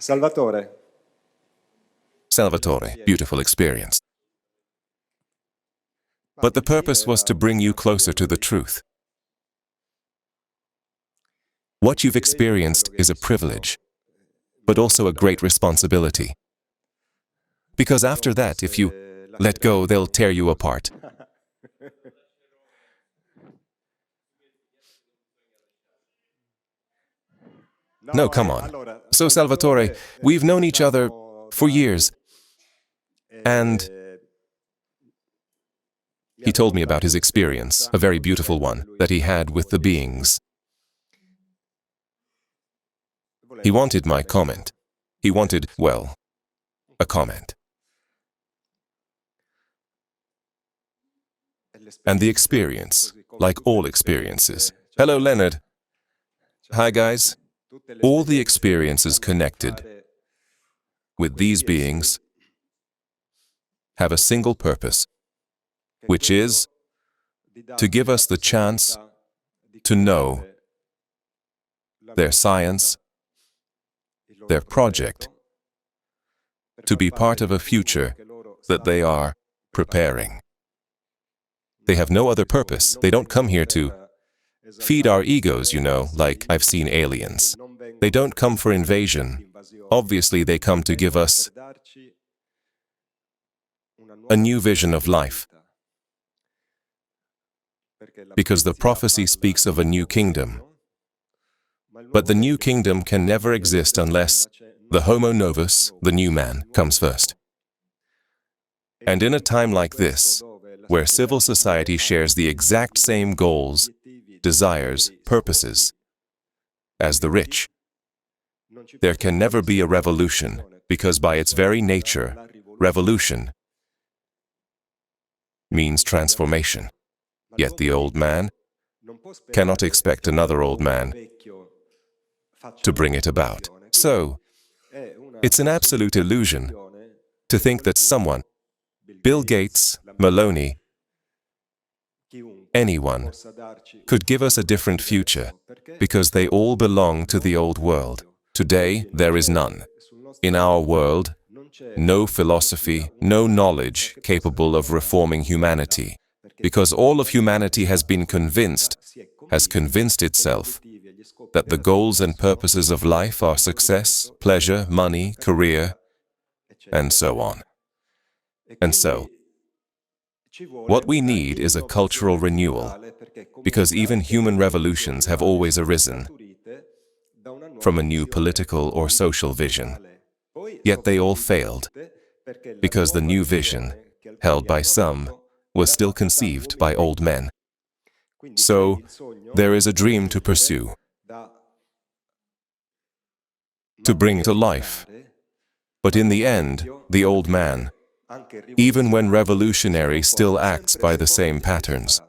Salvatore. Salvatore, beautiful experience. But the purpose was to bring you closer to the truth. What you've experienced is a privilege, but also a great responsibility. Because after that, if you let go, they'll tear you apart. No, come on. So, Salvatore, we've known each other for years, and he told me about his experience, a very beautiful one, that he had with the beings. He wanted my comment. He wanted, well, a comment. And the experience, like all experiences. Hello, Leonard. Hi, guys. All the experiences connected with these beings have a single purpose, which is to give us the chance to know their science, their project, to be part of a future that they are preparing. They have no other purpose. They don't come here to feed our egos, you know, like I've seen aliens. They don't come for invasion. Obviously, they come to give us a new vision of life. Because the prophecy speaks of a new kingdom. But the new kingdom can never exist unless the Homo Novus, the new man, comes first. And in a time like this, where civil society shares the exact same goals, desires, purposes as the rich, there can never be a revolution, because by its very nature, revolution means transformation. Yet the old man cannot expect another old man to bring it about. So, it's an absolute illusion to think that someone, Bill Gates, Maloney, anyone, could give us a different future, because they all belong to the old world. Today, there is none. In our world, no philosophy, no knowledge capable of reforming humanity, because all of humanity has convinced itself that the goals and purposes of life are success, pleasure, money, career, and so on. And so, what we need is a cultural renewal, because even human revolutions have always arisen from a new political or social vision. Yet they all failed, because the new vision, held by some, was still conceived by old men. So, there is a dream to pursue, to bring to life. But in the end, the old man, even when revolutionary, still acts by the same patterns.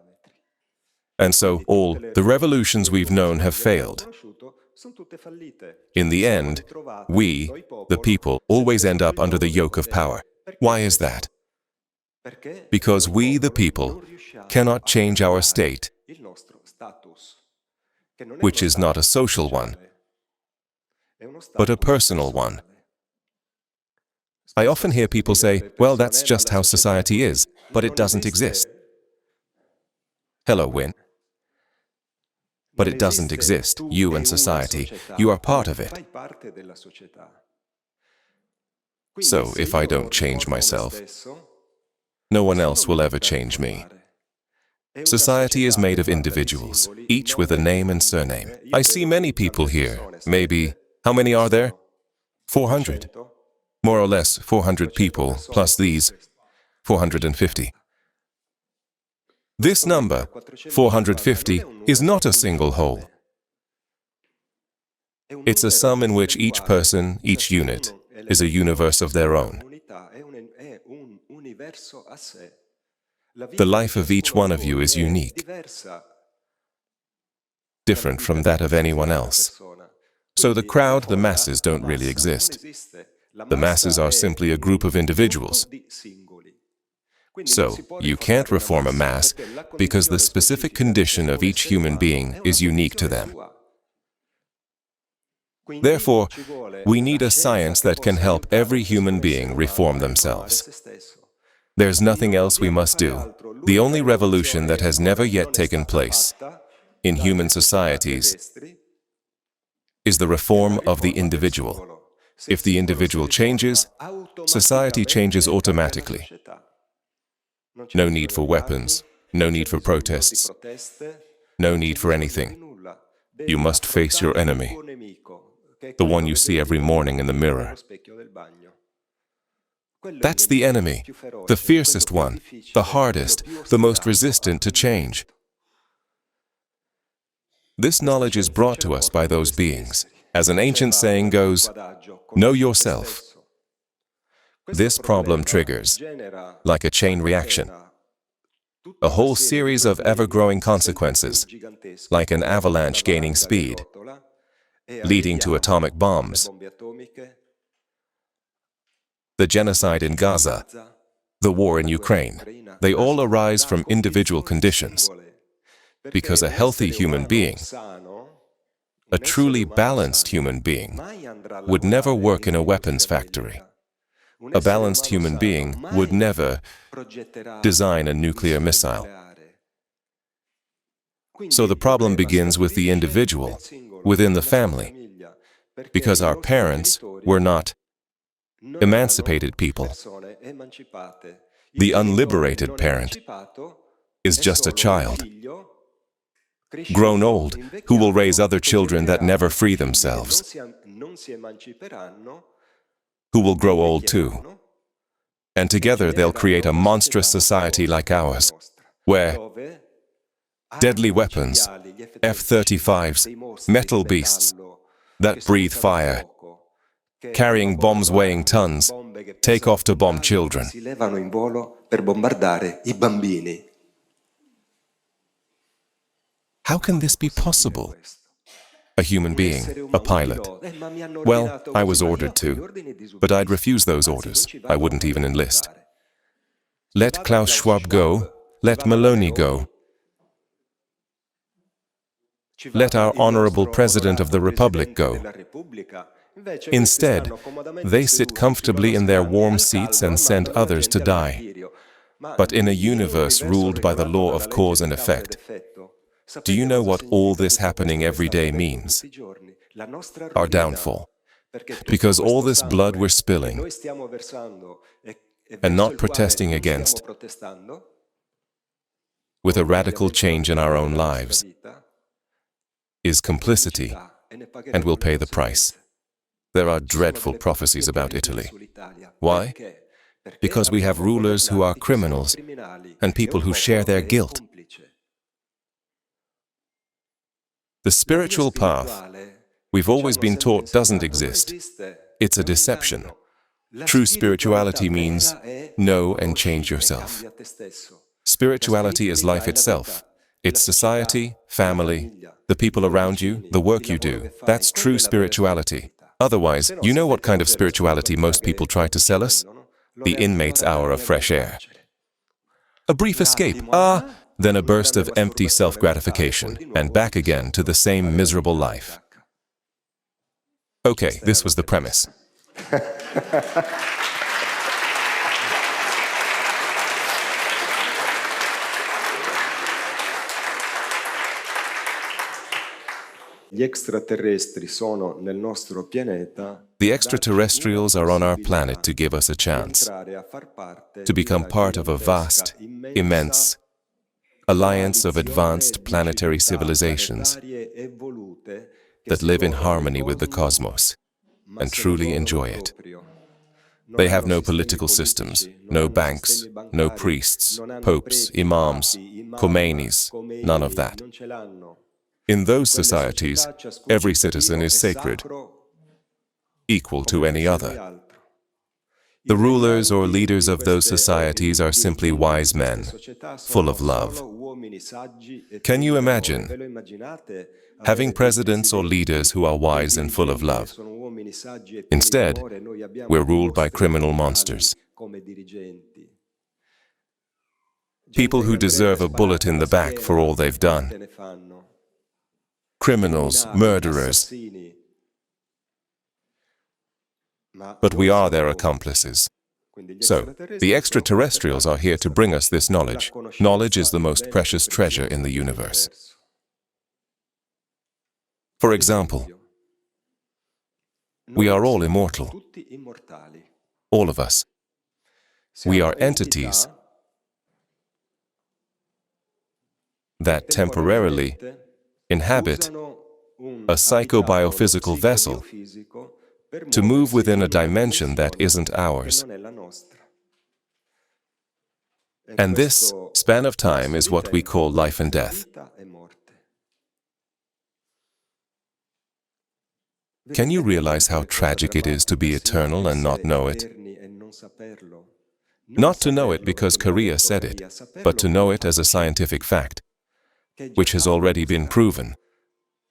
And so, all the revolutions we've known have failed. In the end, we, the people, always end up under the yoke of power. Why is that? Because we, the people, cannot change our state, which is not a social one, but a personal one. I often hear people say, well, that's just how society is, but it doesn't exist. Hello, Win. But it doesn't exist, you and society. You are part of it. So, if I don't change myself, no one else will ever change me. Society is made of individuals, each with a name and surname. I see many people here. Maybe, how many are there? 400. More or less 400 people, plus these, 450. This number, 450, is not a single whole. It's a sum in which each person, each unit, is a universe of their own. The life of each one of you is unique, different from that of anyone else. So the crowd, the masses, don't really exist. The masses are simply a group of individuals. So, you can't reform a mass because the specific condition of each human being is unique to them. Therefore, we need a science that can help every human being reform themselves. There's nothing else we must do. The only revolution that has never yet taken place in human societies is the reform of the individual. If the individual changes, society changes automatically. No need for weapons, no need for protests, no need for anything. You must face your enemy, the one you see every morning in the mirror. That's the enemy, the fiercest one, the hardest, the most resistant to change. This knowledge is brought to us by those beings. As an ancient saying goes, know yourself. This problem triggers, like a chain reaction, a whole series of ever-growing consequences, like an avalanche gaining speed, leading to atomic bombs, the genocide in Gaza, the war in Ukraine. They all arise from individual conditions, because a healthy human being, a truly balanced human being, would never work in a weapons factory. A balanced human being would never design a nuclear missile. So the problem begins with the individual, within the family, because our parents were not emancipated people. The unliberated parent is just a child, grown old, who will raise other children that never free themselves, who will grow old too. And together they'll create a monstrous society like ours, where deadly weapons, F-35s, metal beasts that breathe fire, carrying bombs weighing tons, take off to bomb children. How can this be possible? A human being, a pilot. Well, I was ordered to, but I'd refuse those orders. I wouldn't even enlist. Let Klaus Schwab go, let Meloni go. Let our honorable President of the Republic go. Instead, they sit comfortably in their warm seats and send others to die. But in a universe ruled by the law of cause and effect, do you know what all this happening every day means? Our downfall. Because all this blood we're spilling and not protesting against, with a radical change in our own lives, is complicity, and will pay the price. There are dreadful prophecies about Italy. Why? Because we have rulers who are criminals and people who share their guilt. The spiritual path, we've always been taught, doesn't exist. It's a deception. True spirituality means know and change yourself. Spirituality is life itself. It's society, family, the people around you, the work you do. That's true spirituality. Otherwise, you know what kind of spirituality most people try to sell us? The inmate's hour of fresh air. A brief escape, then a burst of empty self-gratification, and back again to the same miserable life. Okay, this was the premise. Gli extraterrestri sono nel nostro pianeta. The extraterrestrials are on our planet to give us a chance to become part of a vast, immense alliance of advanced planetary civilizations that live in harmony with the cosmos and truly enjoy it. They have no political systems, no banks, no priests, popes, imams, Khomeinis, none of that. In those societies, every citizen is sacred, equal to any other. The rulers or leaders of those societies are simply wise men, full of love. Can you imagine having presidents or leaders who are wise and full of love? Instead, we're ruled by criminal monsters. People who deserve a bullet in the back for all they've done. Criminals, murderers, but we are their accomplices. So, the extraterrestrials are here to bring us this knowledge. Knowledge is the most precious treasure in the universe. For example, we are all immortal. All of us. We are entities that temporarily inhabit a psychobiophysical vessel to move within a dimension that isn't ours. And this span of time is what we call life and death. Can you realize how tragic it is to be eternal and not know it? Not to know it because Korea said it, but to know it as a scientific fact, which has already been proven,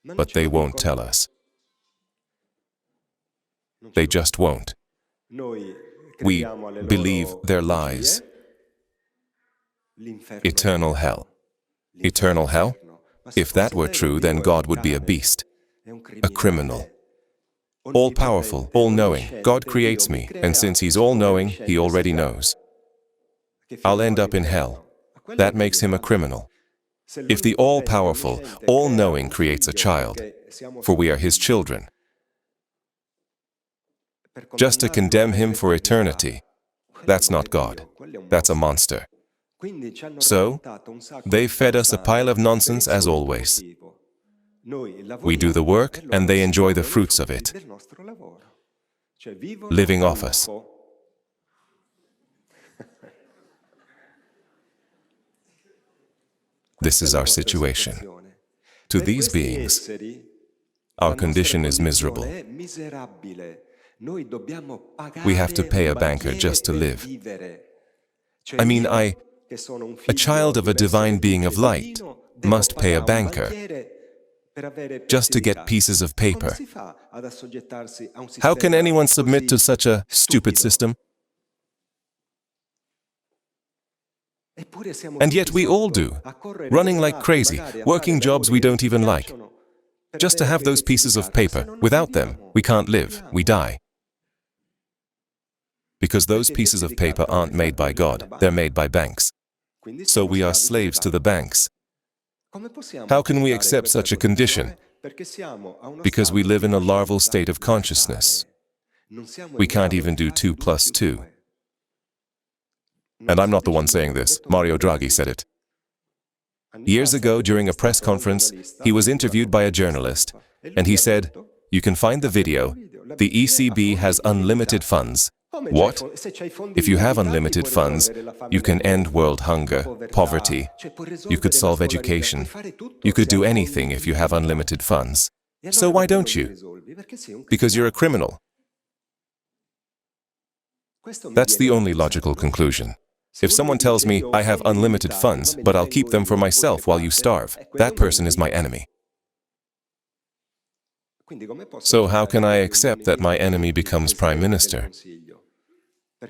but they won't tell us. They just won't. We believe their lies. Eternal hell. Eternal hell? If that were true, then God would be a beast, a criminal. All-powerful, all-knowing. God creates me, and since He's all-knowing, He already knows. I'll end up in hell. That makes Him a criminal. If the all-powerful, all-knowing creates a child, for we are His children, just to condemn Him for eternity, that's not God. That's a monster. So, they fed us a pile of nonsense as always. We do the work, and they enjoy the fruits of it, living off us. This is our situation. To these beings, our condition is miserable. We have to pay a banker just to live. I mean, a child of a divine being of light, must pay a banker just to get pieces of paper. How can anyone submit to such a stupid system? And yet we all do, running like crazy, working jobs we don't even like, just to have those pieces of paper. Without them, we can't live, we die. Because those pieces of paper aren't made by God, they're made by banks. So we are slaves to the banks. How can we accept such a condition? Because we live in a larval state of consciousness. We can't even do 2 plus 2. And I'm not the one saying this, Mario Draghi said it. Years ago, during a press conference, he was interviewed by a journalist, and he said, "You can find the video. The ECB has unlimited funds." What? If you have unlimited funds, you can end world hunger, poverty. You could solve education. You could do anything if you have unlimited funds. So why don't you? Because you're a criminal. That's the only logical conclusion. If someone tells me, I have unlimited funds, but I'll keep them for myself while you starve, that person is my enemy. So how can I accept that my enemy becomes Prime Minister?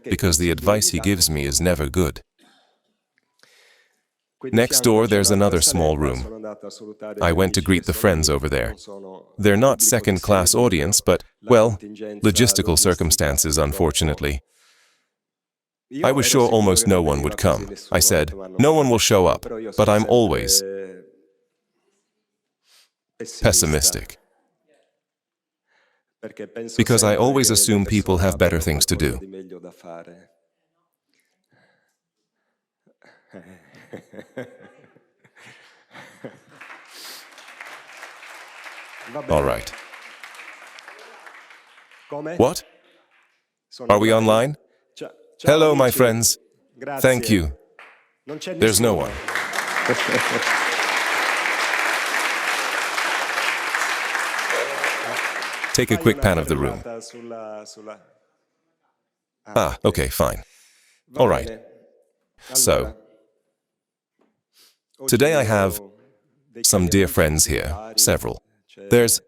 Because the advice he gives me is never good. Next door, there's another small room. I went to greet the friends over there. They're not second-class audience, but, well, logistical circumstances, unfortunately. I was sure almost no one would come. I said, no one will show up, but I'm always pessimistic. Because I always assume people have better things to do. All right. What? Are we online? Hello, my friends. Thank you. There's no one. Take a quick pan of the room. Ah, okay, fine. All right. So, today I have some dear friends here, several. There's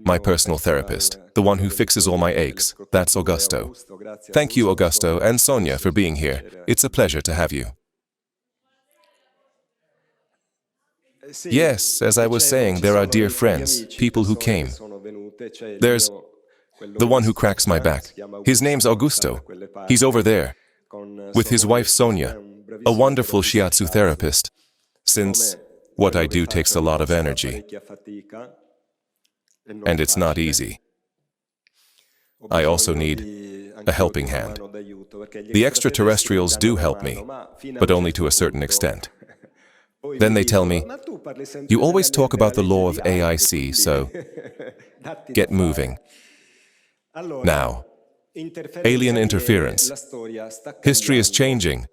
my personal therapist, the one who fixes all my aches. That's Augusto. Thank you, Augusto and Sonia, for being here. It's a pleasure to have you. Yes, as I was saying, there are dear friends, people who came. There's The one who cracks my back. His name's Augusto. He's over there, with his wife Sonia, a wonderful shiatsu therapist, since what I do takes a lot of energy, and it's not easy. I also need a helping hand. The extraterrestrials do help me, but only to a certain extent. Then they tell me, you always talk about the law of AIC, so get moving. Now, alien interference. History is changing.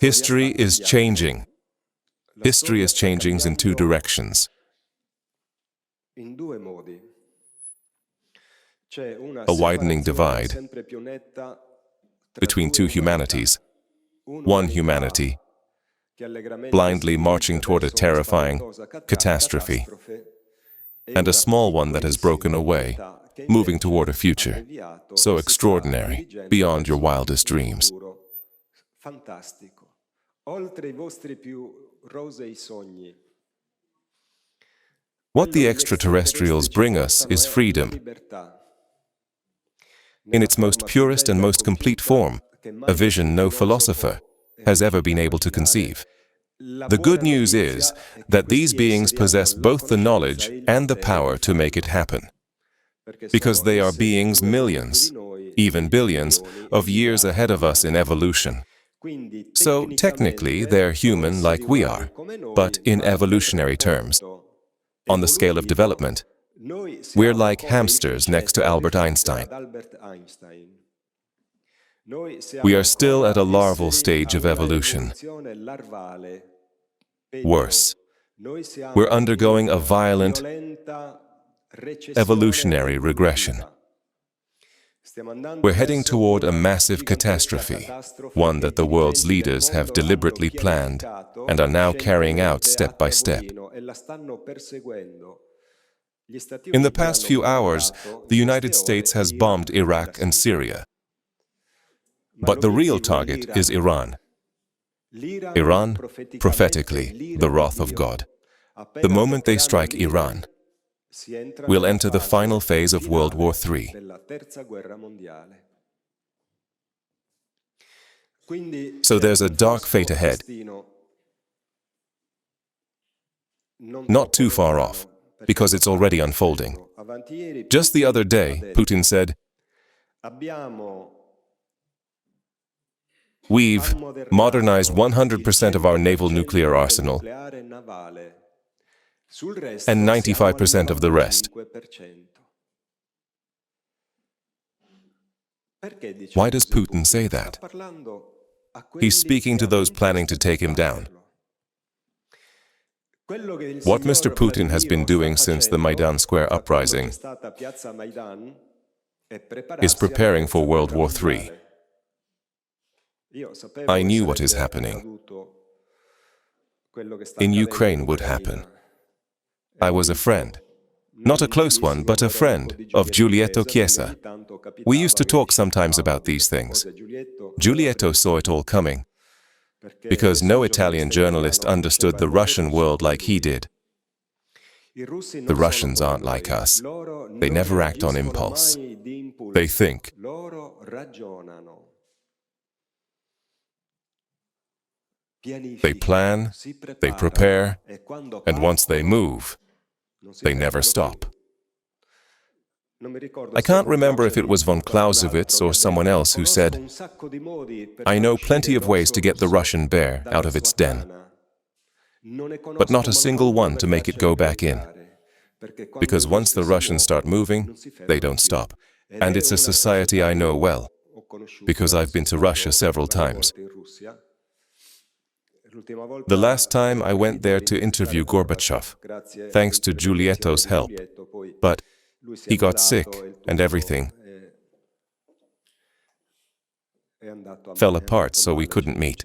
History is changing. History is changing in two directions. A widening divide between two humanities. One humanity, blindly marching toward a terrifying catastrophe, and a small one that has broken away, moving toward a future so extraordinary, beyond your wildest dreams. What the extraterrestrials bring us is freedom. In its most purest and most complete form, a vision no philosopher has ever been able to conceive. The good news is that these beings possess both the knowledge and the power to make it happen, because they are beings millions, even billions, of years ahead of us in evolution. So technically, they're human like we are, but in evolutionary terms, on the scale of development, we're like hamsters next to Albert Einstein. We are still at a larval stage of evolution. Worse, we're undergoing a violent evolutionary regression. We're heading toward a massive catastrophe, one that the world's leaders have deliberately planned and are now carrying out step by step. In the past few hours, the United States has bombed Iraq and Syria. But the real target is Iran. Iran, prophetically, the wrath of God. The moment they strike Iran, we'll enter the final phase of World War III. So there's a dark fate ahead, not too far off, because it's already unfolding. Just the other day, Putin said, we've modernized 100% of our naval nuclear arsenal and 95% of the rest. Why does Putin say that? He's speaking to those planning to take him down. What Mr. Putin has been doing since the Maidan Square uprising is preparing for World War III. I knew what is happening in Ukraine would happen. I was a friend, not a close one, but a friend of Giulietto Chiesa. We used to talk sometimes about these things. Giulietto saw it all coming, because no Italian journalist understood the Russian world like he did. The Russians aren't like us. They never act on impulse. They think. They plan, they prepare, and once they move, they never stop. I can't remember if it was von Clausewitz or someone else who said, I know plenty of ways to get the Russian bear out of its den, but not a single one to make it go back in. Because once the Russians start moving, they don't stop. And it's a society I know well, because I've been to Russia several times. The last time I went there to interview Gorbachev, thanks to Giulietto's help, but he got sick and everything fell apart, so we couldn't meet.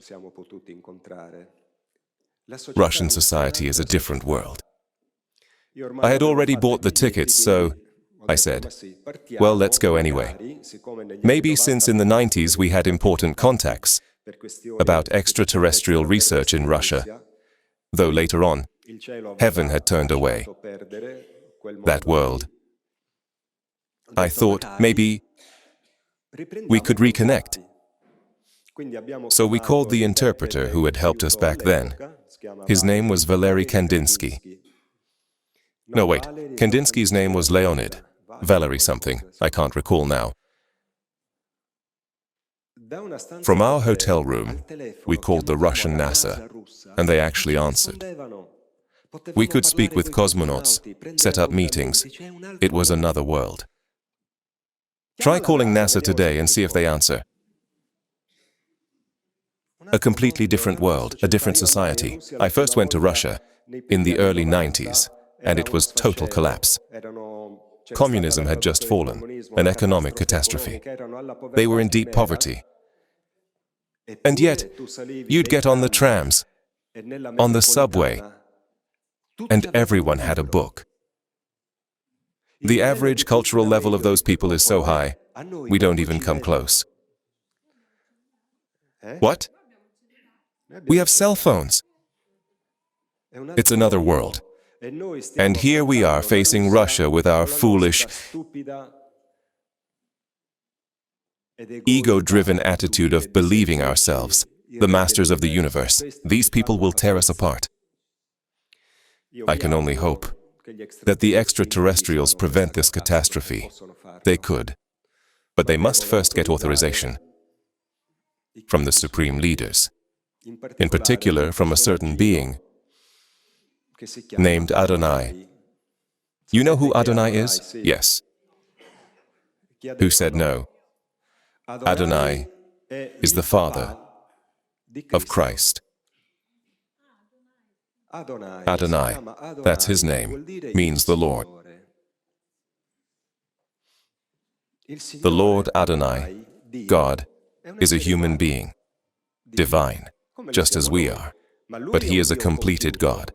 Russian society is a different world. I had already bought the tickets, so I said, well, let's go anyway. Maybe since in the 90s we had important contacts about extraterrestrial research in Russia, though later on, heaven had turned away. That world I thought maybe we could reconnect. So we called the interpreter who had helped us back then. His name was Valery Kandinsky. No, wait, Kandinsky's name was Leonid. Valery something, I can't recall now. From our hotel room, we called the Russian NASA, and they actually answered. We could speak with cosmonauts, set up meetings. It was another world. Try calling NASA today and see if they answer. A completely different world, a different society. I first went to Russia in the early 90s, and it was total collapse. Communism had just fallen, an economic catastrophe. They were in deep poverty. And yet, you'd get on the trams, on the subway, and everyone had a book. The average cultural level of those people is so high, we don't even come close. What? We have cell phones. It's another world. And here we are facing Russia with our foolish, ego-driven attitude of believing ourselves, the masters of the universe. These people will tear us apart. I can only hope that the extraterrestrials prevent this catastrophe. They could, but they must first get authorization from the supreme leaders, in particular from a certain being named Adonai. You know who Adonai is? Yes. Who said no? Adonai is the father of Christ. Adonai, that's his name, means the Lord. The Lord Adonai, God, is a human being, divine, just as we are, but he is a completed God,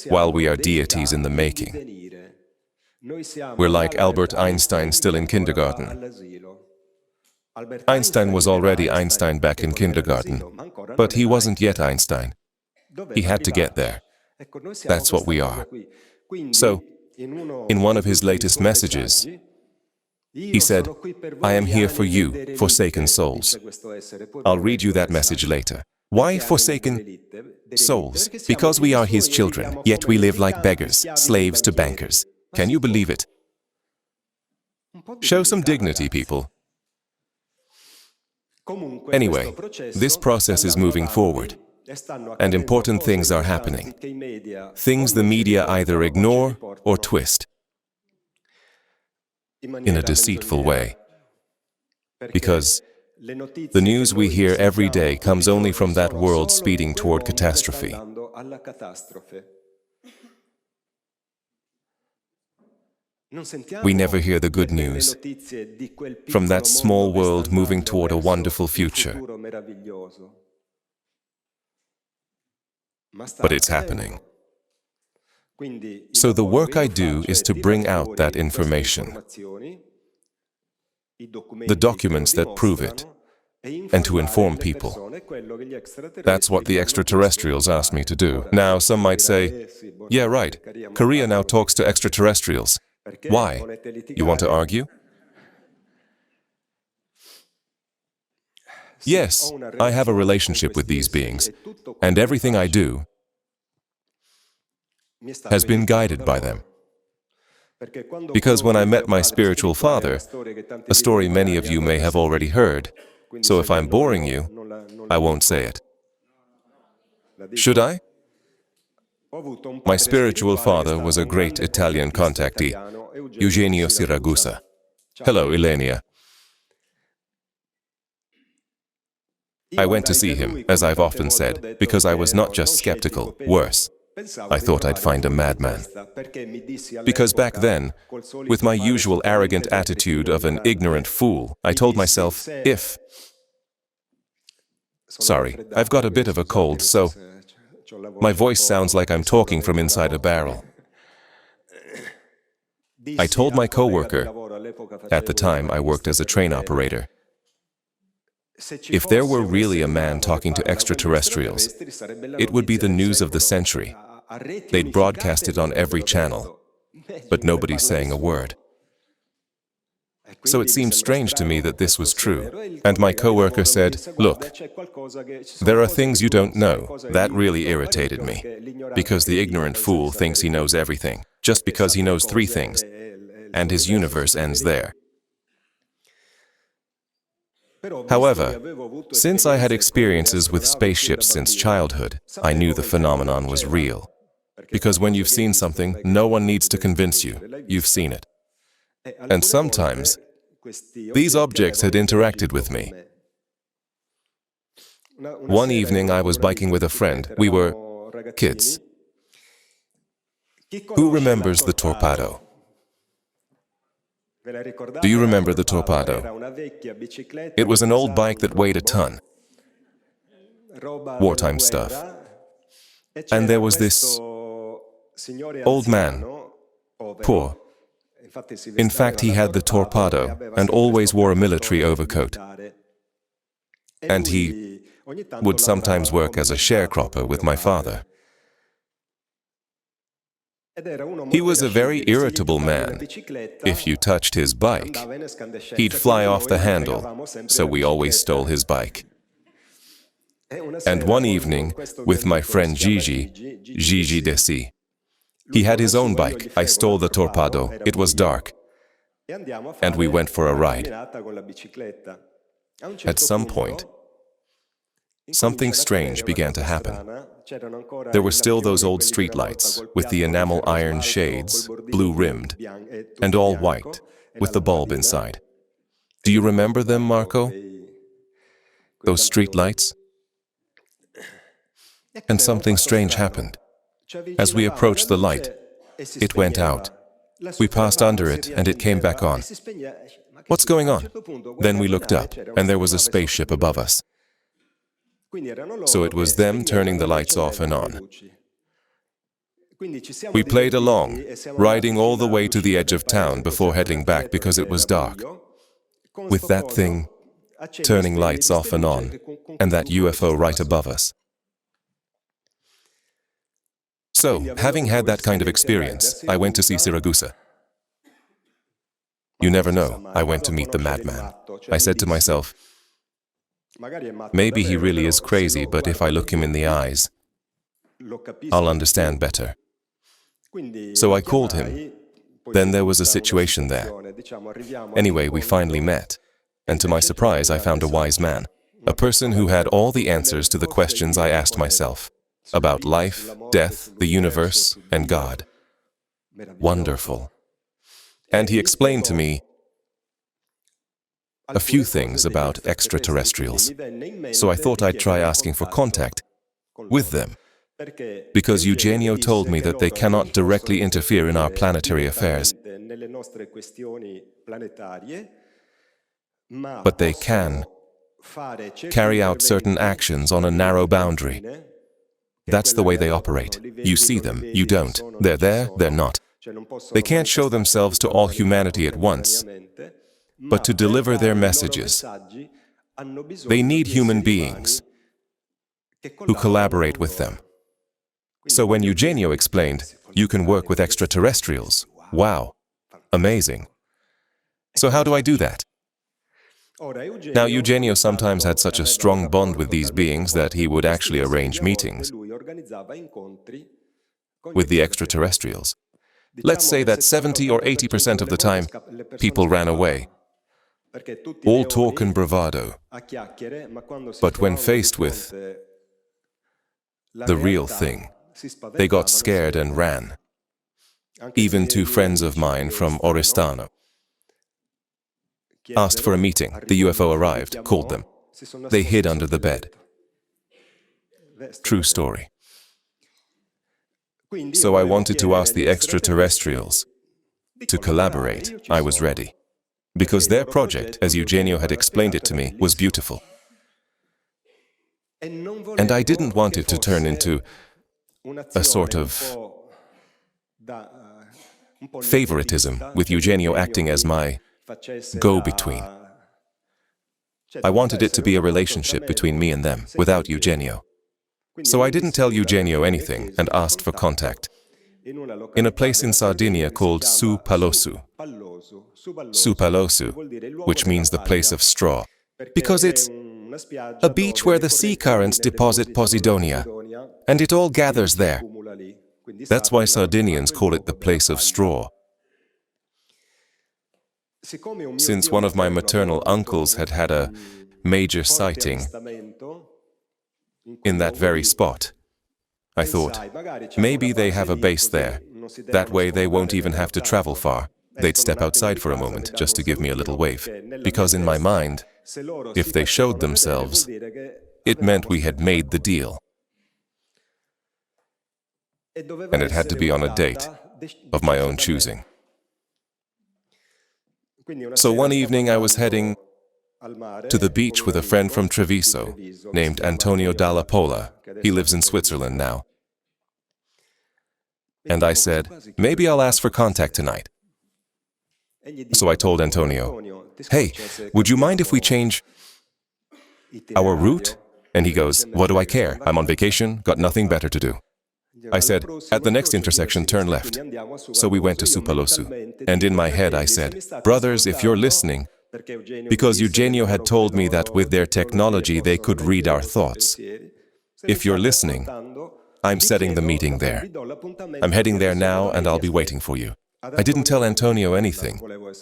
while we are deities in the making. We're like Albert Einstein still in kindergarten. Einstein was already Einstein back in kindergarten, but he wasn't yet Einstein. He had to get there. That's what we are. So, in one of his latest messages, he said, "I am here for you, forsaken souls." I'll read you that message later. Why forsaken souls? Because we are his children, yet we live like beggars, slaves to bankers. Can you believe it? Show some dignity, people. Anyway, this process is moving forward, and important things are happening. Things the media either ignore or twist in a deceitful way. Because the news we hear every day comes only from that world speeding toward catastrophe. We never hear the good news from that small world moving toward a wonderful future. But it's happening. So the work I do is to bring out that information, the documents that prove it, and to inform people. That's what the extraterrestrials asked me to do. Now, some might say, yeah, right, Korea now talks to extraterrestrials. Why? You want to argue? Yes, I have a relationship with these beings, and everything I do has been guided by them. Because when I met my spiritual father, a story many of you may have already heard, so if I'm boring you, I won't say it. Should I? My spiritual father was a great Italian contactee, Eugenio Siragusa. Hello, Ilenia. I went to see him, as I've often said, because I was not just skeptical, worse. I thought I'd find a madman. Because back then, with my usual arrogant attitude of an ignorant fool, I told myself, Sorry, I've got a bit of a cold, so my voice sounds like I'm talking from inside a barrel. I told my coworker, at the time I worked as a train operator, if there were really a man talking to extraterrestrials, it would be the news of the century. They'd broadcast it on every channel, but nobody's saying a word. So it seemed strange to me that this was true. And my coworker said, "Look, there are things you don't know." That really irritated me, because the ignorant fool thinks he knows everything, just because he knows 3 things, and his universe ends there. However, since I had experiences with spaceships since childhood, I knew the phenomenon was real. Because when you've seen something, no one needs to convince you. You've seen it. And sometimes, these objects had interacted with me. One evening I was biking with a friend. We were kids. Who remembers the Torpedo? Do you remember the Torpedo? It was an old bike that weighed a ton. Wartime stuff. And there was this old man, poor. In fact, he had the Torpedo and always wore a military overcoat. And he would sometimes work as a sharecropper with my father. He was a very irritable man. If you touched his bike, he'd fly off the handle, so we always stole his bike. And one evening, with my friend Gigi Desi, he had his own bike. I stole the Torpedo. It was dark. And we went for a ride. At some point, something strange began to happen. There were still those old streetlights with the enamel iron shades, blue-rimmed, and all white, with the bulb inside. Do you remember them, Marco? Those streetlights? And something strange happened. As we approached the light, it went out. We passed under it, and it came back on. What's going on? Then we looked up, and there was a spaceship above us. So it was them turning the lights off and on. We played along, riding all the way to the edge of town before heading back because it was dark. With that thing turning lights off and on, and that UFO right above us. So, having had that kind of experience, I went to see Siragusa. You never know, I went to meet the madman. I said to myself, maybe he really is crazy, but if I look him in the eyes, I'll understand better. So I called him. Then there was a situation there. Anyway, we finally met. And to my surprise, I found a wise man. A person who had all the answers to the questions I asked myself. About life, death, the universe, and God. Wonderful. And he explained to me a few things about extraterrestrials. So I thought I'd try asking for contact with them. Because Eugenio told me that they cannot directly interfere in our planetary affairs. But they can carry out certain actions on a narrow boundary. That's the way they operate. You see them, you don't. They're there, they're not. They can't show themselves to all humanity at once, but to deliver their messages, they need human beings who collaborate with them. So when Eugenio explained, you can work with extraterrestrials, wow, amazing. So how do I do that? Now, Eugenio sometimes had such a strong bond with these beings that he would actually arrange meetings with the extraterrestrials. Let's say that 70 or 80% of the time, people ran away. All talk and bravado. But when faced with the real thing, they got scared and ran. Even 2 friends of mine from Oristano asked for a meeting. The UFO arrived, called them. They hid under the bed. True story. So I wanted to ask the extraterrestrials to collaborate. I was ready. Because their project, as Eugenio had explained it to me, was beautiful. And I didn't want it to turn into a sort of favoritism, with Eugenio acting as my go-between. I wanted it to be a relationship between me and them, without Eugenio. So I didn't tell Eugenio anything and asked for contact. in a place in Sardinia called Su Palosu. Su Palosu, which means the place of straw, because it's a beach where the sea currents deposit Posidonia, and it all gathers there. That's why Sardinians call it the place of straw. Since one of my maternal uncles had had a major sighting in that very spot, I thought, maybe they have a base there. That way they won't even have to travel far. They'd step outside for a moment just to give me a little wave. Because in my mind, if they showed themselves, it meant we had made the deal. And it had to be on a date of my own choosing. So one evening I was heading to the beach with a friend from Treviso named Antonio Dalla Pola. He lives in Switzerland now. And I said, maybe I'll ask for contact tonight. So I told Antonio, hey, would you mind if we change our route? And he goes, what do I care? I'm on vacation, got nothing better to do. I said, at the next intersection, turn left. So we went to Su Palosu. And in my head I said, brothers, if you're listening, because Eugenio had told me that with their technology they could read our thoughts. If you're listening, I'm setting the meeting there. I'm heading there now and I'll be waiting for you. I didn't tell Antonio anything.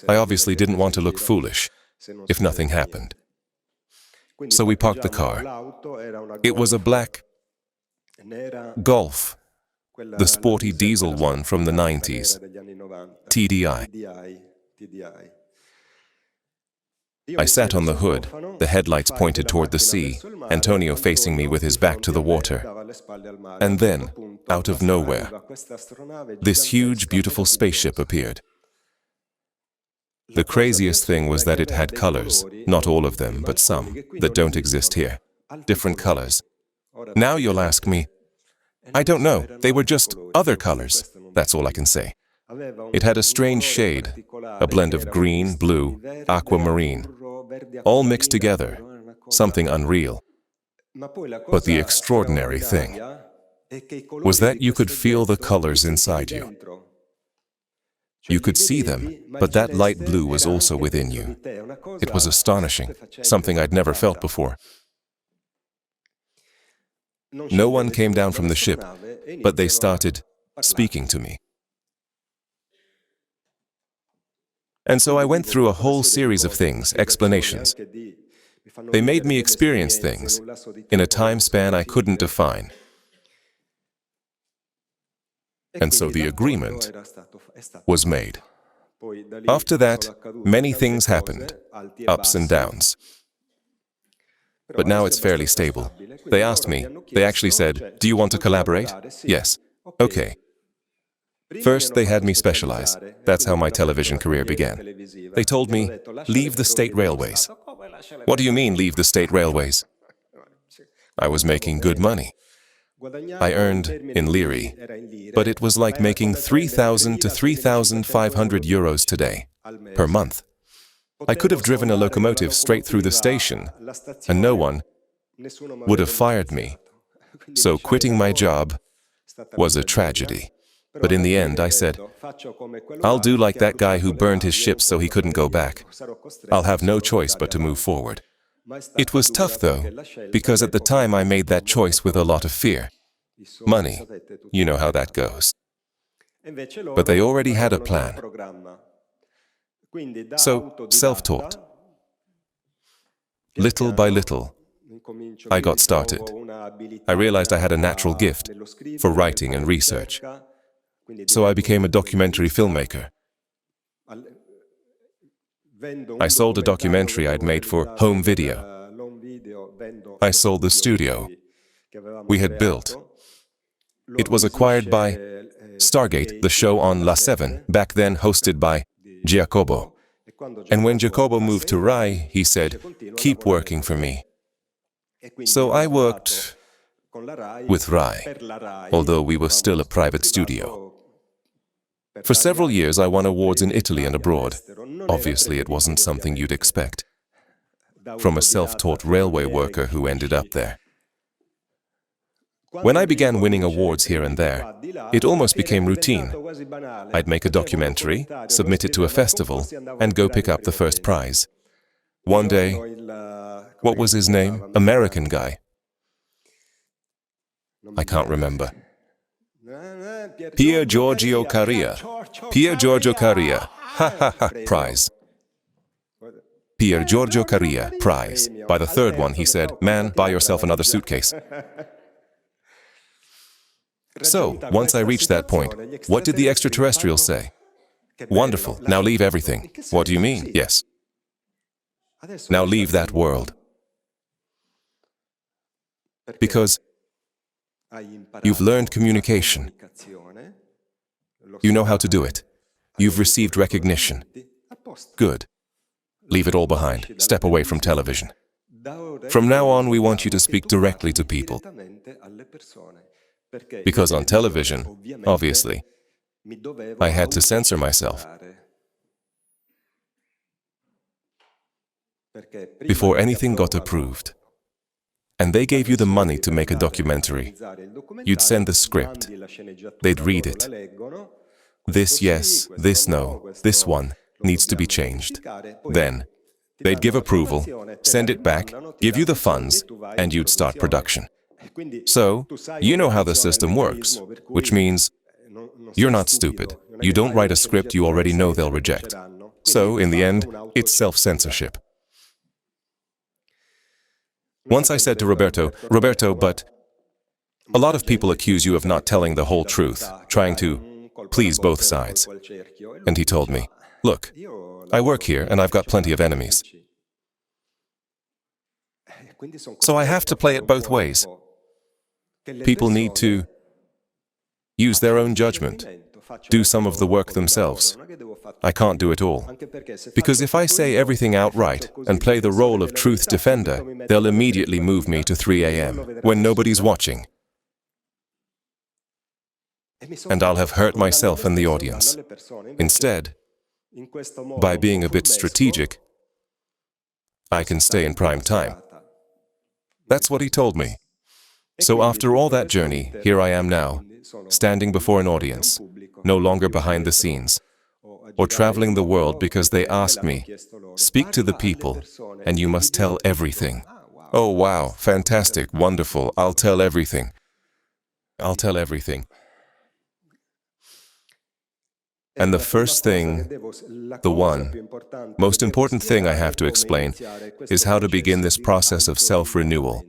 I obviously didn't want to look foolish if nothing happened. So we parked the car. It was a black Golf, the sporty diesel one from the 90s, TDI. I sat on the hood, the headlights pointed toward the sea, Antonio facing me with his back to the water. And then, out of nowhere, this huge, beautiful spaceship appeared. The craziest thing was that it had colors, not all of them, but some, that don't exist here. Different colors. Now you'll ask me, I don't know, they were just other colors. That's all I can say. It had a strange shade, a blend of green, blue, aquamarine, all mixed together, something unreal. But the extraordinary thing was that you could feel the colors inside you. You could see them, but that light blue was also within you. It was astonishing, something I'd never felt before. No one came down from the ship, but they started speaking to me. And so I went through a whole series of things, explanations. They made me experience things in a time span I couldn't define. And so the agreement was made. After that, many things happened, ups and downs. But now it's fairly stable. They asked me, they actually said, do you want to collaborate? Yes. Okay. First, they had me specialize. That's how my television career began. They told me, leave the state railways. What do you mean, leave the state railways? I was making good money. I earned in lire, but it was like making 3,000 to 3,500 euros today, per month. I could have driven a locomotive straight through the station, and no one would have fired me. So quitting my job was a tragedy. But in the end, I said, I'll do like that guy who burned his ships so he couldn't go back. I'll have no choice but to move forward. It was tough, though, because at the time I made that choice with a lot of fear. Money, you know how that goes. But they already had a plan. So, self-taught. Little by little, I got started. I realized I had a natural gift for writing and research. So I became a documentary filmmaker. I sold a documentary I'd made for home video. I sold the studio we had built. It was acquired by Stargate, the show on La 7, back then hosted by Giacobo. And when Giacobo moved to Rai, he said, keep working for me. So I worked with Rai, although we were still a private studio. For several years I won awards in Italy and abroad. Obviously it wasn't something you'd expect from a self-taught railway worker who ended up there. When I began winning awards here and there, it almost became routine. I'd make a documentary, submit it to a festival, and go pick up the first prize. One day, what was his name? American guy. I can't remember. Pier Giorgio Caria. Pier Giorgio Caria. Ha ha ha. Prize. Pier Giorgio Caria. Prize. By the third one, he said, "Man, buy yourself another suitcase." So, once I reached that point, what did the extraterrestrials say? Wonderful, now leave everything. What do you mean? Yes. Now leave that world. Because you've learned communication. You know how to do it. You've received recognition. Good. Leave it all behind. Step away from television. From now on, we want you to speak directly to people. Because on television, obviously, I had to censor myself. Before anything got approved. And they gave you the money to make a documentary. You'd send the script. They'd read it. This yes, this no, this one needs to be changed. Then, they'd give approval, send it back, give you the funds, and you'd start production. So, you know how the system works, which means you're not stupid. You don't write a script you already know they'll reject. So, in the end, it's self-censorship. Once I said to Roberto, but a lot of people accuse you of not telling the whole truth, trying to please both sides. And he told me, look, I work here and I've got plenty of enemies. So I have to play it both ways. People need to use their own judgment, do some of the work themselves. I can't do it all. Because if I say everything outright and play the role of truth defender, they'll immediately move me to 3 a.m. when nobody's watching. And I'll have hurt myself and the audience. Instead, by being a bit strategic, I can stay in prime time. That's what he told me. So after all that journey, here I am now, standing before an audience, no longer behind the scenes, or traveling the world because they asked me, speak to the people, and you must tell everything. Oh wow, fantastic, wonderful, I'll tell everything. I'll tell everything. And the first thing, the one most important thing I have to explain is how to begin this process of self-renewal.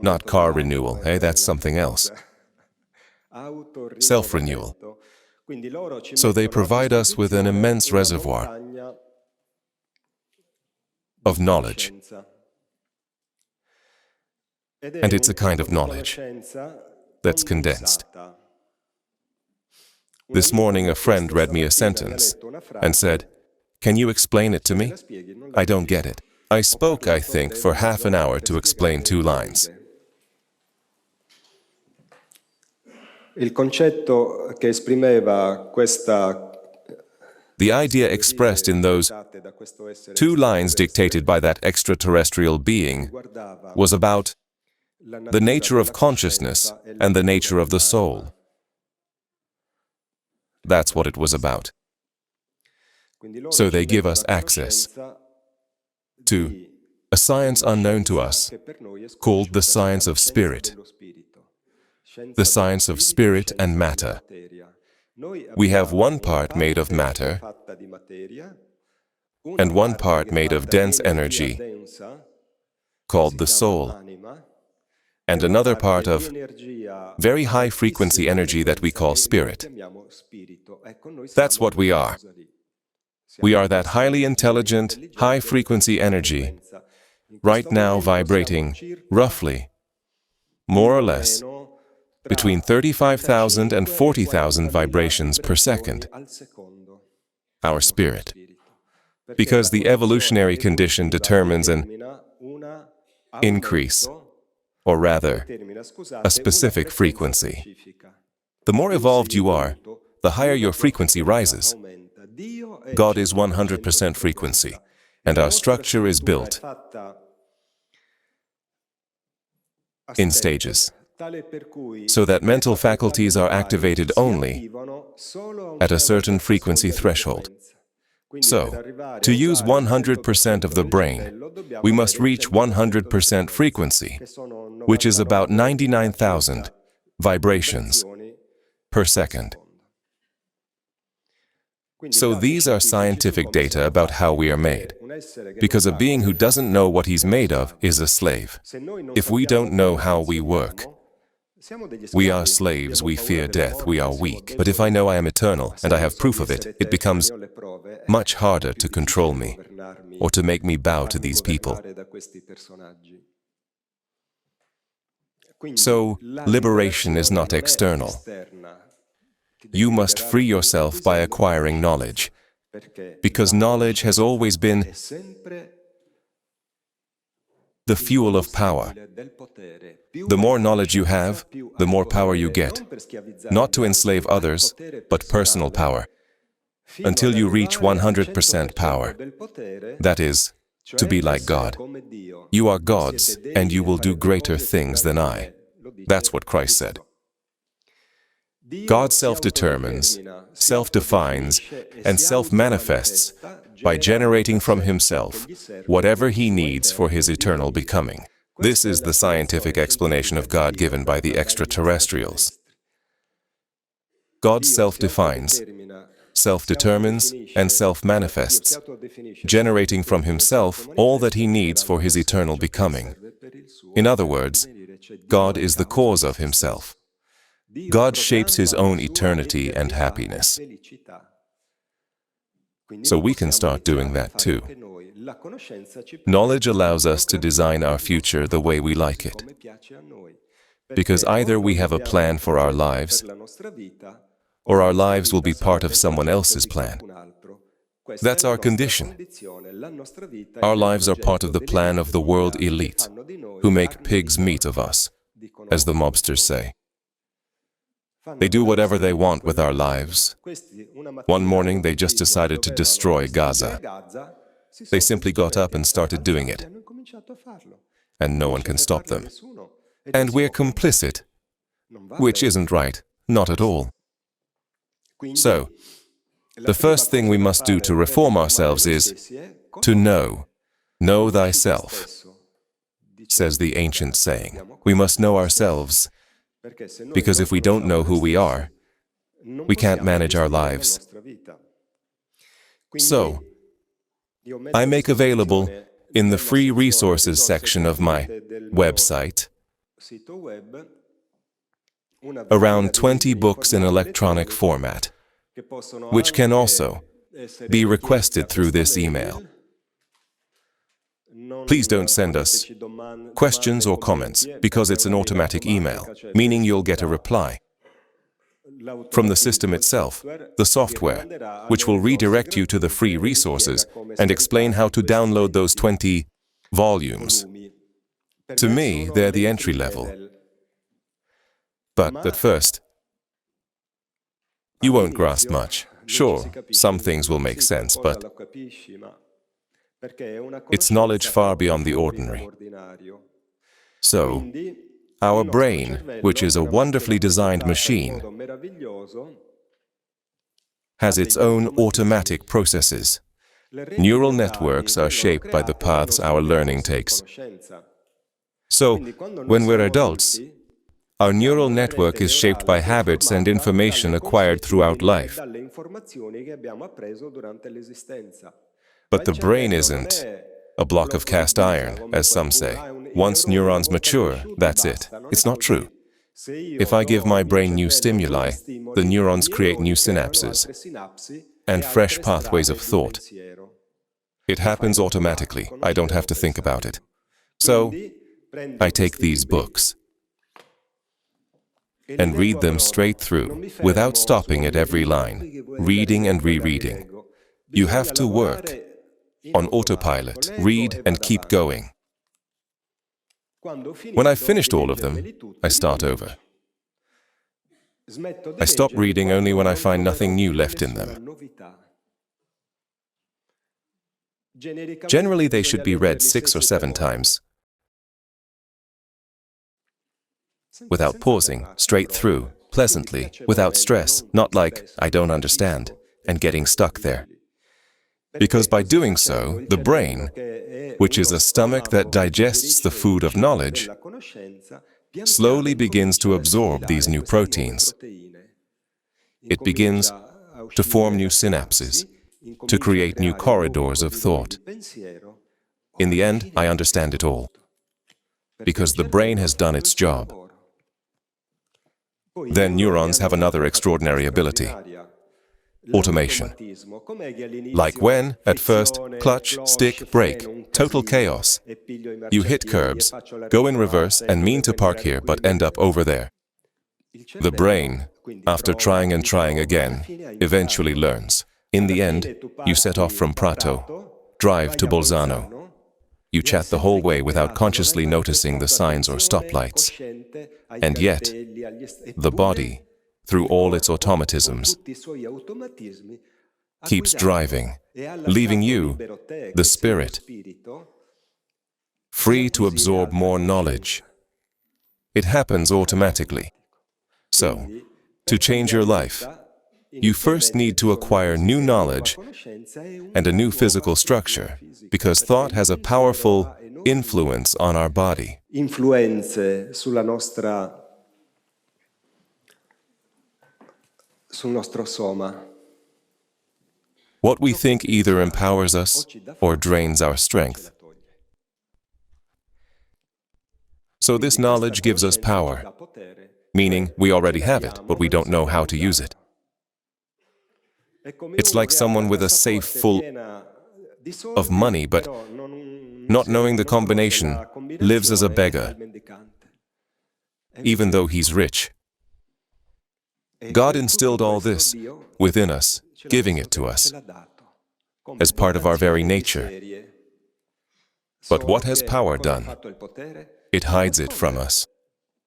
Not car renewal, hey, that's something else. Self-renewal. So they provide us with an immense reservoir of knowledge. And it's a kind of knowledge that's condensed. This morning a friend read me a sentence and said, "Can you explain it to me? I don't get it." I spoke, I think, for half an hour to explain 2 lines. The idea expressed in those 2 lines dictated by that extraterrestrial being was about the nature of consciousness and the nature of the soul. That's what it was about. So they give us access to a science unknown to us, called the science of spirit. The science of spirit and matter. We have one part made of matter, and one part made of dense energy, called the soul, and another part of very high-frequency energy that we call spirit. That's what we are. We are that highly intelligent, high-frequency energy, right now vibrating, roughly, more or less, between 35,000 and 40,000 vibrations per second. Our spirit. Because the evolutionary condition determines an increase, or rather, a specific frequency. The more evolved you are, the higher your frequency rises. God is 100% frequency, and our structure is built in stages, so that mental faculties are activated only at a certain frequency threshold. So, to use 100% of the brain, we must reach 100% frequency, which is about 99,000 vibrations per second. So these are scientific data about how we are made, because a being who doesn't know what he's made of is a slave. If we don't know how we work, we are slaves, we fear death, we are weak. But if I know I am eternal, and I have proof of it, it becomes much harder to control me, or to make me bow to these people. So, liberation is not external. You must free yourself by acquiring knowledge, because knowledge has always been the fuel of power. The more knowledge you have, the more power you get, not to enslave others, but personal power, until you reach 100% power. That is, to be like God. You are gods, and you will do greater things than I. That's what Christ said. God self-determines, self-defines, and self-manifests by generating from himself whatever he needs for his eternal becoming. This is the scientific explanation of God given by the extraterrestrials. God self-defines, self-determines, and self-manifests, generating from himself all that he needs for his eternal becoming. In other words, God is the cause of himself. God shapes his own eternity and happiness. So we can start doing that too. Knowledge allows us to design our future the way we like it, because either we have a plan for our lives, or our lives will be part of someone else's plan. That's our condition. Our lives are part of the plan of the world elite, who make pig's meat of us, as the mobsters say. They do whatever they want with our lives. One morning they just decided to destroy Gaza. They simply got up and started doing it, and no one can stop them. And we're complicit, which isn't right, not at all. So, the first thing we must do to reform ourselves is to know thyself, says the ancient saying. We must know ourselves, because if we don't know who we are, we can't manage our lives. So, I make available in the free resources section of my website around 20 books in electronic format, which can also be requested through this email. Please don't send us questions or comments, because it's an automatic email, meaning you'll get a reply from the system itself, the software, which will redirect you to the free resources and explain how to download those 20 volumes. To me, they're the entry level. But at first, you won't grasp much. Sure, some things will make sense, but it's knowledge far beyond the ordinary. So, our brain, which is a wonderfully designed machine, has its own automatic processes. Neural networks are shaped by the paths our learning takes. So, when we're adults, our neural network is shaped by habits and information acquired throughout life. But the brain isn't a block of cast iron, as some say. Once neurons mature, that's it. It's not true. If I give my brain new stimuli, the neurons create new synapses and fresh pathways of thought. It happens automatically. I don't have to think about it. So, I take these books and read them straight through, without stopping at every line, reading and rereading. You have to work on autopilot, read and keep going. When I've finished all of them, I start over. I stop reading only when I find nothing new left in them. Generally, they should be read 6 or 7 times. without pausing, straight through, pleasantly, without stress, not like, I don't understand, and getting stuck there. Because by doing so, the brain, which is a stomach that digests the food of knowledge, slowly begins to absorb these new proteins. It begins to form new synapses, to create new corridors of thought. In the end, I understand it all, because the brain has done its job. Then neurons have another extraordinary ability: automation. Like when, at first, clutch, stick, brake, total chaos. You hit curbs, go in reverse and mean to park here but end up over there. The brain, after trying and trying again, eventually learns. In the end, you set off from Prato, drive to Bolzano. You chat the whole way without consciously noticing the signs or stoplights. And yet, the body, through all its automatisms, keeps driving, leaving you, the spirit, free to absorb more knowledge. It happens automatically. So, to change your life, you first need to acquire new knowledge and a new physical structure, because thought has a powerful influence on our body. Sul nostro soma. What we think either empowers us or drains our strength. So this knowledge gives us power, meaning we already have it, but we don't know how to use it. It's like someone with a safe full of money, but not knowing the combination, lives as a beggar, even though he's rich. God instilled all this within us, giving it to us, as part of our very nature. But what has power done? It hides it from us.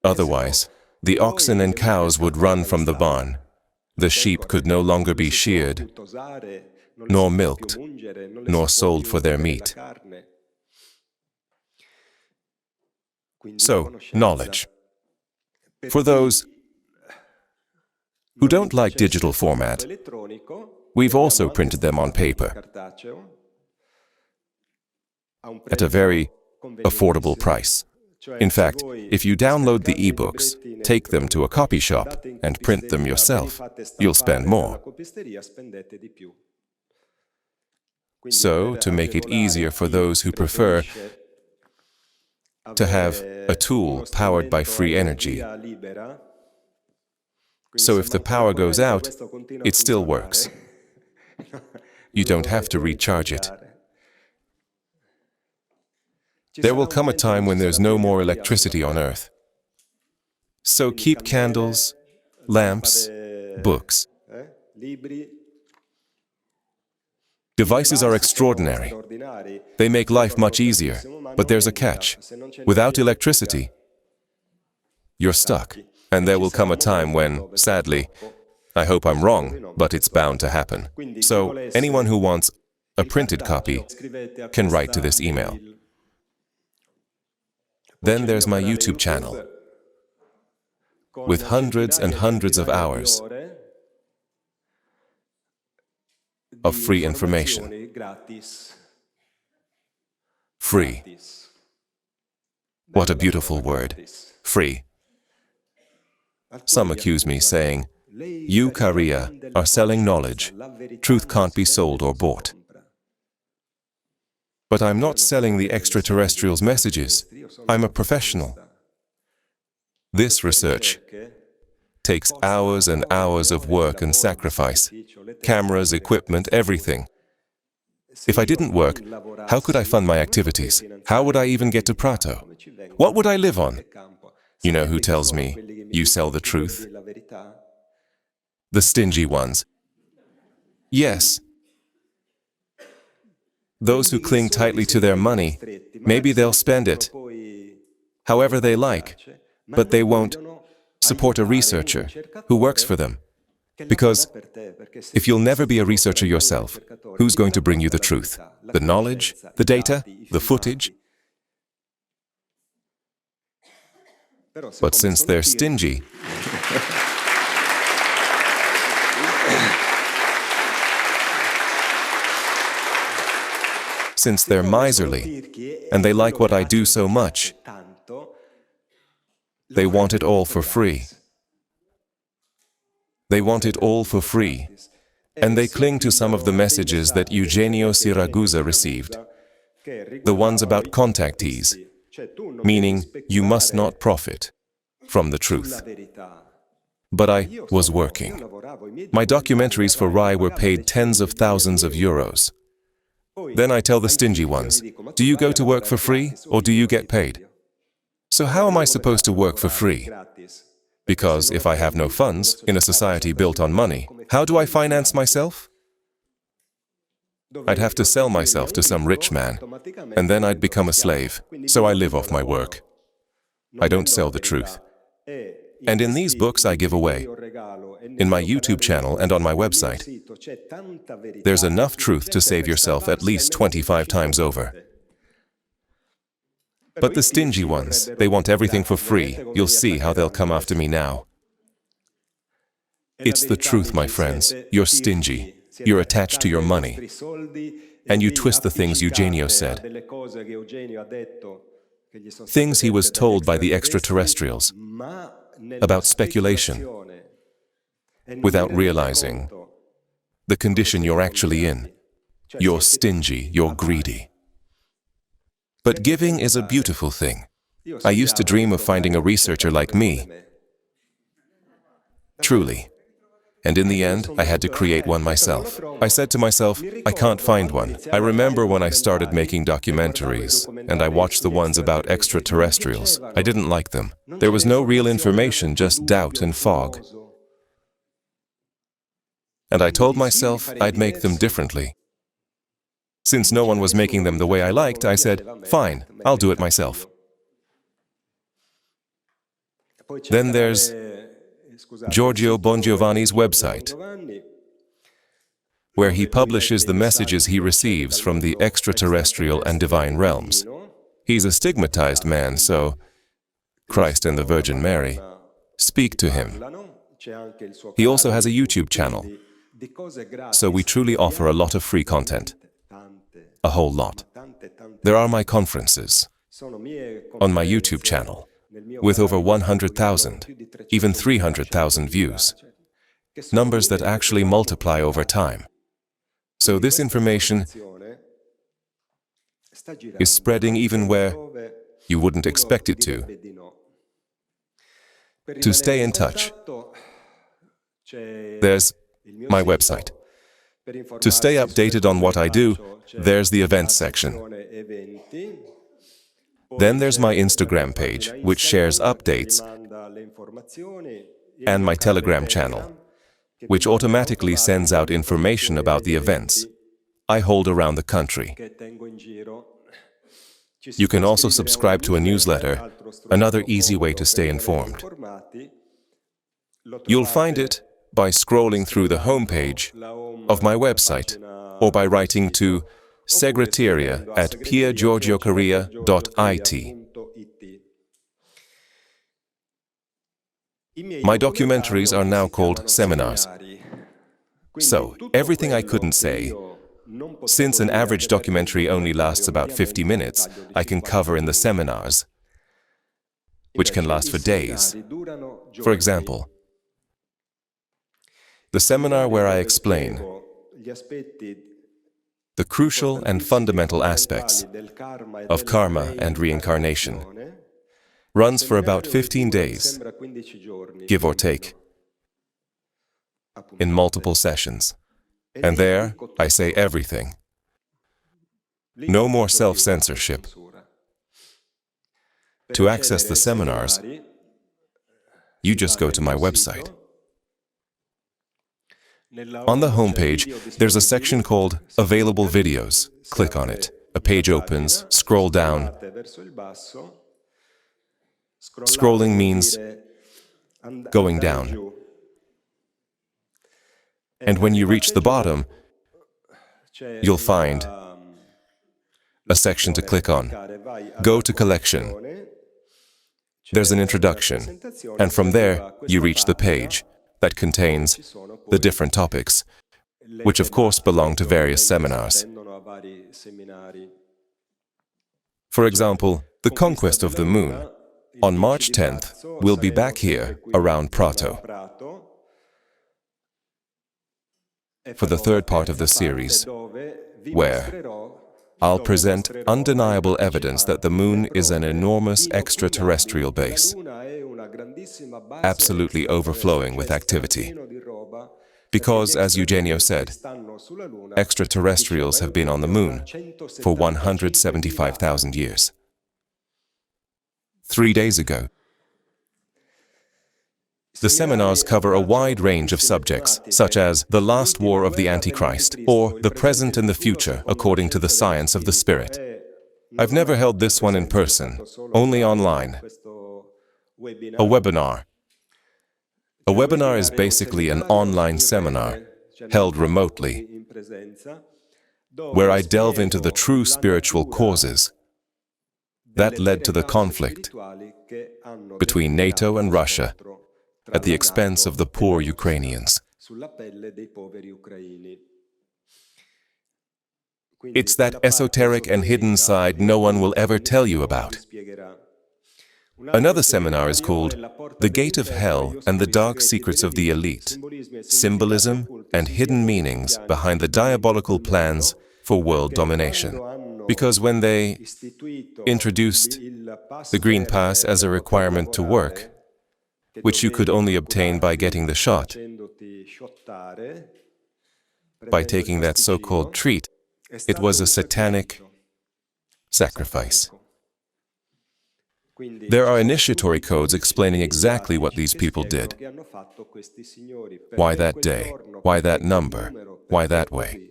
Otherwise, the oxen and cows would run from the barn. The sheep could no longer be sheared, nor milked, nor sold for their meat. So, knowledge. For those who don't like digital format, we've also printed them on paper at a very affordable price. In fact, if you download the e-books, take them to a copy shop, and print them yourself, you'll spend more. So, to make it easier for those who prefer to have a tool powered by free energy, so if the power goes out, it still works. You don't have to recharge it. There will come a time when there's no more electricity on Earth. So keep candles, lamps, books. Devices are extraordinary. They make life much easier, but there's a catch. Without electricity, you're stuck. And there will come a time when, sadly, I hope I'm wrong, but it's bound to happen. So anyone who wants a printed copy can write to this email. Then there's my YouTube channel, with hundreds and hundreds of hours of free information. Free. What a beautiful word. Free. Some accuse me saying, you, Caria, are selling knowledge. Truth can't be sold or bought. But I'm not selling the extraterrestrials' messages. I'm a professional. This research takes hours and hours of work and sacrifice. Cameras, equipment, everything. If I didn't work, how could I fund my activities? How would I even get to Prato? What would I live on? You know who tells me, you sell the truth? The stingy ones. Yes. Those who cling tightly to their money, maybe they'll spend it however they like, but they won't support a researcher who works for them. Because if you'll never be a researcher yourself, who's going to bring you the truth? The knowledge, the data, the footage? But since they're stingy, since they're miserly, and they like what I do so much, they want it all for free. They want it all for free. And they cling to some of the messages that Eugenio Siragusa received, the ones about contactees, meaning you must not profit from the truth. But I was working. My documentaries for RAI were paid tens of thousands of euros. Then I tell the stingy ones, do you go to work for free or do you get paid? So how am I supposed to work for free? Because if I have no funds in a society built on money, how do I finance myself? I'd have to sell myself to some rich man, and then I'd become a slave, so I live off my work. I don't sell the truth. And in these books I give away, in my YouTube channel and on my website, there's enough truth to save yourself at least 25 times over. But the stingy ones, they want everything for free. You'll see how they'll come after me now. It's the truth, my friends. You're stingy. You're attached to your money. And you twist the things Eugenio said. Things he was told by the extraterrestrials about speculation, without realizing the condition you're actually in. You're stingy, you're greedy. But giving is a beautiful thing. I used to dream of finding a researcher like me. Truly. And in the end, I had to create one myself. I said to myself, I can't find one. I remember when I started making documentaries, and I watched the ones about extraterrestrials. I didn't like them. There was no real information, just doubt and fog. And I told myself I'd make them differently. Since no one was making them the way I liked, I said, fine, I'll do it myself. Then there's Giorgio Bongiovanni's website, where he publishes the messages he receives from the extraterrestrial and divine realms. He's a stigmatized man, so Christ and the Virgin Mary speak to him. He also has a YouTube channel, so we truly offer a lot of free content. A whole lot. There are my conferences on my YouTube channel with over 100,000, even 300,000 views. Numbers that actually multiply over time. So this information is spreading even where you wouldn't expect it to. To stay in touch, there's my website. To stay updated on what I do, there's the events section. Then there's my Instagram page, which shares updates, and my Telegram channel, which automatically sends out information about the events I hold around the country. You can also subscribe to a newsletter, another easy way to stay informed. You'll find it by scrolling through the homepage of my website, or by writing to segreteria@piergiorgiocaria.it. My documentaries are now called seminars. So, everything I couldn't say, since an average documentary only lasts about 50 minutes, I can cover in the seminars, which can last for days. For example, the seminar where I explain the crucial and fundamental aspects of karma and reincarnation runs for about 15 days, give or take, in multiple sessions. And there, I say everything. No more self-censorship. To access the seminars, you just go to my website. On the homepage, there's a section called Available Videos. Click on it. A page opens, scroll down. Scrolling means going down. And when you reach the bottom, you'll find a section to click on. Go to Collection. There's an introduction, and from there you reach the page that contains the different topics, which of course belong to various seminars. For example, the conquest of the moon. On March 10th, we'll be back here around Prato for the third part of the series, where I'll present undeniable evidence that the moon is an enormous extraterrestrial base, absolutely overflowing with activity. Because, as Eugenio said, extraterrestrials have been on the moon for 175,000 years. 3 days ago, the seminars cover a wide range of subjects, such as the last war of the Antichrist, or the present and the future according to the science of the Spirit. I've never held this one in person, only online. A webinar. A webinar is basically an online seminar, held remotely, where I delve into the true spiritual causes that led to the conflict between NATO and Russia at the expense of the poor Ukrainians. It's that esoteric and hidden side no one will ever tell you about. Another seminar is called The Gate of Hell and the Dark Secrets of the Elite, Symbolism and Hidden Meanings Behind the Diabolical Plans for World Domination. Because when they introduced the Green Pass as a requirement to work, which you could only obtain by getting the shot, by taking that so-called treat, it was a satanic sacrifice. There are initiatory codes explaining exactly what these people did. Why that day? Why that number? Why that way?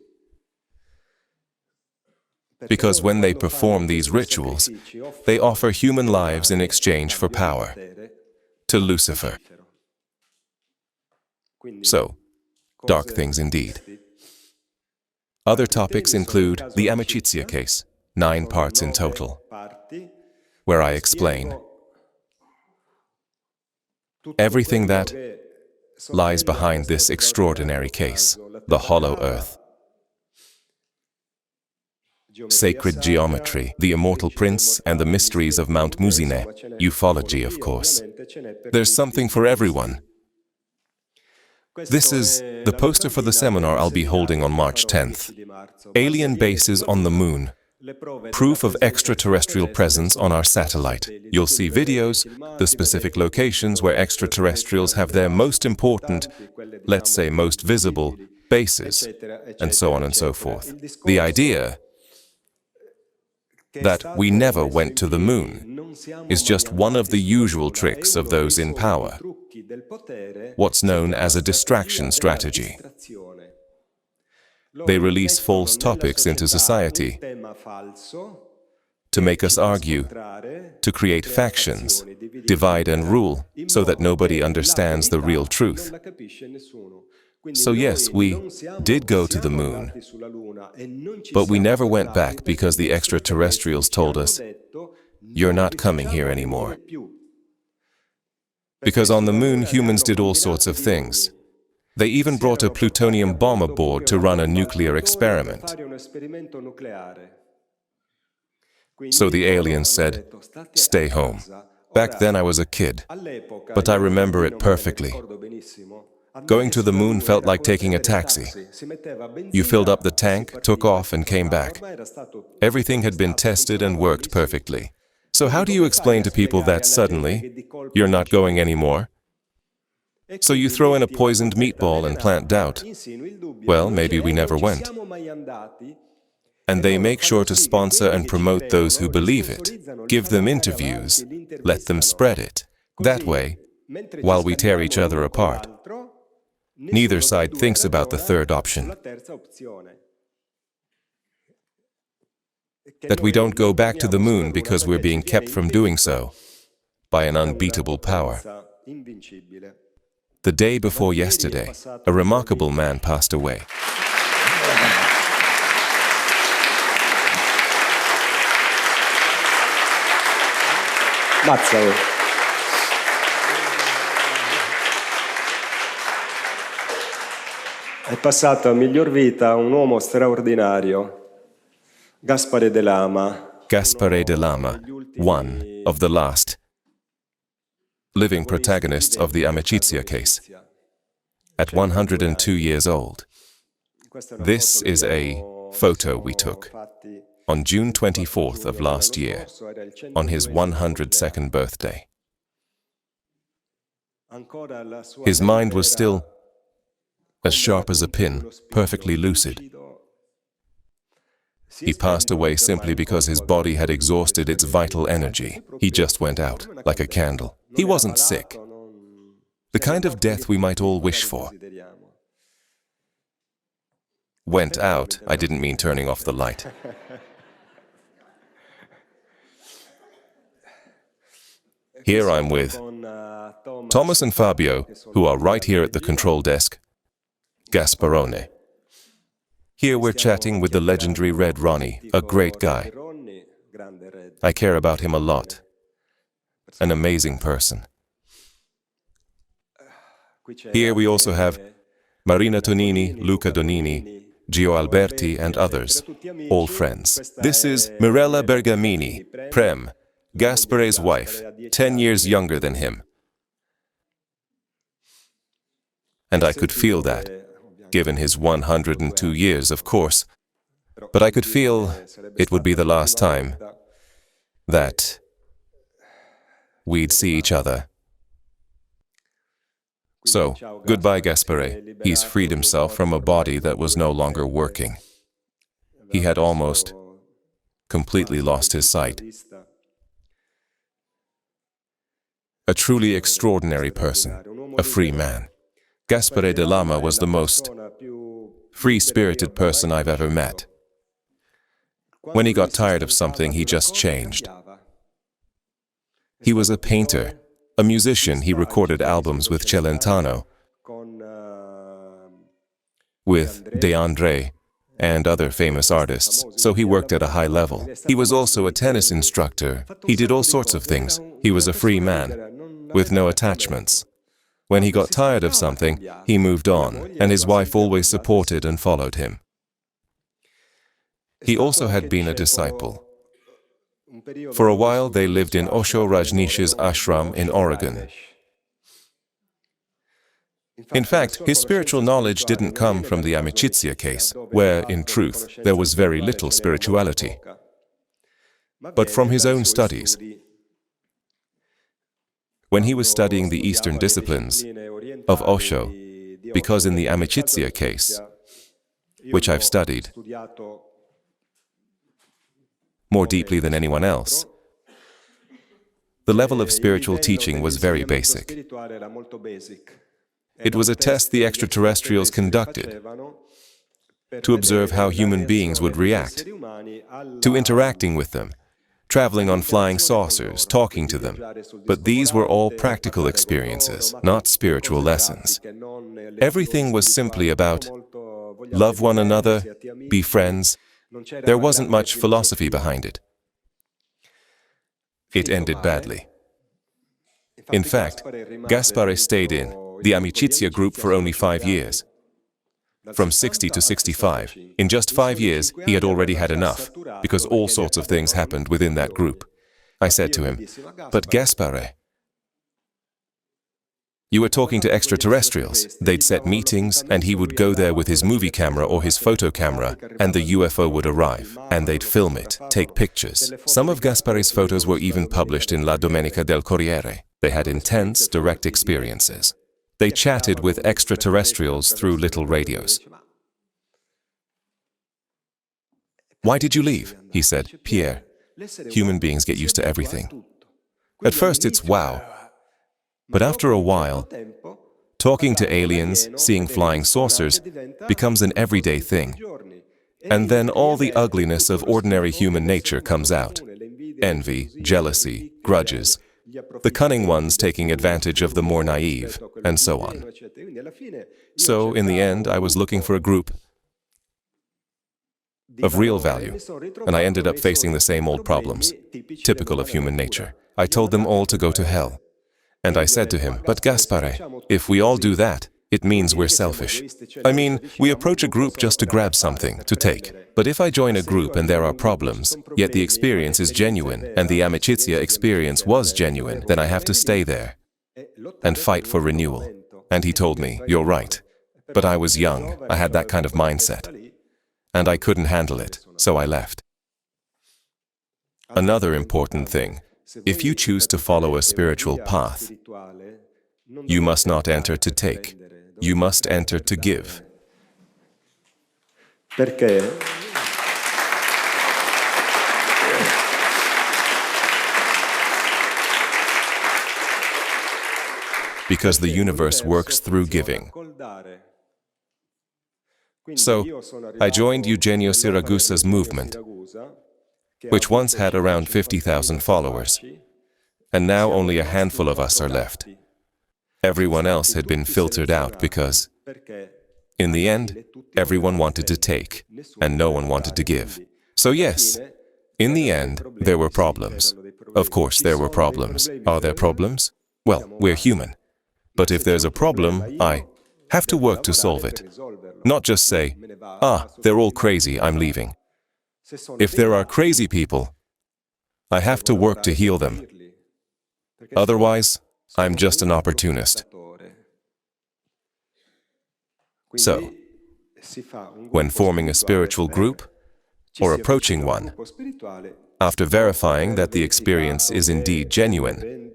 Because when they perform these rituals, they offer human lives in exchange for power to Lucifer. So, dark things indeed. Other topics include the Amicizia case, 9 parts in total, where I explain everything that lies behind this extraordinary case, the hollow earth, sacred geometry, the immortal prince, and the mysteries of Mount Musine, ufology, of course. There's something for everyone. This is the poster for the seminar I'll be holding on March 10th. Alien bases on the moon. Proof of extraterrestrial presence on our satellite. You'll see videos, the specific locations where extraterrestrials have their most important, let's say most visible, bases, and so on and so forth. The idea that we never went to the moon is just one of the usual tricks of those in power, what's known as a distraction strategy. They release false topics into society to make us argue, to create factions, divide and rule, so that nobody understands the real truth. So yes, we did go to the moon, but we never went back because the extraterrestrials told us, "You're not coming here anymore." Because on the moon, humans did all sorts of things. They even brought a plutonium bomb aboard to run a nuclear experiment. So the aliens said, "Stay home." Back then I was a kid, but I remember it perfectly. Going to the moon felt like taking a taxi. You filled up the tank, took off, and came back. Everything had been tested and worked perfectly. So how do you explain to people that suddenly, you're not going anymore? So you throw in a poisoned meatball and plant doubt. Well, maybe we never went. And they make sure to sponsor and promote those who believe it, give them interviews, let them spread it. That way, while we tear each other apart, neither side thinks about the third option. That we don't go back to the moon because we're being kept from doing so by an unbeatable power. The day before yesterday, a remarkable man passed away. Mazza. È passato a miglior vita un uomo straordinario, Gaspare de Lama. Gaspare de Lama, one of the last living protagonists of the Amicizia case, at 102 years old. This is a photo we took on June 24th of last year, on his 102nd birthday. His mind was still as sharp as a pin, perfectly lucid. He passed away simply because his body had exhausted its vital energy. He just went out, like a candle. He wasn't sick. The kind of death we might all wish for. Went out, I didn't mean turning off the light. Here I'm with Thomas and Fabio, who are right here at the control desk, Gasparone. Here we're chatting with the legendary Red Ronnie, a great guy. I care about him a lot. An amazing person. Here we also have Marina Tonini, Luca Donini, Gio Alberti and others, all friends. This is Mirella Bergamini, Prem, Gaspare's wife, 10 years younger than him. And I could feel that, given his 102 years, of course, but I could feel it would be the last time that we'd see each other. So, goodbye Gaspare. He's freed himself from a body that was no longer working. He had almost completely lost his sight. A truly extraordinary person, a free man. Gaspare de Lama was the most free-spirited person I've ever met. When he got tired of something, he just changed. He was a painter, a musician. He recorded albums with Celentano, with De André, and other famous artists, so he worked at a high level. He was also a tennis instructor. He did all sorts of things. He was a free man, with no attachments. When he got tired of something, he moved on, and his wife always supported and followed him. He also had been a disciple. For a while, they lived in Osho Rajneesh's ashram in Oregon. In fact, his spiritual knowledge didn't come from the Amicizia case, where, in truth, there was very little spirituality, but from his own studies. When he was studying the Eastern disciplines of Osho, because in the Amicizia case, which I've studied more deeply than anyone else, the level of spiritual teaching was very basic. It was a test the extraterrestrials conducted to observe how human beings would react to interacting with them, traveling on flying saucers, talking to them. But these were all practical experiences, not spiritual lessons. Everything was simply about love one another, be friends. There wasn't much philosophy behind it. It ended badly. In fact, Gaspare stayed in the Amicizia group for only 5 years. From 60 to 65. In just 5 years, he had already had enough, because all sorts of things happened within that group. I said to him, "But Gaspare, you were talking to extraterrestrials. They'd set meetings, and he would go there with his movie camera or his photo camera, and the UFO would arrive, and they'd film it, take pictures." Some of Gaspare's photos were even published in La Domenica del Corriere. They had intense, direct experiences. They chatted with extraterrestrials through little radios. "Why did you leave?" he said. "Pierre, human beings get used to everything. At first it's wow. But after a while, talking to aliens, seeing flying saucers, becomes an everyday thing. And then all the ugliness of ordinary human nature comes out. Envy, jealousy, grudges. The cunning ones taking advantage of the more naive, and so on. So, in the end, I was looking for a group of real value, and I ended up facing the same old problems, typical of human nature. I told them all to go to hell. And I said to him, "But Gaspare, if we all do that, it means we're selfish. I mean, we approach a group just to grab something, to take. But if I join a group and there are problems, yet the experience is genuine, and the Amicizia experience was genuine, then I have to stay there and fight for renewal. And he told me, "You're right." But I was young, I had that kind of mindset. And I couldn't handle it, so I left. Another important thing, if you choose to follow a spiritual path, you must not enter to take, you must enter to give. Because the universe works through giving. So, I joined Eugenio Siragusa's movement, which once had around 50,000 followers, and now only a handful of us are left. Everyone else had been filtered out because, in the end, everyone wanted to take, and no one wanted to give. So yes, in the end, there were problems. Of course there were problems. Are there problems? Well, we're human. But if there's a problem, I have to work to solve it. Not just say, they're all crazy, I'm leaving. If there are crazy people, I have to work to heal them. Otherwise, I'm just an opportunist. So, when forming a spiritual group, or approaching one, after verifying that the experience is indeed genuine,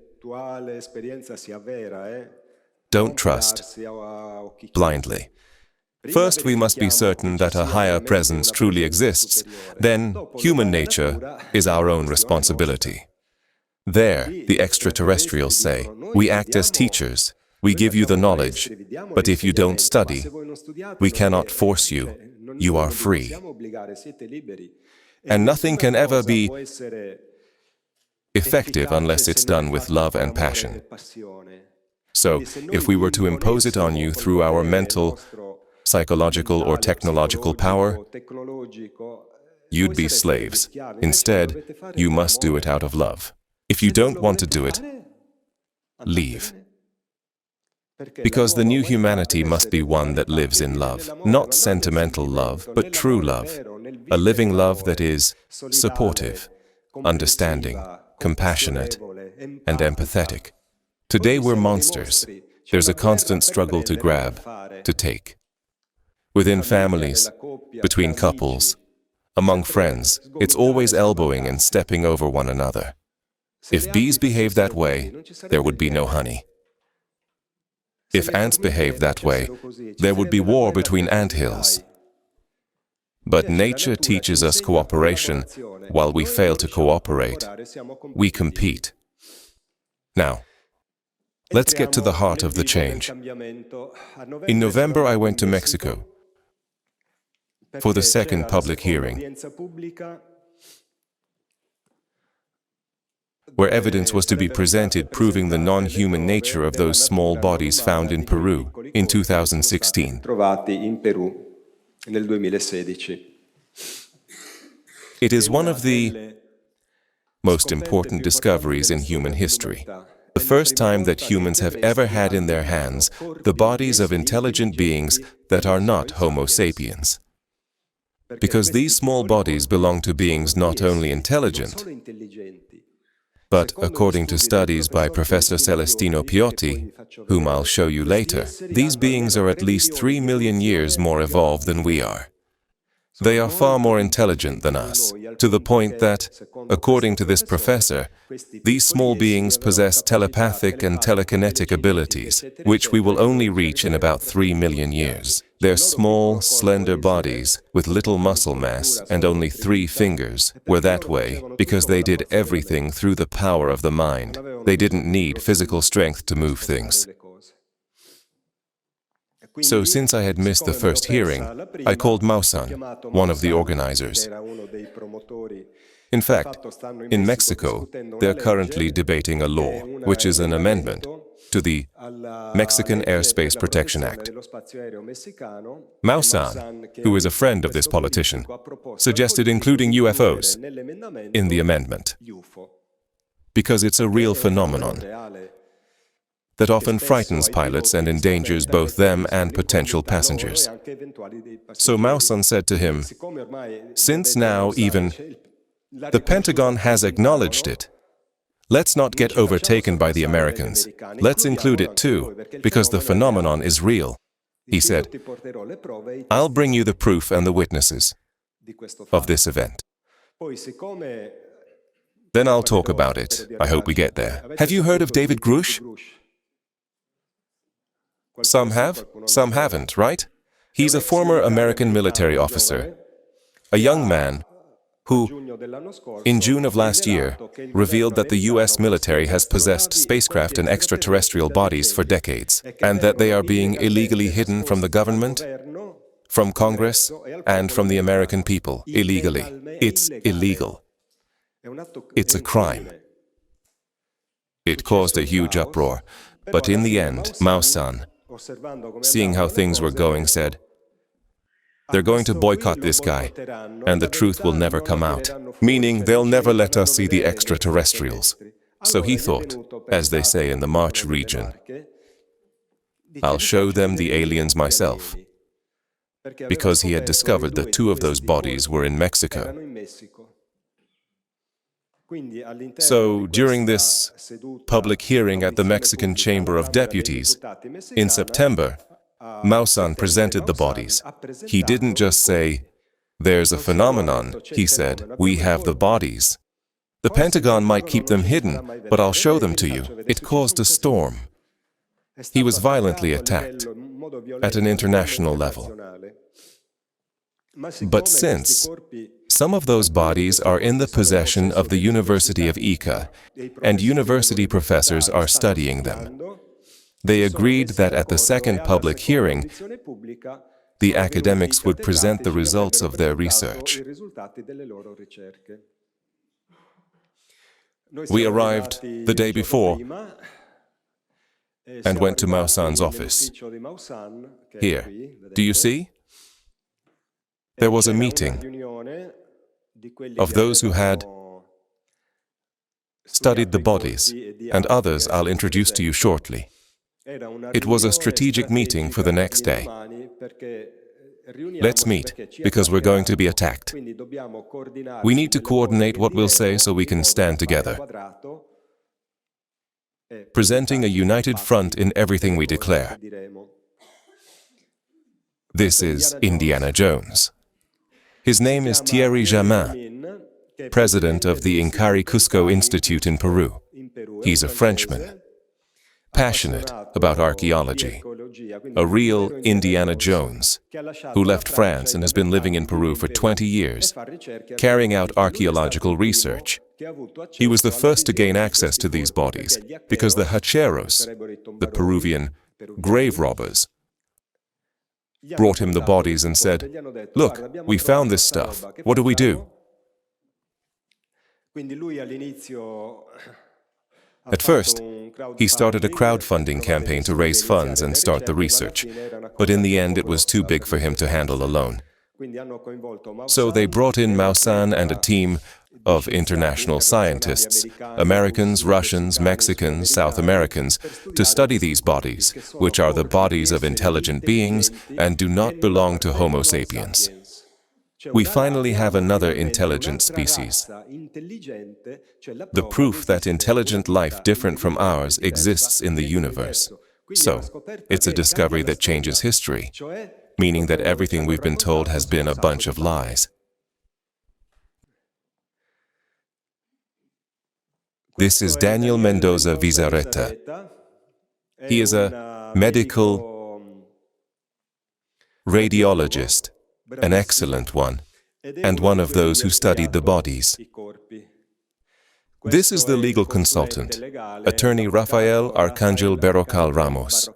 don't trust blindly. First, we must be certain that a higher presence truly exists. Then, human nature is our own responsibility. There, the extraterrestrials say, we act as teachers, we give you the knowledge, but if you don't study, we cannot force you, you are free. And nothing can ever be effective unless it's done with love and passion. So, if we were to impose it on you through our mental, psychological or technological power, you'd be slaves. Instead, you must do it out of love. If you don't want to do it, leave. Because the new humanity must be one that lives in love. Not sentimental love, but true love. A living love that is supportive, understanding, compassionate, and empathetic. Today we're monsters. There's a constant struggle to grab, to take. Within families, between couples, among friends, it's always elbowing and stepping over one another. If bees behave that way, there would be no honey. If ants behaved that way, there would be war between anthills. But nature teaches us cooperation. While we fail to cooperate, we compete. Now, let's get to the heart of the change. In November, I went to Mexico for the second public hearing, where evidence was to be presented proving the non-human nature of those small bodies found in Peru in 2016. It is one of the most important discoveries in human history. The first time that humans have ever had in their hands the bodies of intelligent beings that are not Homo sapiens. Because these small bodies belong to beings not only intelligent, but according to studies by Professor Celestino Piotti, whom I'll show you later, these beings are at least 3 million years more evolved than we are. They are far more intelligent than us, to the point that, according to this professor, these small beings possess telepathic and telekinetic abilities, which we will only reach in about 3 million years. Their small, slender bodies, with little muscle mass and only 3 fingers, were that way because they did everything through the power of the mind. They didn't need physical strength to move things. So since I had missed the first hearing, I called Mausan, one of the organizers. In fact, in Mexico, they're currently debating a law, which is an amendment to the Mexican Airspace Protection Act. Mausan, who is a friend of this politician, suggested including UFOs in the amendment, because it's a real phenomenon. that often frightens pilots and endangers both them and potential passengers. So Mao Sun said to him, "Since now even the Pentagon has acknowledged it, let's not get overtaken by the Americans. Let's include it too, because the phenomenon is real." He said, "I'll bring you the proof and the witnesses of this event. Then I'll talk about it. I hope we get there." Have you heard of David Grusch? Some have, some haven't, right? He's a former American military officer, a young man who, in June of last year, revealed that the US military has possessed spacecraft and extraterrestrial bodies for decades, and that they are being illegally hidden from the government, from Congress, and from the American people, illegally. It's illegal. It's a crime. It caused a huge uproar, but in the end, Mao Sun, seeing how things were going, said, "They're going to boycott this guy, and the truth will never come out," meaning they'll never let us see the extraterrestrials. So he thought, as they say in the March region, "I'll show them the aliens myself," because he had discovered that 2 of those bodies were in Mexico. So, during this public hearing at the Mexican Chamber of Deputies in September, Mao Sun presented the bodies. He didn't just say, "There's a phenomenon," he said, "We have the bodies. The Pentagon might keep them hidden, but I'll show them to you." It caused a storm. He was violently attacked at an international level. But since some of those bodies are in the possession of the University of Ica, and university professors are studying them, they agreed that at the second public hearing, the academics would present the results of their research. We arrived the day before and went to Mao Sun's office. Here, do you see? There was a meeting of those who had studied the bodies, and others I'll introduce to you shortly. It was a strategic meeting for the next day. Let's meet, because we're going to be attacked. We need to coordinate what we'll say so we can stand together, presenting a united front in everything we declare. This is Indiana Jones. His name is Thierry Jamin, president of the Incari Cusco Institute in Peru. He's a Frenchman, passionate about archaeology, a real Indiana Jones, who left France and has been living in Peru for 20 years, carrying out archaeological research. He was the first to gain access to these bodies, because the hacheros, the Peruvian grave robbers, brought him the bodies and said, "Look, we found this stuff. What do we do?" At first, he started a crowdfunding campaign to raise funds and start the research, but in the end it was too big for him to handle alone. So they brought in Mao Sun and a team of international scientists, Americans, Russians, Mexicans, South Americans, to study these bodies, which are the bodies of intelligent beings and do not belong to Homo sapiens. We finally have another intelligent species. The proof that intelligent life different from ours exists in the universe. So, it's a discovery that changes history, meaning that everything we've been told has been a bunch of lies. This is Daniel Mendoza Vizarreta. He is a medical radiologist, an excellent one, and one of those who studied the bodies. This is the legal consultant, Attorney Rafael Arcangel Berrocal Ramos,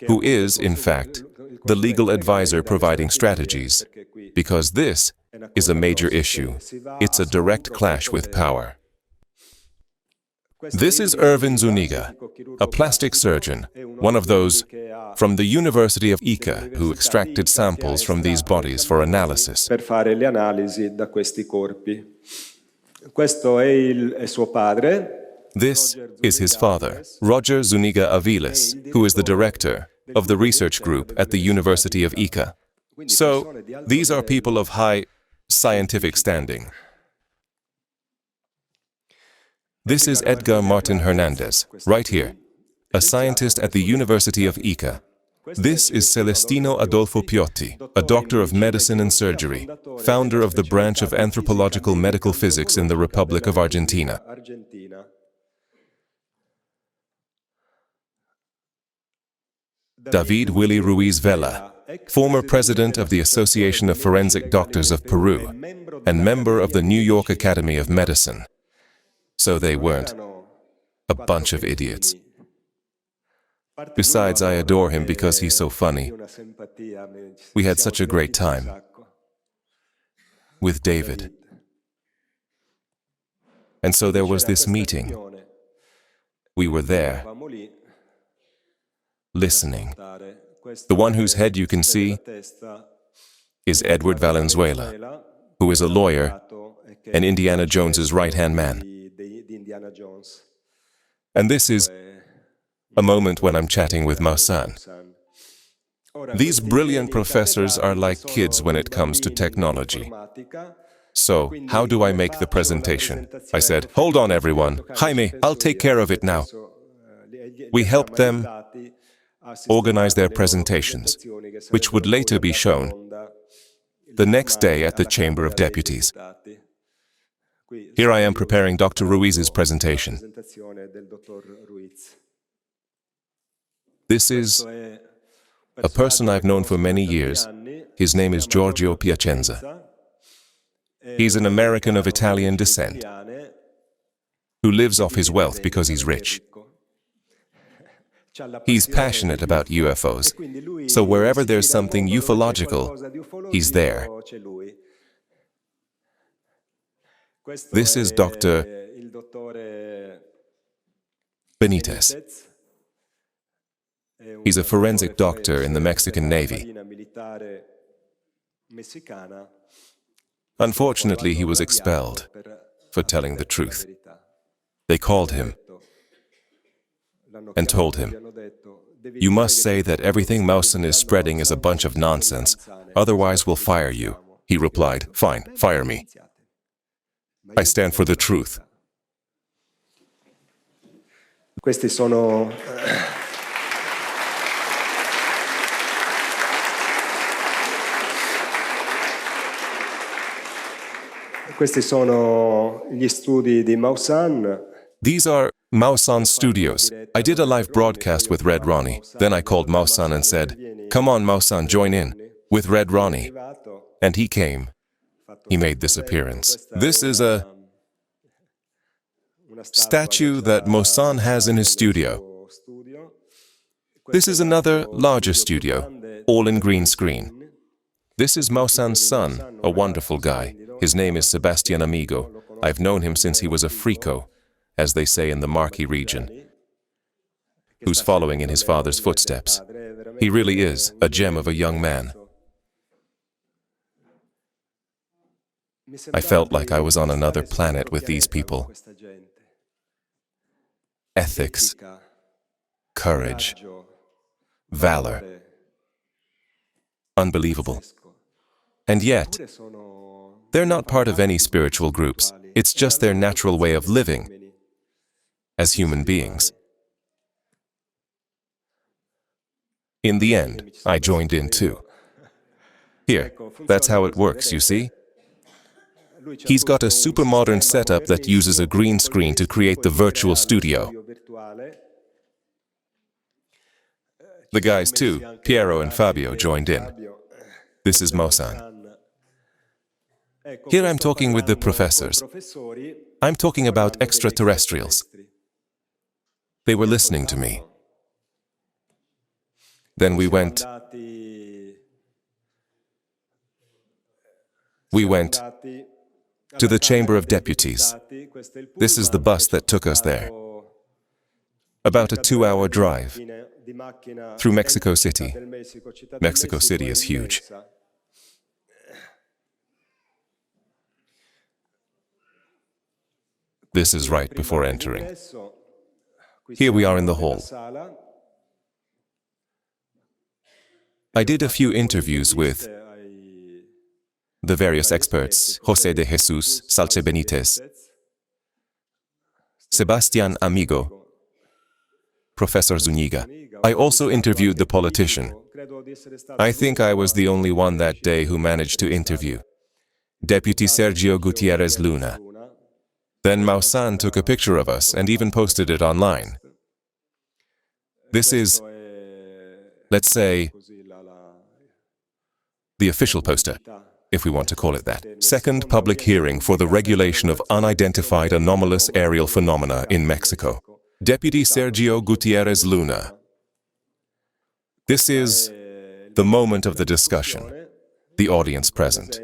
who is, in fact, the legal advisor providing strategies, because this is a major issue. It's a direct clash with power. This is Erwin Zuniga, a plastic surgeon, one of those from the University of Ica who extracted samples from these bodies for analysis. Per fare le analisi da questi corpi. Questo è suo padre, This is his father, Roger Zuniga Aviles, who is the director of the research group at the University of Ica. So, these are people of high scientific standing. This is Edgar Martin Hernandez, right here, a scientist at the University of Ica. This is Celestino Adolfo Piotti, a doctor of medicine and surgery, founder of the branch of anthropological medical physics in the Republic of Argentina. David Willy Ruiz Vela, former president of the Association of Forensic Doctors of Peru, and member of the New York Academy of Medicine. So they weren't a bunch of idiots. Besides, I adore him because he's so funny. We had such a great time with David. And so there was this meeting. We were there, listening. The one whose head you can see is Edward Valenzuela, who is a lawyer and Indiana Jones's right-hand man. And this is a moment when I'm chatting with Maussan. These brilliant professors are like kids when it comes to technology. So, how do I make the presentation? I said, hold on everyone, Jaime, I'll take care of it now. We helped them organize their presentations, which would later be shown the next day at the Chamber of Deputies. Here I am preparing Dr. Ruiz's presentation. This is a person I've known for many years. His name is Giorgio Piacenza. He's an American of Italian descent who lives off his wealth because he's rich. He's passionate about UFOs, so wherever there's something ufological, he's there. This is Dr. Benitez. He's a forensic doctor in the Mexican Navy. Unfortunately, he was expelled for telling the truth. They called him and told him, "You must say that everything Maussan is spreading is a bunch of nonsense, otherwise we'll fire you." He replied, "Fine, fire me. I stand for the truth." Questi sono gli studi di Maussan. These are Maussan's studios. I did a live broadcast with Red Ronnie. Then I called Maussan and said, "Come on, Maussan, join in with Red Ronnie." And he came. He made this appearance. This is a statue that Maussan has in his studio. This is another larger studio, all in green screen. This is Maussan's son, a wonderful guy. His name is Sebastian Amigo. I've known him since he was a frico, as they say in the Marchi region, who's following in his father's footsteps. He really is a gem of a young man. I felt like I was on another planet with these people. Ethics, courage, valor. Unbelievable. And yet, they're not part of any spiritual groups. It's just their natural way of living as human beings. In the end, I joined in too. Here, that's how it works, you see? He's got a super modern setup that uses a green screen to create the virtual studio. The guys too, Piero and Fabio, joined in. This is Maussan. Here I'm talking with the professors. I'm talking about extraterrestrials. They were listening to me. Then we went to the Chamber of Deputies. This is the bus that took us there. About a 2-hour drive through Mexico City. Mexico City is huge. This is right before entering. Here we are in the hall. I did a few interviews with the various experts, José de Jesús, Salce Benítez, Sebastián Amigo, Professor Zúñiga. I also interviewed the politician. I think I was the only one that day who managed to interview Deputy Sergio Gutiérrez Luna. Then Maussan took a picture of us and even posted it online. This is, let's say, the official poster, if we want to call it that. Second public hearing for the regulation of unidentified anomalous aerial phenomena in Mexico. Deputy Sergio Gutiérrez Luna. This is the moment of the discussion, the audience present.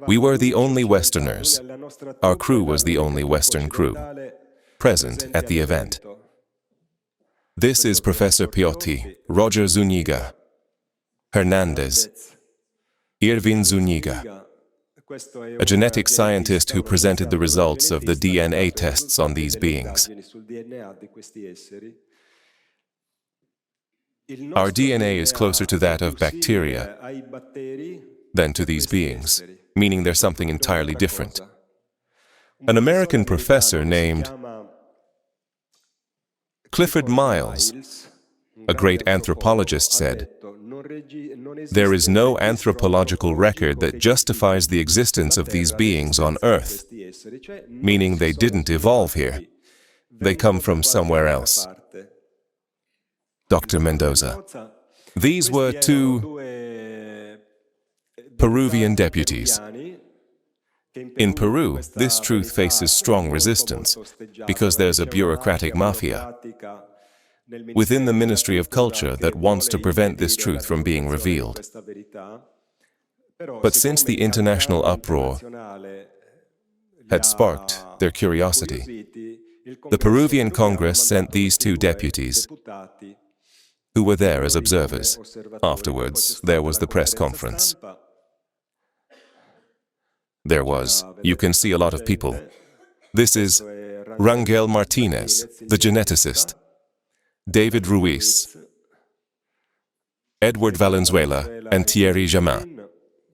We were the only Westerners. Our crew was the only Western crew present at the event. This is Professor Piotti, Roger Zúñiga, Hernandez, Irvin Zúñiga, a genetic scientist who presented the results of the DNA tests on these beings. Our DNA is closer to that of bacteria than to these beings, meaning they're something entirely different. An American professor named Clifford Miles, a great anthropologist, said, "There is no anthropological record that justifies the existence of these beings on Earth," meaning they didn't evolve here. They come from somewhere else. Dr. Mendoza. These were two Peruvian deputies. In Peru, this truth faces strong resistance because there's a bureaucratic mafia within the Ministry of Culture that wants to prevent this truth from being revealed. But since the international uproar had sparked their curiosity, the Peruvian Congress sent these two deputies, who were there as observers. Afterwards, there was the press conference. There was, you can see a lot of people. This is Rangel Martinez, the geneticist, David Ruiz, Edward Valenzuela, and Thierry Jamin.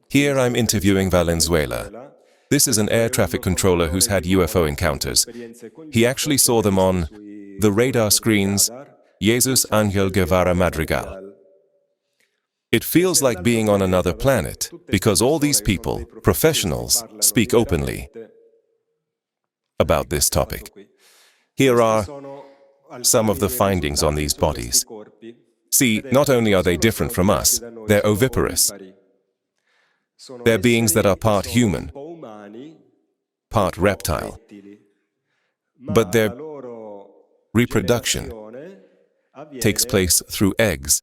Here I'm interviewing Valenzuela. This is an air traffic controller who's had UFO encounters. He actually saw them on the radar screens Jesus Ángel Guevara Madrigal. It feels like being on another planet because all these people, professionals, speak openly about this topic. Here are some of the findings on these bodies. See, not only are they different from us, they're oviparous. They're beings that are part human, part reptile. But their reproduction takes place through eggs.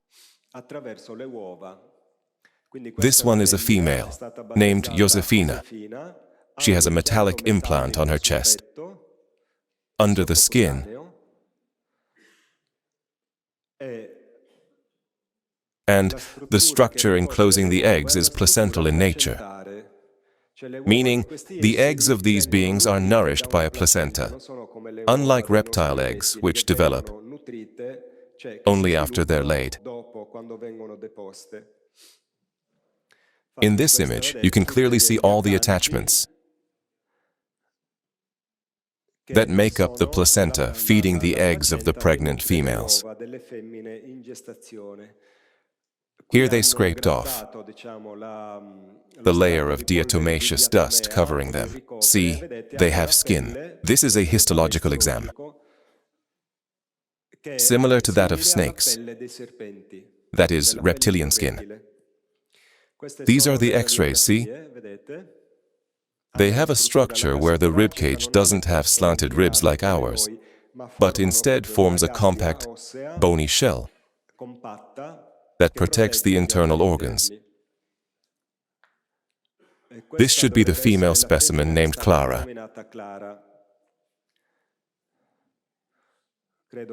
This one is a female, named Josefina. She has a metallic implant on her chest. Under the skin, and the structure enclosing the eggs is placental in nature, meaning the eggs of these beings are nourished by a placenta, unlike reptile eggs, which develop only after they're laid. In this image, you can clearly see all the attachments that make up the placenta feeding the eggs of the pregnant females. Here they scraped off the layer of diatomaceous dust covering them. See, they have skin. This is a histological exam, similar to that of snakes, that is, reptilian skin. These are the X-rays, see? They have a structure where the ribcage doesn't have slanted ribs like ours, but instead forms a compact, bony shell that protects the internal organs. This should be the female specimen named Clara.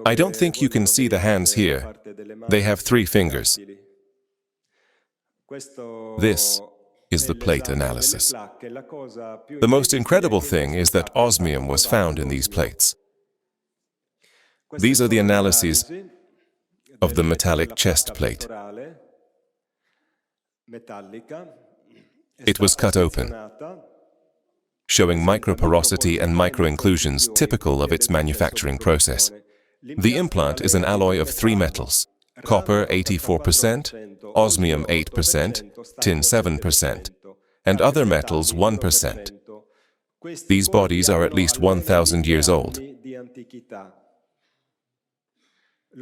I don't think you can see the hands here. They have 3 fingers. This is the plate analysis. The most incredible thing is that osmium was found in these plates. These are the analyses of the metallic chest plate. It was cut open, showing microporosity and microinclusions typical of its manufacturing process. The implant is an alloy of 3 metals: copper 84%, osmium 8%, tin 7%, and other metals 1%. These bodies are at least 1,000 years old.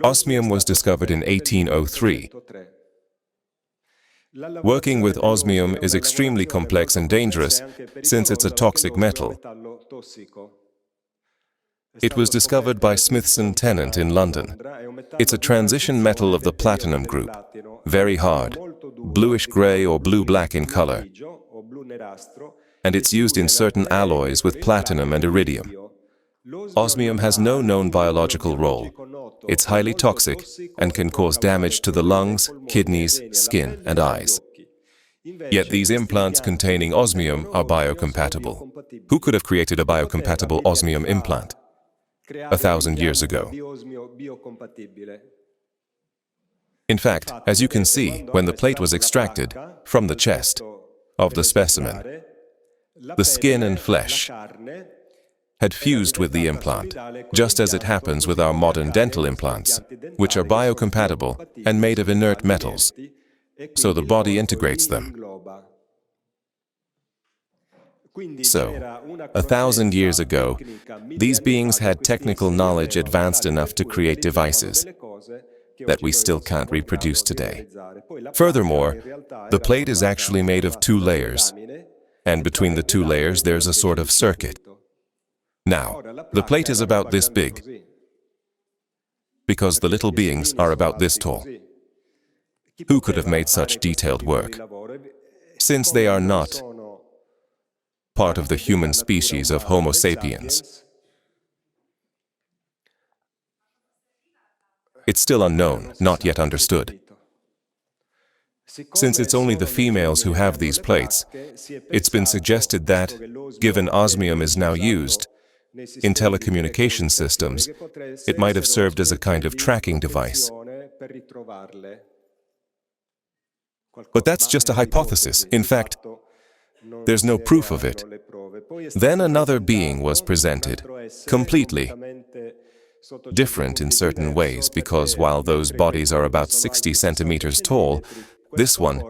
Osmium was discovered in 1803. Working with osmium is extremely complex and dangerous since it's a toxic metal. It was discovered by Smithson Tennant in London. It's a transition metal of the platinum group, very hard, bluish-gray or blue-black in color, and it's used in certain alloys with platinum and iridium. Osmium has no known biological role. It's highly toxic and can cause damage to the lungs, kidneys, skin, and eyes. Yet these implants containing osmium are biocompatible. Who could have created a biocompatible osmium implant 1,000 years ago? In fact, as you can see, when the plate was extracted from the chest of the specimen, the skin and flesh had fused with the implant, just as it happens with our modern dental implants, which are biocompatible and made of inert metals, so the body integrates them. So, 1,000 years ago, these beings had technical knowledge advanced enough to create devices that we still can't reproduce today. Furthermore, the plate is actually made of 2 layers, and between the 2 layers there's a sort of circuit. Now, the plate is about this big, because the little beings are about this tall. Who could have made such detailed work? Since they are not part of the human species of Homo sapiens, it's still unknown, not yet understood. Since it's only the females who have these plates, it's been suggested that, given osmium is now used in telecommunication systems, it might have served as a kind of tracking device. But that's just a hypothesis. In fact, there's no proof of it. Then another being was presented, completely different in certain ways, because while those bodies are about 60 centimeters tall, this one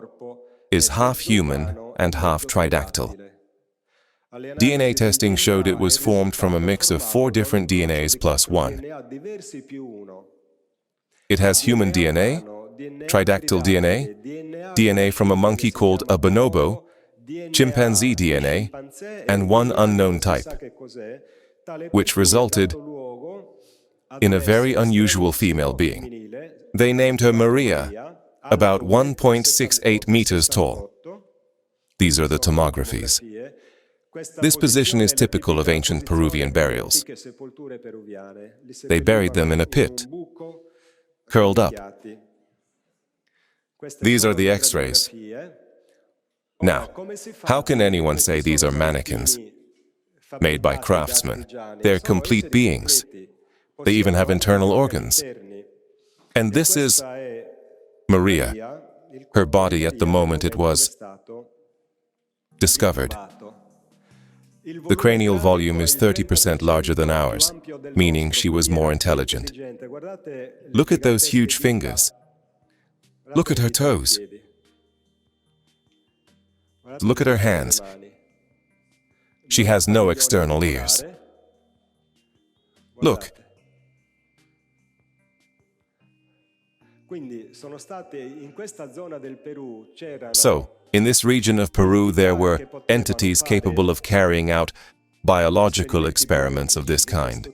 is half human and half tridactyl. DNA testing showed it was formed from a mix of 4 different DNAs plus 1. It has human DNA, tridactyl DNA, DNA from a monkey called a bonobo, chimpanzee DNA, and 1 unknown type, which resulted in a very unusual female being. They named her Maria, about 1.68 meters tall. These are the tomographies. This position is typical of ancient Peruvian burials. They buried them in a pit, curled up. These are the X-rays. Now, how can anyone say these are mannequins made by craftsmen? They're complete beings. They even have internal organs. And this is Maria, her body at the moment it was discovered. The cranial volume is 30% larger than ours, meaning she was more intelligent. Look at those huge fingers. Look at her toes. Look at her hands. She has no external ears. Look. So, in this region of Peru, there were entities capable of carrying out biological experiments of this kind.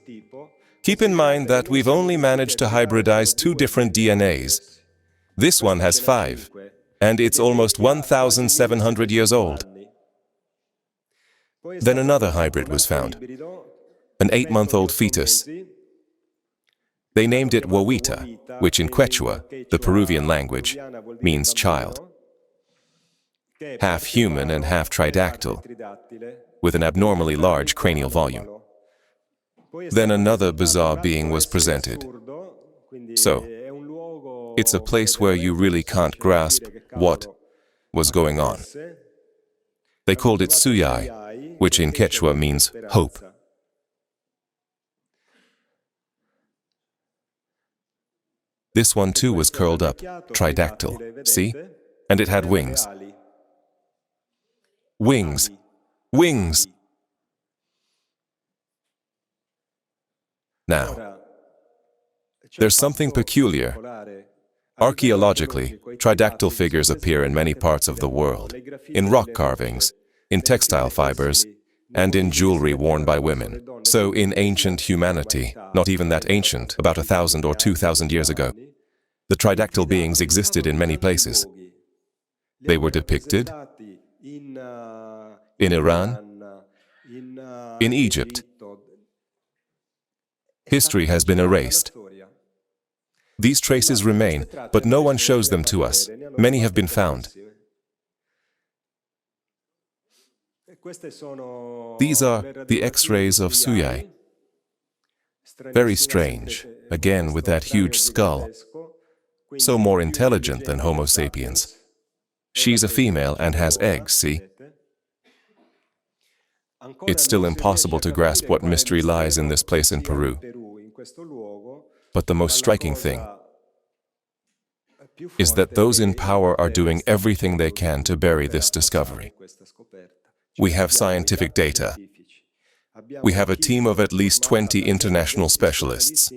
Keep in mind that we've only managed to hybridize 2 different DNAs. This one has 5, and it's almost 1,700 years old. Then another hybrid was found, an 8-month-old fetus. They named it Wawita, which in Quechua, the Peruvian language, means child. half human and half tridactyl, with an abnormally large cranial volume. Then another bizarre being was presented. So, it's a place where you really can't grasp what was going on. They called it Suyai, which in Quechua means hope. This one too was curled up, tridactyl, see? And it had wings. Wings! Wings! Now, there's something peculiar. Archaeologically, tridactyl figures appear in many parts of the world, in rock carvings, in textile fibers, and in jewelry worn by women. So in ancient humanity, not even that ancient, about 1,000 or 2,000 years ago, the tridactyl beings existed in many places. They were depicted in Iran, in Egypt. History has been erased. These traces remain, but no one shows them to us. Many have been found. These are the X-rays of Suyai. Very strange, again with that huge skull. So more intelligent than Homo sapiens. She's a female and has eggs, see? It's still impossible to grasp what mystery lies in this place in Peru. But the most striking thing is that those in power are doing everything they can to bury this discovery. We have scientific data. We have a team of at least 20 international specialists.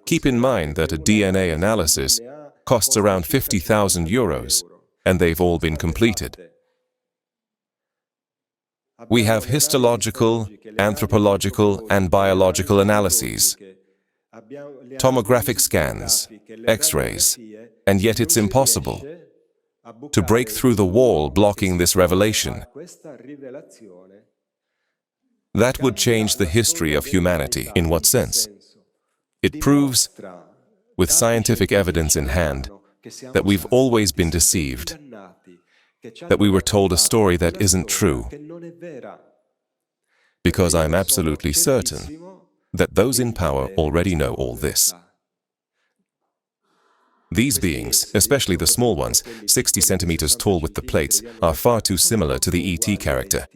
Keep in mind that a DNA analysis costs around 50,000 euros, and they've all been completed. We have histological, anthropological, and biological analyses, tomographic scans, X-rays, and yet it's impossible to break through the wall blocking this revelation. That would change the history of humanity. In what sense? It proves, with scientific evidence in hand, that we've always been deceived, that we were told a story that isn't true. Because I'm absolutely certain that those in power already know all this. These beings, especially the small ones, 60 centimeters tall with the plates, are far too similar to the ET character.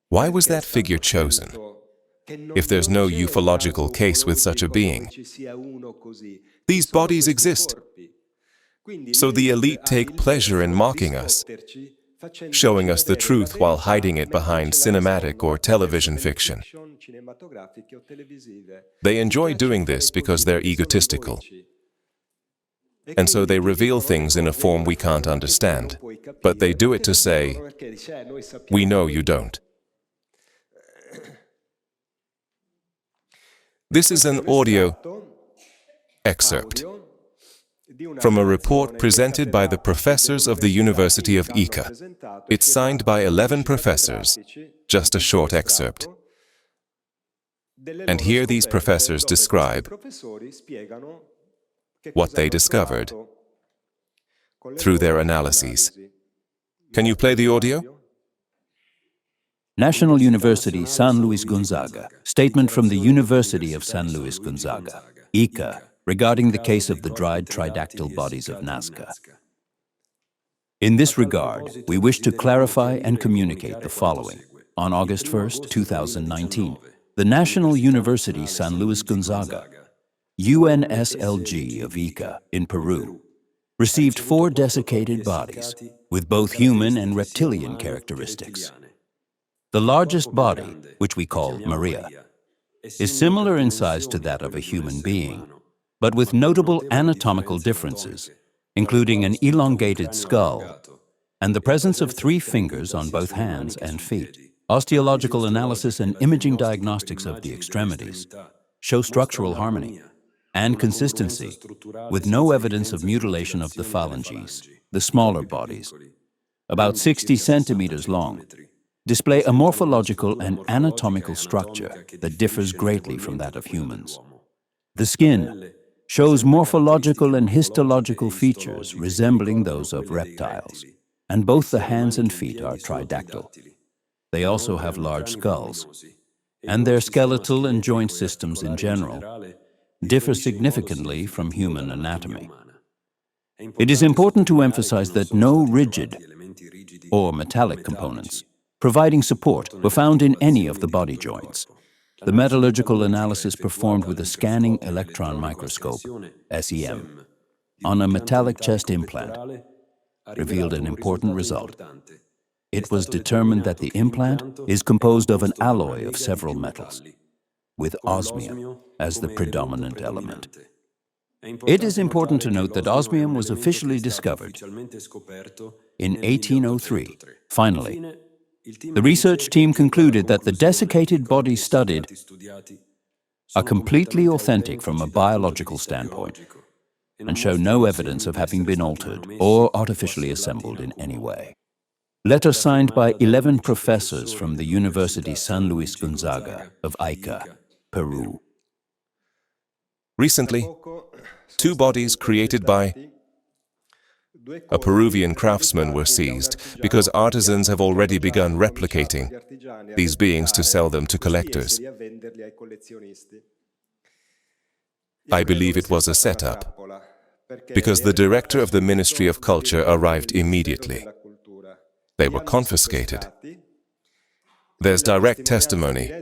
Why was that figure chosen? If there's no ufological case with such a being, these bodies exist. So the elite take pleasure in mocking us, showing us the truth while hiding it behind cinematic or television fiction. They enjoy doing this because they're egotistical. And so they reveal things in a form we can't understand. But they do it to say, we know you don't. This is an audio excerpt from a report presented by the professors of the University of Ica. It's signed by 11 professors, just a short excerpt. And here these professors describe what they discovered through their analyses. Can you play the audio? National University San Luis Gonzaga. Statement from the University of San Luis Gonzaga, Ica, regarding the case of the dried tridactyl bodies of Nazca. In this regard, we wish to clarify and communicate the following. On August 1st, 2019, the National University San Luis Gonzaga, UNSLG of Ica in Peru, received 4 desiccated bodies with both human and reptilian characteristics. The largest body, which we call Maria, is similar in size to that of a human being, but with notable anatomical differences, including an elongated skull and the presence of 3 fingers on both hands and feet. Osteological analysis and imaging diagnostics of the extremities show structural harmony and consistency, with no evidence of mutilation of the phalanges. The smaller bodies, about 60 centimeters long, display a morphological and anatomical structure that differs greatly from that of humans. The skin shows morphological and histological features resembling those of reptiles. and both the hands and feet are tridactyl. They also have large skulls, and their skeletal and joint systems in general differ significantly from human anatomy. It is important to emphasize that no rigid or metallic components providing support were found in any of the body joints. The metallurgical analysis performed with a scanning electron microscope, SEM, on a metallic chest implant revealed an important result. It was determined that the implant is composed of an alloy of several metals, with osmium as the predominant element. It is important to note that osmium was officially discovered in 1803. Finally, the research team concluded that the desiccated bodies studied are completely authentic from a biological standpoint and show no evidence of having been altered or artificially assembled in any way. Letter signed by 11 professors from the University San Luis Gonzaga of Ica, Peru. Recently, 2 bodies created by a Peruvian craftsman were seized because artisans have already begun replicating these beings to sell them to collectors. I believe it was a setup, because the director of the Ministry of Culture arrived immediately. They were confiscated. There's direct testimony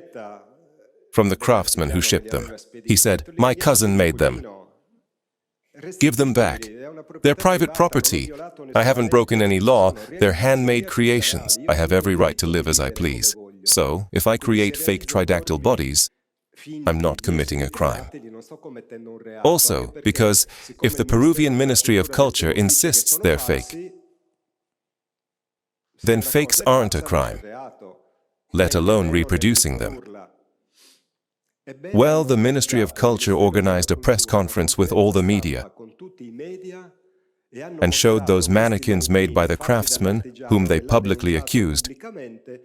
from the craftsman who shipped them. He said, "My cousin made them. Give them back. They're private property. I haven't broken any law. They're handmade creations. I have every right to live as I please. So, if I create fake tridactyl bodies, I'm not committing a crime." Also, because if the Peruvian Ministry of Culture insists they're fake, then fakes aren't a crime, let alone reproducing them. Well, the Ministry of Culture organized a press conference with all the media and showed those mannequins made by the craftsman, whom they publicly accused,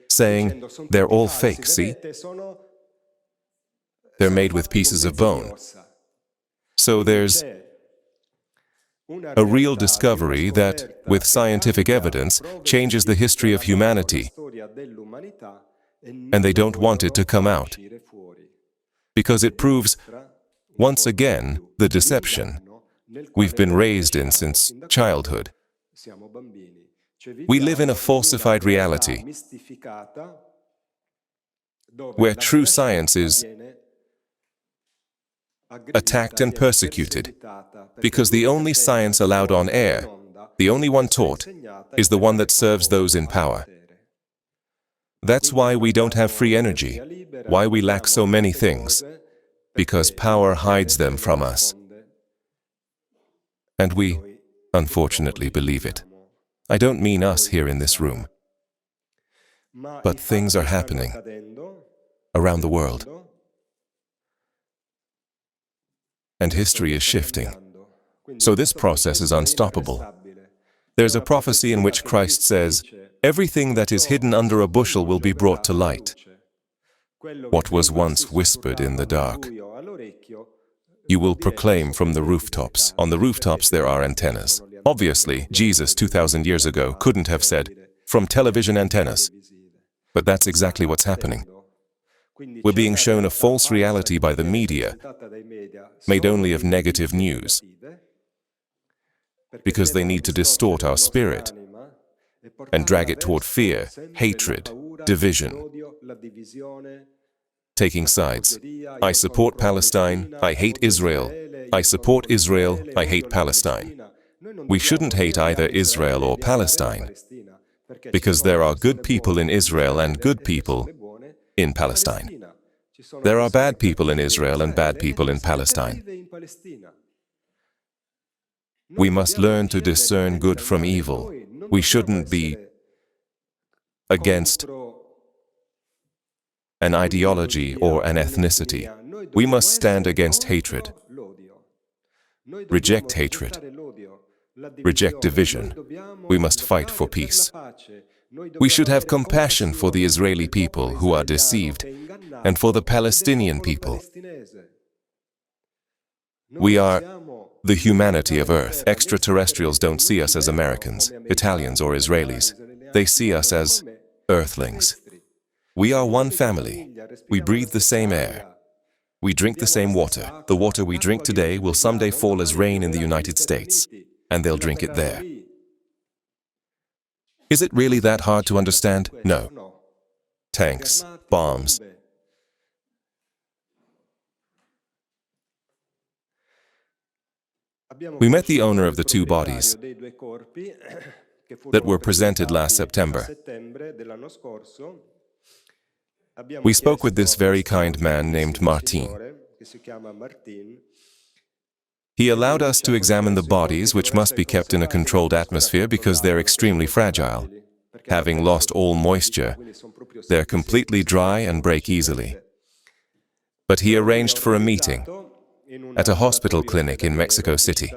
saying, "They're all fake, see? They're made with pieces of bone." So there's a real discovery that, with scientific evidence, changes the history of humanity, and they don't want it to come out, because it proves, once again, the deception we've been raised in since childhood. We live in a falsified reality, where true science is attacked and persecuted, because the only science allowed on air, the only one taught, is the one that serves those in power. That's why we don't have free energy, why we lack so many things, because power hides them from us. And we, unfortunately, believe it. I don't mean us here in this room, but things are happening around the world. And history is shifting. So this process is unstoppable. There's a prophecy in which Christ says, "Everything that is hidden under a bushel will be brought to light. What was once whispered in the dark, you will proclaim from the rooftops." On the rooftops there are antennas. Obviously, Jesus 2000 years ago couldn't have said, "From television antennas." But that's exactly what's happening. We're being shown a false reality by the media, made only of negative news, because they need to distort our spirit and drag it toward fear, hatred, division, taking sides. I support Palestine, I hate Israel. I support Israel, I hate Palestine. We shouldn't hate either Israel or Palestine, because there are good people in Israel and good people in Palestine. There are bad people in Israel and bad people in Palestine. We must learn to discern good from evil. We shouldn't be against an ideology or an ethnicity. We must stand against hatred. Reject hatred. Reject division. We must fight for peace. We should have compassion for the Israeli people who are deceived and for the Palestinian people. We are the humanity of Earth. Extraterrestrials don't see us as Americans, Italians, or Israelis. They see us as Earthlings. We are one family. We breathe the same air. We drink the same water. The water we drink today will someday fall as rain in the United States, and they'll drink it there. Is it really that hard to understand? No. Tanks, bombs. We met the owner of the two bodies that were presented last September. We spoke with this very kind man named Martin. He allowed us to examine the bodies, which must be kept in a controlled atmosphere because they're extremely fragile. Having lost all moisture, they're completely dry and break easily. But he arranged for a meeting at a hospital clinic in Mexico City,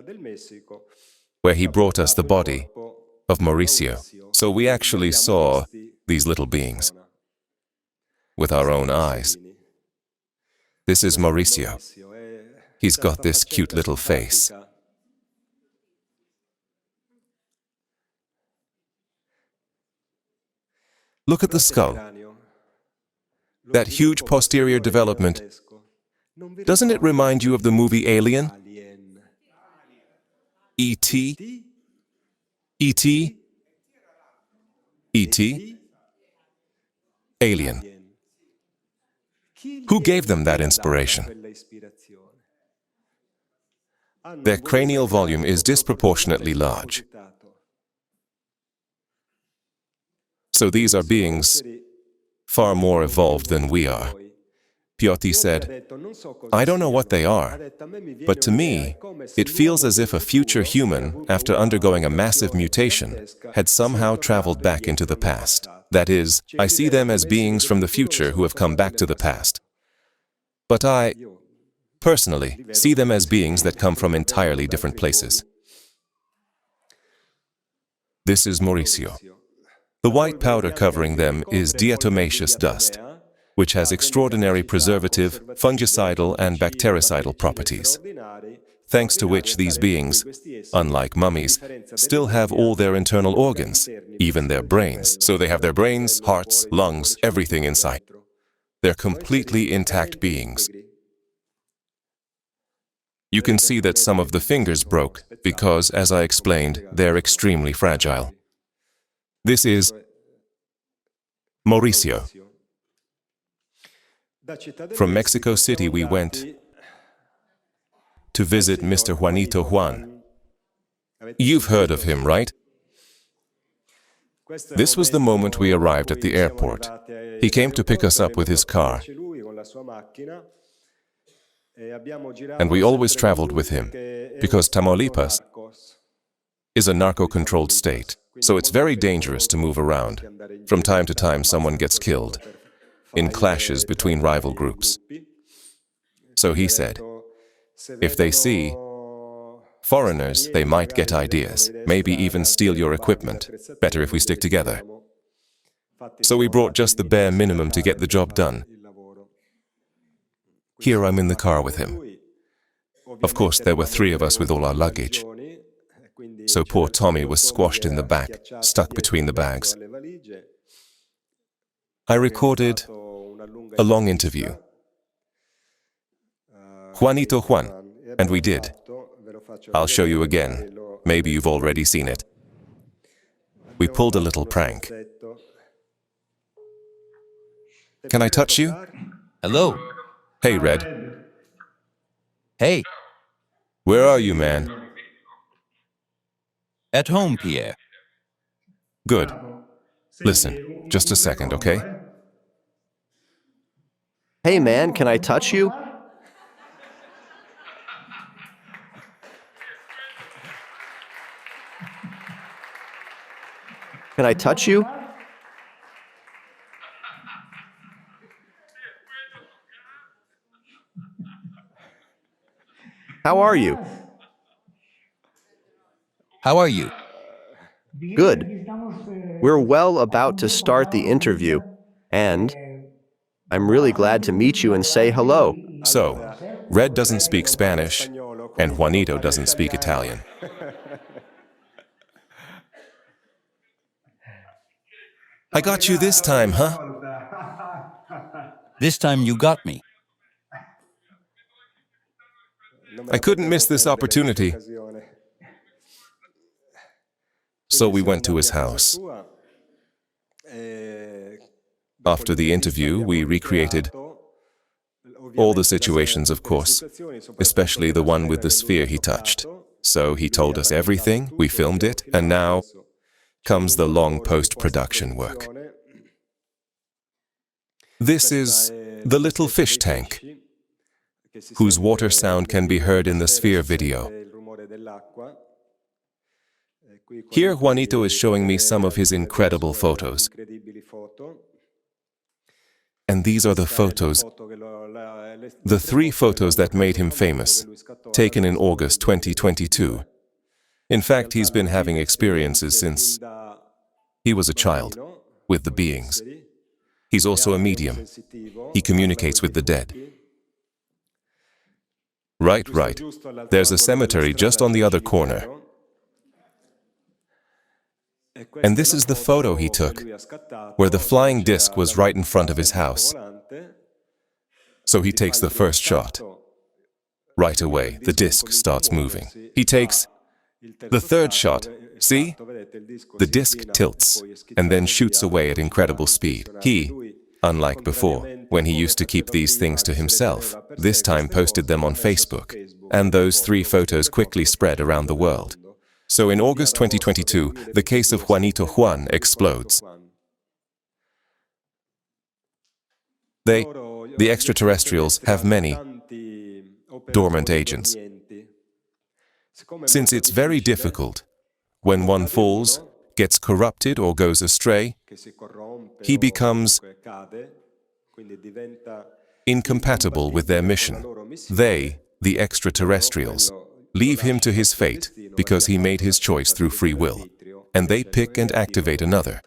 where he brought us the body of Mauricio. So we actually saw these little beings with our own eyes. This is Mauricio. He's got this cute little face. Look at the skull. That huge posterior development. Doesn't it remind you of the movie Alien? E.T.? E.T.? E.T.? Alien. Who gave them that inspiration? Their cranial volume is disproportionately large. So these are beings far more evolved than we are. Piotr said, I don't know what they are, but to me, it feels as if a future human, after undergoing a massive mutation, had somehow traveled back into the past. That is, I see them as beings from the future who have come back to the past. But I, personally, see them as beings that come from entirely different places. This is Mauricio. The white powder covering them is diatomaceous dust, which has extraordinary preservative, fungicidal, and bactericidal properties, thanks to which these beings, unlike mummies, still have all their internal organs, even their brains. So they have their brains, hearts, lungs, everything inside. They're completely intact beings. You can see that some of the fingers broke because, as I explained, they're extremely fragile. This is Mauricio. From Mexico City, we went to visit Mr. Juanito Juan. You've heard of him, right? This was the moment we arrived at the airport. He came to pick us up with his car, and we always traveled with him, because Tamaulipas is a narco-controlled state, so it's very dangerous to move around. From time to time, someone gets killed in clashes between rival groups. So he said, if they see foreigners, they might get ideas, maybe even steal your equipment. Better if we stick together. So we brought just the bare minimum to get the job done. Here I'm in the car with him. Of course, there were 3 of us with all our luggage. So poor Tommy was squashed in the back, stuck between the bags. I recorded a long interview. Juanito Juan, and we did. I'll show you again. Maybe you've already seen it. We pulled a little prank. Can I touch you? Hello. Hey, Red. Hey. Where are you, man? At home, Pierre. Good. Listen, just a second, okay? Hey man, can I touch you? Can I touch you? How are you? How are you? Good. We're well about to start the interview, and I'm really glad to meet you and say hello. So, Red doesn't speak Spanish, And Juanito doesn't speak Italian. I got you this time, huh? This time you got me. I couldn't miss this opportunity. So we went to his house. After the interview, we recreated all the situations, of course, especially the one with the sphere he touched. So he told us everything, we filmed it, and now comes the long post-production work. This is the little fish tank, whose water sound can be heard in the sphere video. Here, Juanito is showing me some of his incredible photos. And these are the photos, the 3 photos that made him famous, taken in August 2022. In fact, he's been having experiences since he was a child with the beings. He's also a medium. He communicates with the dead. Right. There's a cemetery just on the other corner. And this is the photo he took, where the flying disc was right in front of his house. So he takes the first shot. Right away, the disc starts moving. He takes the third shot. See? The disc tilts and then shoots away at incredible speed. He, unlike before, when he used to keep these things to himself, this time posted them on Facebook. And those 3 photos quickly spread around the world. So in August 2022, the case of Juanito Juan explodes. The extraterrestrials, have many dormant agents. Since it's very difficult, when one falls, gets corrupted or goes astray, he becomes incompatible with their mission. They, the extraterrestrials, leave him to his fate because he made his choice through free will, and they pick and activate another.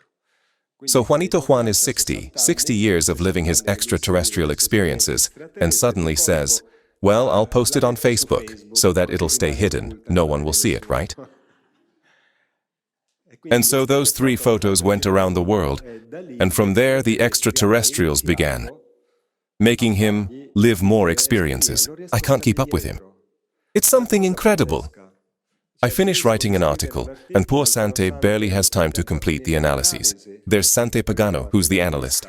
So Juanito Juan is 60 years of living his extraterrestrial experiences, and suddenly says, well, I'll post it on Facebook so that it'll stay hidden. No one will see it, right? And so those 3 photos went around the world, and from there the extraterrestrials began, making him live more experiences. I can't keep up with him. It's something incredible. I finish writing an article, and poor Sante barely has time to complete the analyses. There's Sante Pagano, who's the analyst.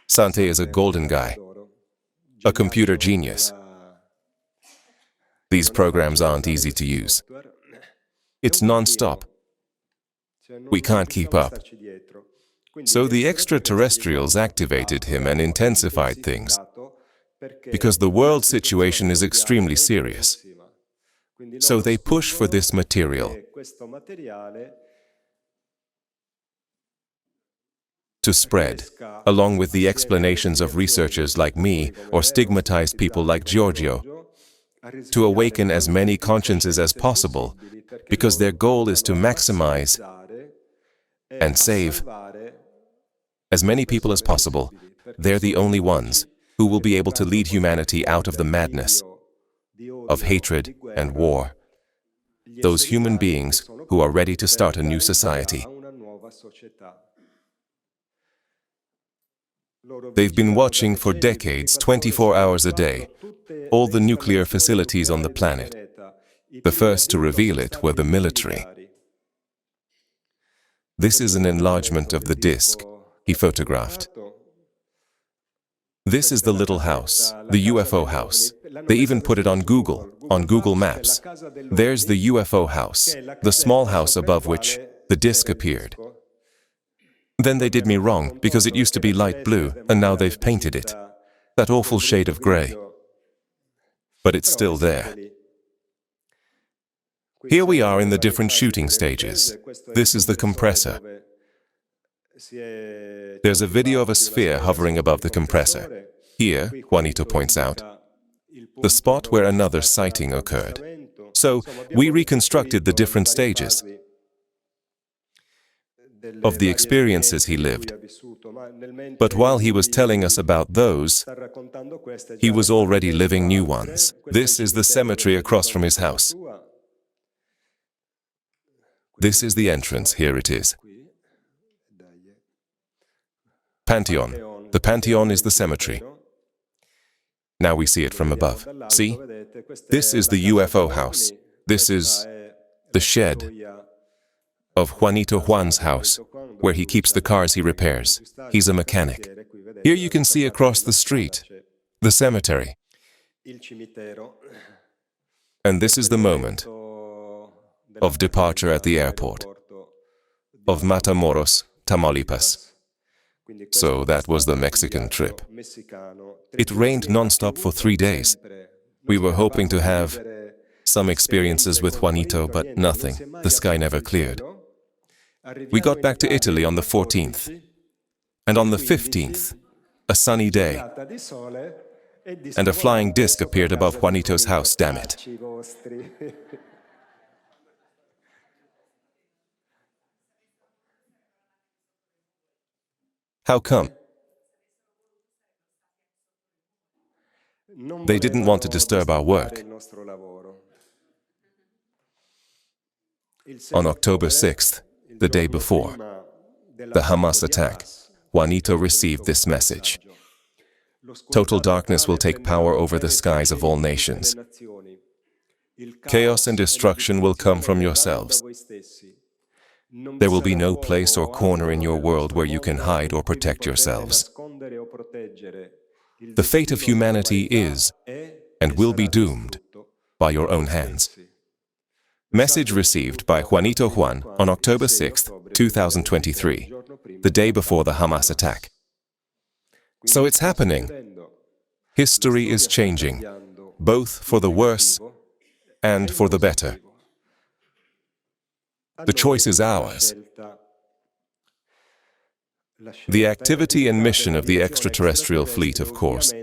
Sante is a golden guy, a computer genius. These programs aren't easy to use. It's non-stop. We can't keep up. So the extraterrestrials activated him and intensified things, because the world situation is extremely serious. So they push for this material to spread, along with the explanations of researchers like me or stigmatized people like Giorgio, to awaken as many consciences as possible, because their goal is to maximize and save as many people as possible. They're the only ones who will be able to lead humanity out of the madness of hatred and war. Those human beings who are ready to start a new society. They've been watching for decades, 24 hours a day, all the nuclear facilities on the planet. The first to reveal it were the military. This is an enlargement of the disk he photographed. This is the little house, the UFO house. They even put it on Google Maps. There's the UFO house, the small house above which the disk appeared. Then they did me wrong, because it used to be light blue, and now they've painted it. That awful shade of gray. But it's still there. Here we are in the different shooting stages. This is the compressor. There's a video of a sphere hovering above the compressor. Here, Juanito points out, the spot where another sighting occurred. So, we reconstructed the different stages. of the experiences he lived. But while he was telling us about those, he was already living new ones. This is the cemetery across from his house. This is the entrance. Here it is. Pantheon. The Pantheon is the cemetery. Now we see it from above. See? This is the UFO house. This is the shed of Juanito Juan's house, where he keeps the cars he repairs. He's a mechanic. Here you can see across the street, the cemetery. And this is the moment of departure at the airport of Matamoros, Tamaulipas. So that was the Mexican trip. It rained non-stop for 3 days. We were hoping to have some experiences with Juanito, but nothing. The sky never cleared. We got back to Italy on the 14th. And on the 15th, a sunny day, and a flying disc appeared above Juanito's house, damn it. How come? They didn't want to disturb our work. On October 6th, the day before the Hamas attack, Juanito received this message. Total darkness will take power over the skies of all nations. Chaos and destruction will come from yourselves. There will be no place or corner in your world where you can hide or protect yourselves. The fate of humanity is and will be doomed by your own hands. Message received by Juanito Juan on October 6, 2023, the day before the Hamas attack. So it's happening. History is changing, both for the worse and for the better. The choice is ours. The activity and mission of the extraterrestrial fleet, of course,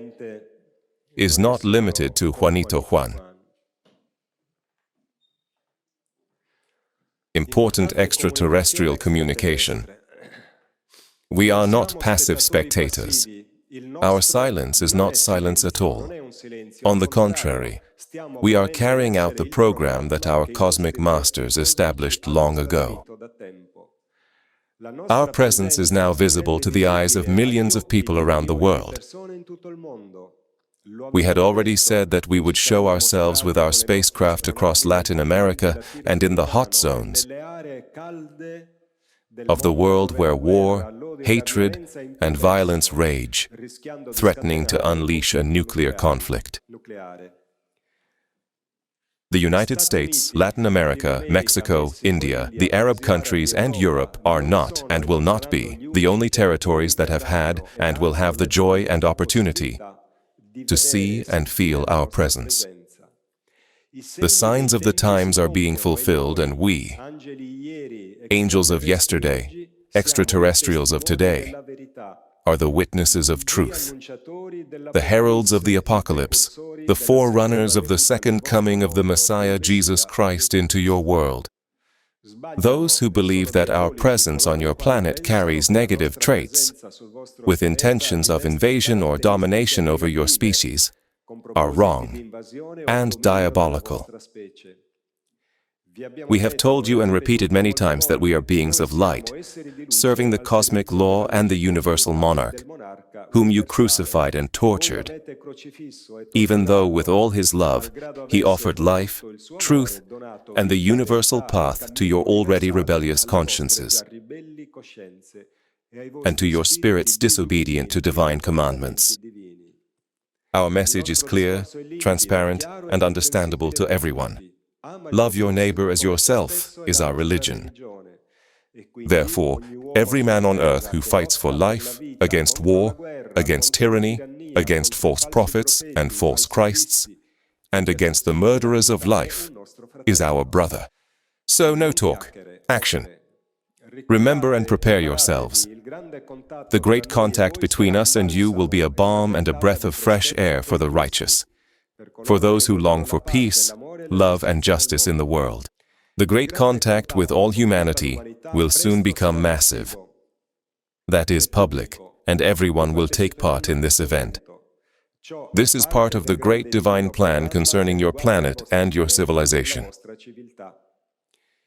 is not limited to Juanito Juan. Important extraterrestrial communication. We are not passive spectators. Our silence is not silence at all. On the contrary, we are carrying out the program that our cosmic masters established long ago. Our presence is now visible to the eyes of millions of people around the world. We had already said that we would show ourselves with our spacecraft across Latin America and in the hot zones of the world where war, hatred, and violence rage, threatening to unleash a nuclear conflict. The United States, Latin America, Mexico, India, the Arab countries, and Europe are not, and will not be, the only territories that have had and will have the joy and opportunity to see and feel our presence. The signs of the times are being fulfilled, and we, angels of yesterday, extraterrestrials of today, are the witnesses of truth, the heralds of the apocalypse, the forerunners of the second coming of the Messiah Jesus Christ into your world. Those who believe that our presence on your planet carries negative traits, with intentions of invasion or domination over your species, are wrong and diabolical. We have told you and repeated many times that we are beings of light, serving the cosmic law and the universal monarch, whom you crucified and tortured, even though with all his love, he offered life, truth, and the universal path to your already rebellious consciences, and to your spirits disobedient to divine commandments. Our message is clear, transparent, and understandable to everyone. Love your neighbor as yourself is our religion. Therefore, every man on earth who fights for life, against war, against tyranny, against false prophets and false Christs, and against the murderers of life, is our brother. So no talk, action. Remember and prepare yourselves. The great contact between us and you will be a balm and a breath of fresh air for the righteous, for those who long for peace, love, and justice in the world. The great contact with all humanity will soon become massive. That is public, and everyone will take part in this event. This is part of the great divine plan concerning your planet and your civilization.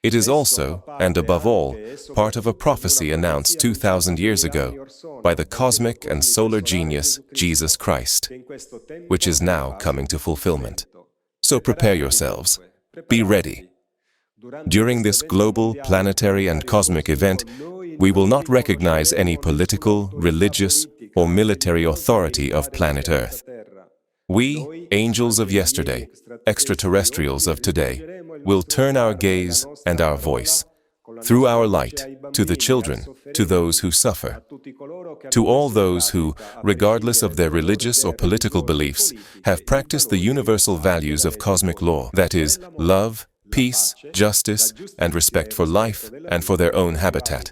It is also, and above all, part of a prophecy announced 2,000 years ago by the cosmic and solar genius, Jesus Christ, which is now coming to fulfillment. So prepare yourselves. Be ready. During this global, planetary, and cosmic event, we will not recognize any political, religious, or military authority of planet Earth. We, angels of yesterday, extraterrestrials of today, will turn our gaze and our voice, through our light, to the children, to those who suffer, to all those who, regardless of their religious or political beliefs, have practiced the universal values of cosmic law, that is, love, peace, justice, and respect for life and for their own habitat.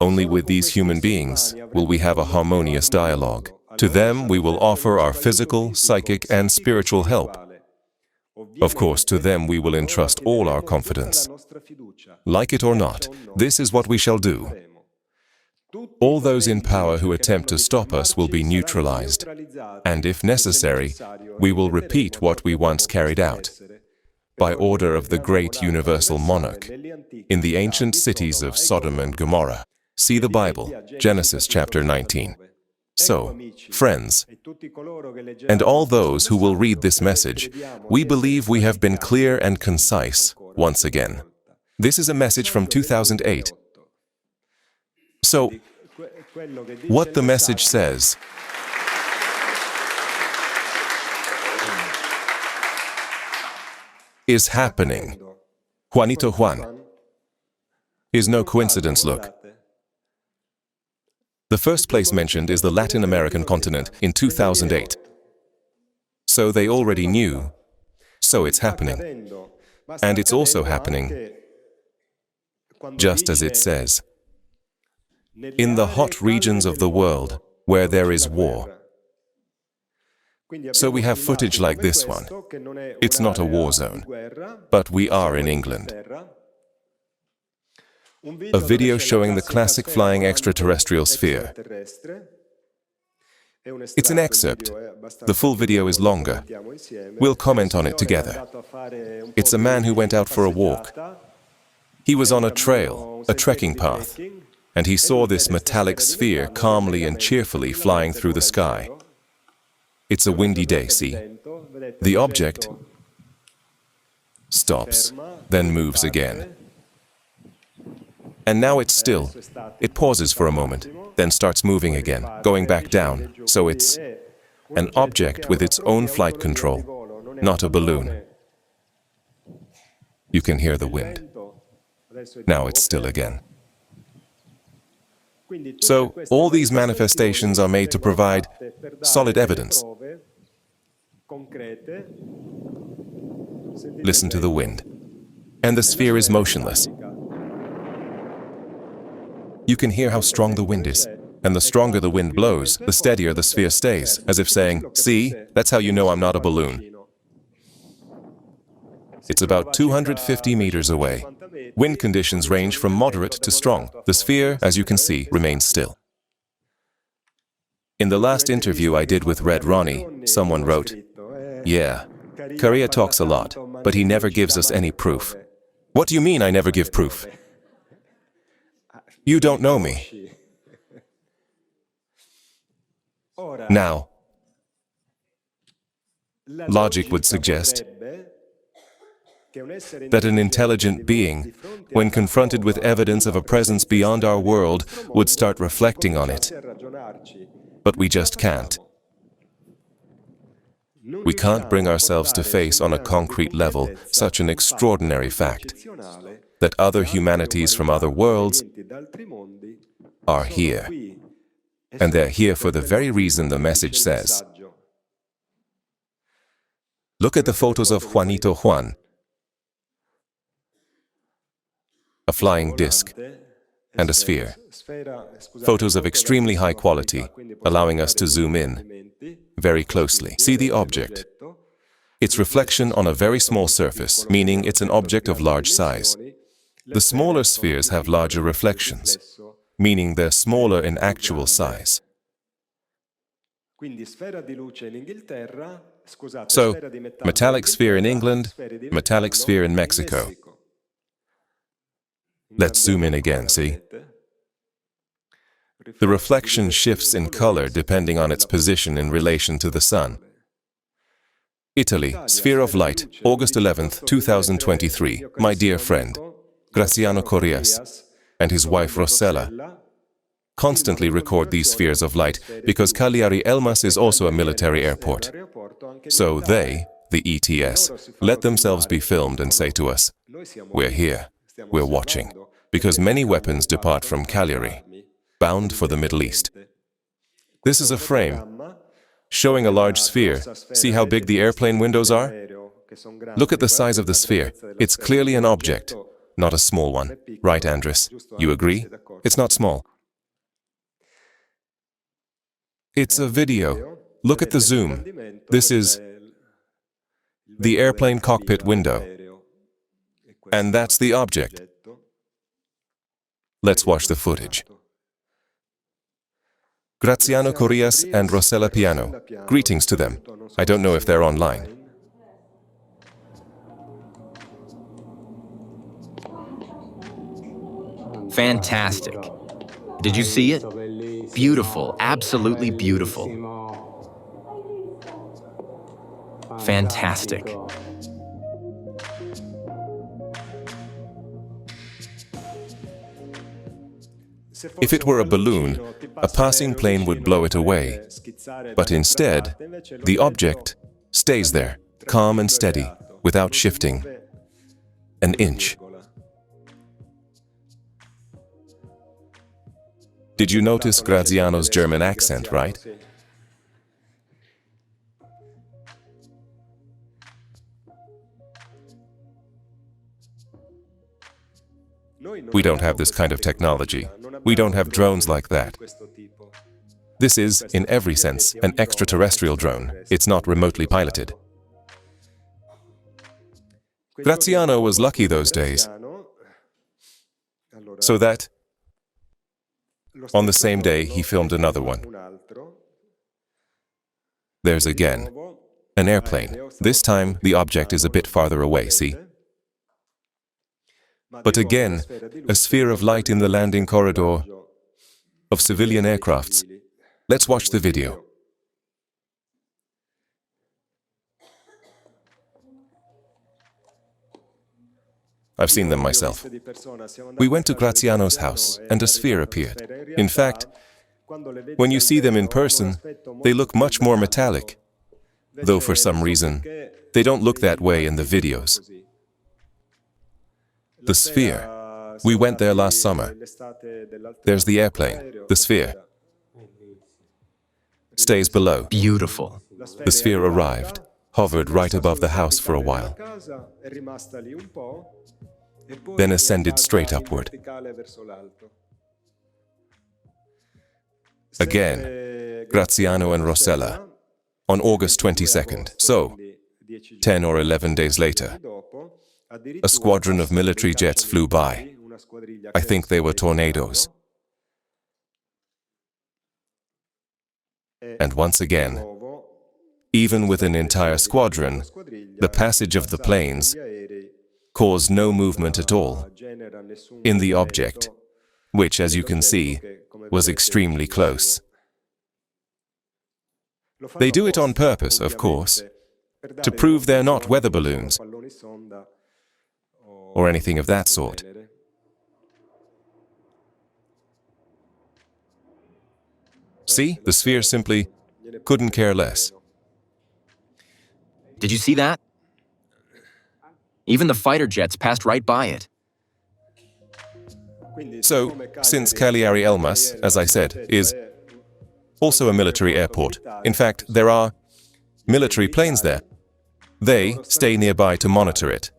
Only with these human beings will we have a harmonious dialogue. To them we will offer our physical, psychic, and spiritual help. Of course, to them we will entrust all our confidence. Like it or not, this is what we shall do. All those in power who attempt to stop us will be neutralized, and if necessary, we will repeat what we once carried out, by order of the great universal monarch, in the ancient cities of Sodom and Gomorrah. See the Bible, Genesis chapter 19. So, friends, and all those who will read this message, we believe we have been clear and concise once again. This is a message from 2008. So, what the message says is happening. Juanito Juan is no coincidence, look. The first place mentioned is the Latin American continent in 2008. So they already knew, so it's happening. And it's also happening, just as it says, in the hot regions of the world where there is war. So we have footage like this one. It's not a war zone, but we are in England. A video showing the classic flying extraterrestrial sphere. It's an excerpt. The full video is longer. We'll comment on it together. It's a man who went out for a walk. He was on a trail, a trekking path, and he saw this metallic sphere calmly and cheerfully flying through the sky. It's a windy day, see? The object stops, then moves again. And now it's still. It pauses for a moment, then starts moving again, going back down. So it's an object with its own flight control, not a balloon. You can hear the wind. Now it's still again. So all these manifestations are made to provide solid evidence. Listen to the wind. And the sphere is motionless. You can hear how strong the wind is. And the stronger the wind blows, the steadier the sphere stays, as if saying, see, that's how you know I'm not a balloon. It's about 250 meters away. Wind conditions range from moderate to strong. The sphere, as you can see, remains still. In the last interview I did with Red Ronnie, someone wrote, yeah, Korea talks a lot, but he never gives us any proof. What do you mean I never give proof? You don't know me. Now, logic would suggest that an intelligent being, when confronted with evidence of a presence beyond our world, would start reflecting on it. But we just can't. We can't bring ourselves to face on a concrete level such an extraordinary fact, that other humanities from other worlds are here. And they're here for the very reason the message says. Look at the photos of Juanito Juan, a flying disc, and a sphere. Photos of extremely high quality, allowing us to zoom in very closely. See the object. its reflection on a very small surface, meaning it's an object of large size. The smaller spheres have larger reflections, meaning they're smaller in actual size. So, metallic sphere in England, metallic sphere in Mexico. Let's zoom in again, see? The reflection shifts in color depending on its position in relation to the sun. Italy, sphere of light, August 11th, 2023. My dear friend, Graziano Corrias, and his wife Rossella, constantly record these spheres of light because Cagliari Elmas is also a military airport. So they, the ETS, let themselves be filmed and say to us, "We're here, we're watching," because many weapons depart from Cagliari, bound for the Middle East. This is a frame showing a large sphere. See how big the airplane windows are? Look at the size of the sphere. It's clearly an object, not a small one. Right, Andres? You agree? It's not small. It's a video. Look at the zoom. This is the airplane cockpit window. And that's the object. Let's watch the footage. Graziano Corrias and Rossella Piano. Greetings to them. I don't know if they're online. Fantastic. Did you see it? Beautiful, absolutely beautiful. Fantastic. If it were a balloon, a passing plane would blow it away. But instead, the object stays there, calm and steady, without shifting an inch. Did you notice Graziano's German accent, right? We don't have this kind of technology. We don't have drones like that. This is, in every sense, an extraterrestrial drone. It's not remotely piloted. Graziano was lucky those days, so that on the same day he filmed another one. There's again an airplane. This time the object is a bit farther away, see? But again, a sphere of light in the landing corridor of civilian aircrafts. Let's watch the video. I've seen them myself. We went to Graziano's house and a sphere appeared. In fact, when you see them in person, they look much more metallic, though for some reason, they don't look that way in the videos. The sphere. We went there last summer. There's the airplane, the sphere. Stays below. Beautiful. The sphere arrived, hovered right above the house for a while, then ascended straight upward. Again, Graziano and Rossella, on August 22nd. So, 10 or 11 days later, a squadron of military jets flew by. I think they were tornadoes. And once again, even with an entire squadron, the passage of the planes caused no movement at all in the object, which, as you can see, was extremely close. They do it on purpose, of course, to prove they're not weather balloons or anything of that sort. See, the sphere simply couldn't care less. Did you see that? Even the fighter jets passed right by it. So, since Cagliari Elmas, as I said, is also a military airport, in fact, there are military planes there. They stay nearby to monitor it.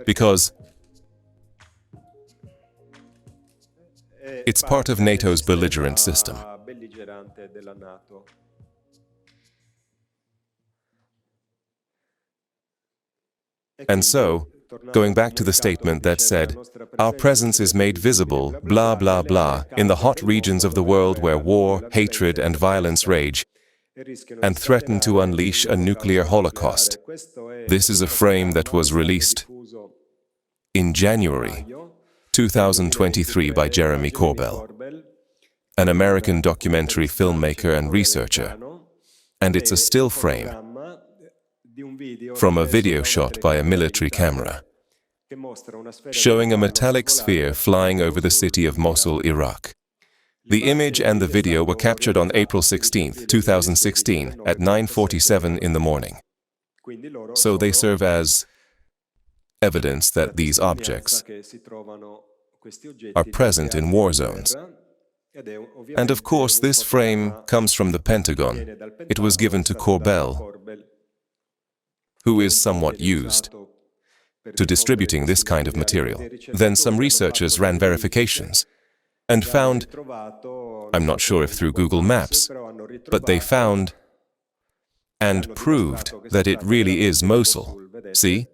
Because it's part of NATO's belligerent system. And so, going back to the statement that said, our presence is made visible, blah, blah, blah, in the hot regions of the world where war, hatred, and violence rage, and threaten to unleash a nuclear holocaust. This is a frame that was released in January 2023 by Jeremy Corbell, an American documentary filmmaker and researcher, and it's a still frame from a video shot by a military camera, showing a metallic sphere flying over the city of Mosul, Iraq. The image and the video were captured on April 16, 2016, at 9:47 in the morning. So they serve as evidence that these objects are present in war zones. And of course, this frame comes from the Pentagon. It was given to Corbell, who is somewhat used to distributing this kind of material. Then some researchers ran verifications and found, I'm not sure if through Google Maps, but they found and proved that it really is Mosul. See?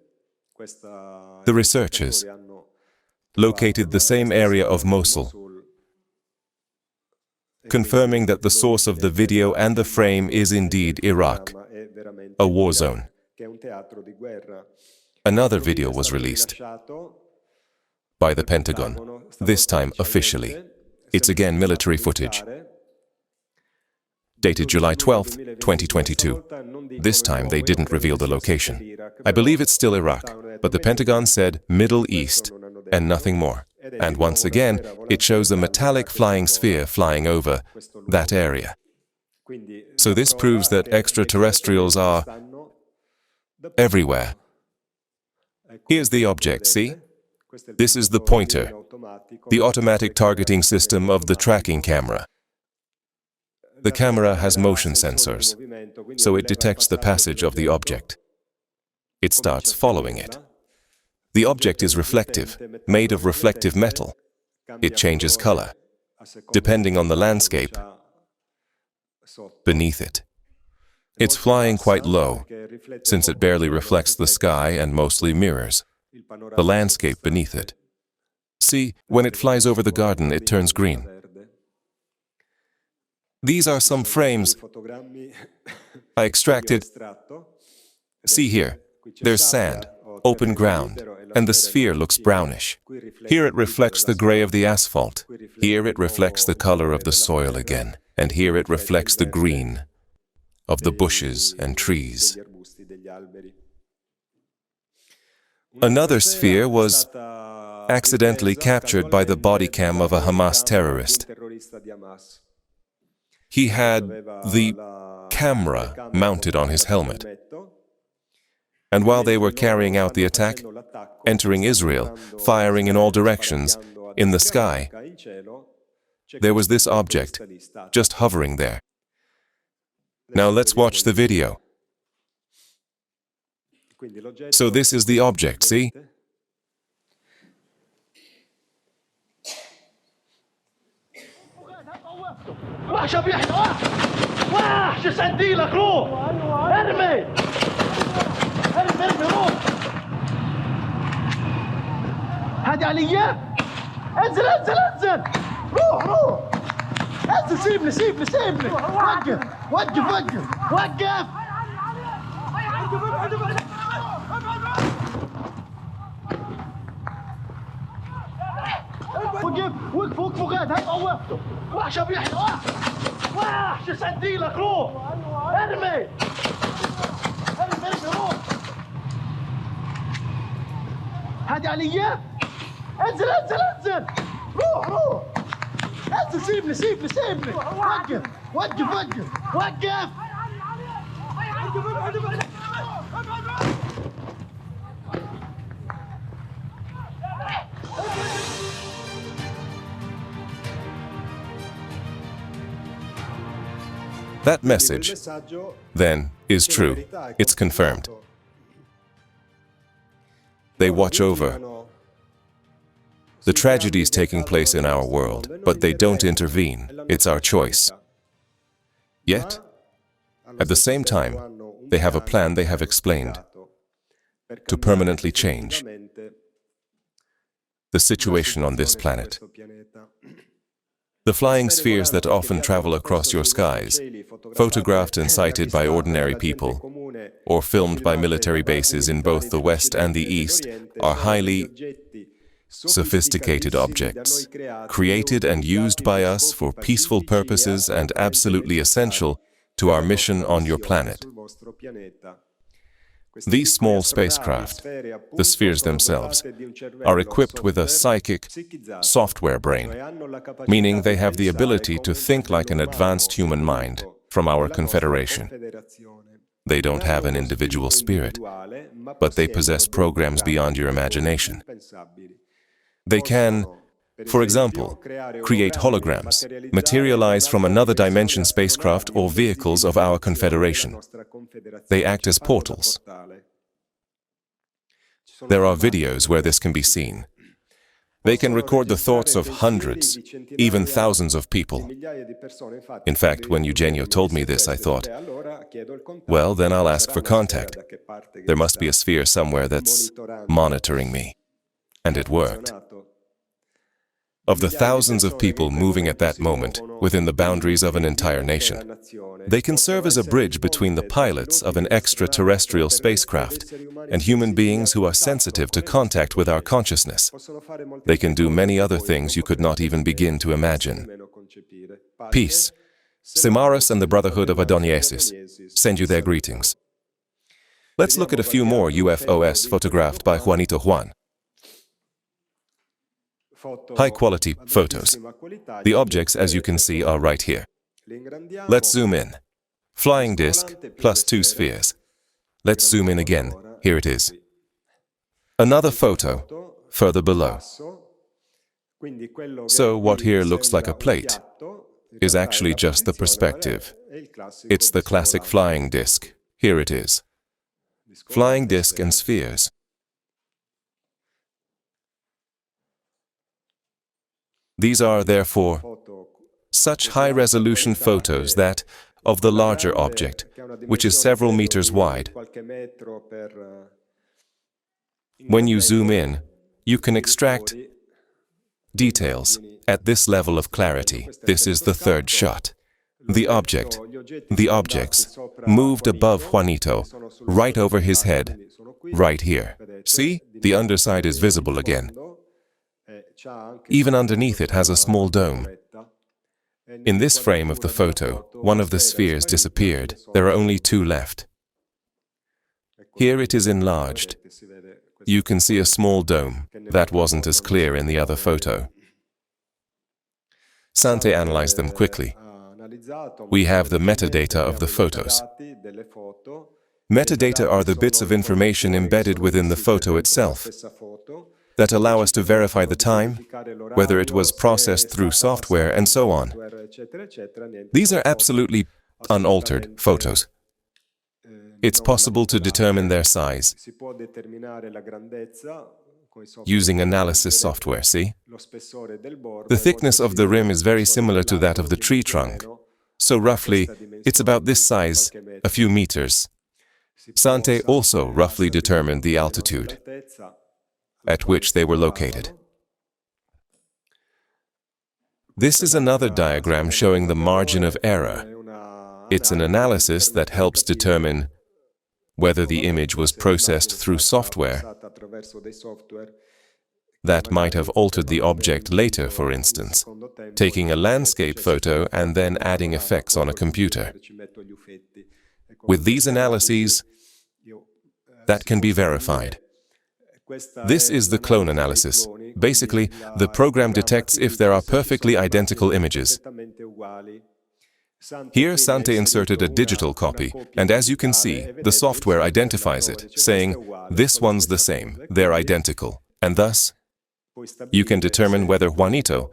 The researchers located the same area of Mosul, confirming that the source of the video and the frame is indeed Iraq, a war zone. Another video was released by the Pentagon, this time officially. It's again military footage, dated July 12, 2022. This time they didn't reveal the location. I believe it's still Iraq, but the Pentagon said Middle East and nothing more. And once again, it shows a metallic flying sphere flying over that area. So this proves that extraterrestrials are everywhere. Here's the object, see? This is the pointer, the automatic targeting system of the tracking camera. The camera has motion sensors, so it detects the passage of the object. It starts following it. The object is reflective, made of reflective metal. It changes color, depending on the landscape beneath it. It's flying quite low, since it barely reflects the sky and mostly mirrors the landscape beneath it. See, when it flies over the garden, it turns green. These are some frames I extracted. See here, there's sand, open ground, and the sphere looks brownish. Here it reflects the gray of the asphalt. Here it reflects the color of the soil again. And here it reflects the green of the bushes and trees. Another sphere was accidentally captured by the body cam of a Hamas terrorist. He had the camera mounted on his helmet. And while they were carrying out the attack, entering Israel, firing in all directions, in the sky, there was this object, just hovering there. Now let's watch the video. So this is the object, see? وحش بيحكي وحش سنديلك روح ارمي ارمي روح هادي عليا انزل انزل انزل روح انزل سيبني وقف وقف غاد هات قوفته وحش بيحكي وحش سنديلك روح ارمي روح هادي عليا انزل روح انزل سيبني وقف That message, then, is true. It's confirmed. They watch over the tragedies taking place in our world, but they don't intervene. It's our choice. Yet, at the same time, they have a plan they have explained. to permanently change the situation on this planet. The flying spheres that often travel across your skies, photographed and sighted by ordinary people, or filmed by military bases in both the West and the East, are highly sophisticated objects, created and used by us for peaceful purposes and absolutely essential to our mission on your planet. These small spacecraft, the spheres themselves, are equipped with a psychic software brain, meaning they have the ability to think like an advanced human mind from our Confederation. They don't have an individual spirit, but they possess programs beyond your imagination. They can, for example, create holograms, materialize from another dimension spacecraft or vehicles of our Confederation. They act as portals. There are videos where this can be seen. They can record the thoughts of hundreds, even thousands of people. In fact, when Eugenio told me this, I thought, well, then I'll ask for contact. There must be a sphere somewhere that's monitoring me. And it worked. Of the thousands of people moving at that moment within the boundaries of an entire nation, they can serve as a bridge between the pilots of an extraterrestrial spacecraft and human beings who are sensitive to contact with our consciousness. They can do many other things you could not even begin to imagine. Peace. Simaris and the Brotherhood of Adoniesis send you their greetings. Let's look at a few more UFOs photographed by Juanito Juan. High-quality photos. The objects, as you can see, are right here. Let's zoom in. Flying disc plus 2 spheres. Let's zoom in again. Here it is. Another photo, further below. So what here looks like a plate is actually just the perspective. It's the classic flying disc. Here it is. Flying disc and spheres. These are, therefore, such high-resolution photos that, of the larger object, which is several meters wide, when you zoom in, you can extract details at this level of clarity. This is the third shot. The objects, moved above Juanito, right over his head, right here. See? The underside is visible again. Even underneath it has a small dome. In this frame of the photo, one of the spheres disappeared. There are only 2 left. Here it is enlarged. You can see a small dome. That wasn't as clear in the other photo. Sante analyzed them quickly. We have the metadata of the photos. Metadata are the bits of information embedded within the photo itself that allow us to verify the time, whether it was processed through software, and so on. These are absolutely unaltered photos. It's possible to determine their size using analysis software, see? The thickness of the rim is very similar to that of the tree trunk, so roughly, it's about this size, a few meters. Sante also roughly determined the altitude at which they were located. This is another diagram showing the margin of error. It's an analysis that helps determine whether the image was processed through software that might have altered the object later, for instance, taking a landscape photo and then adding effects on a computer. With these analyses, that can be verified. This is the clone analysis. Basically, the program detects if there are perfectly identical images. Here, Sante inserted a digital copy, and as you can see, the software identifies it, saying, this one's the same, they're identical, and thus, you can determine whether Juanito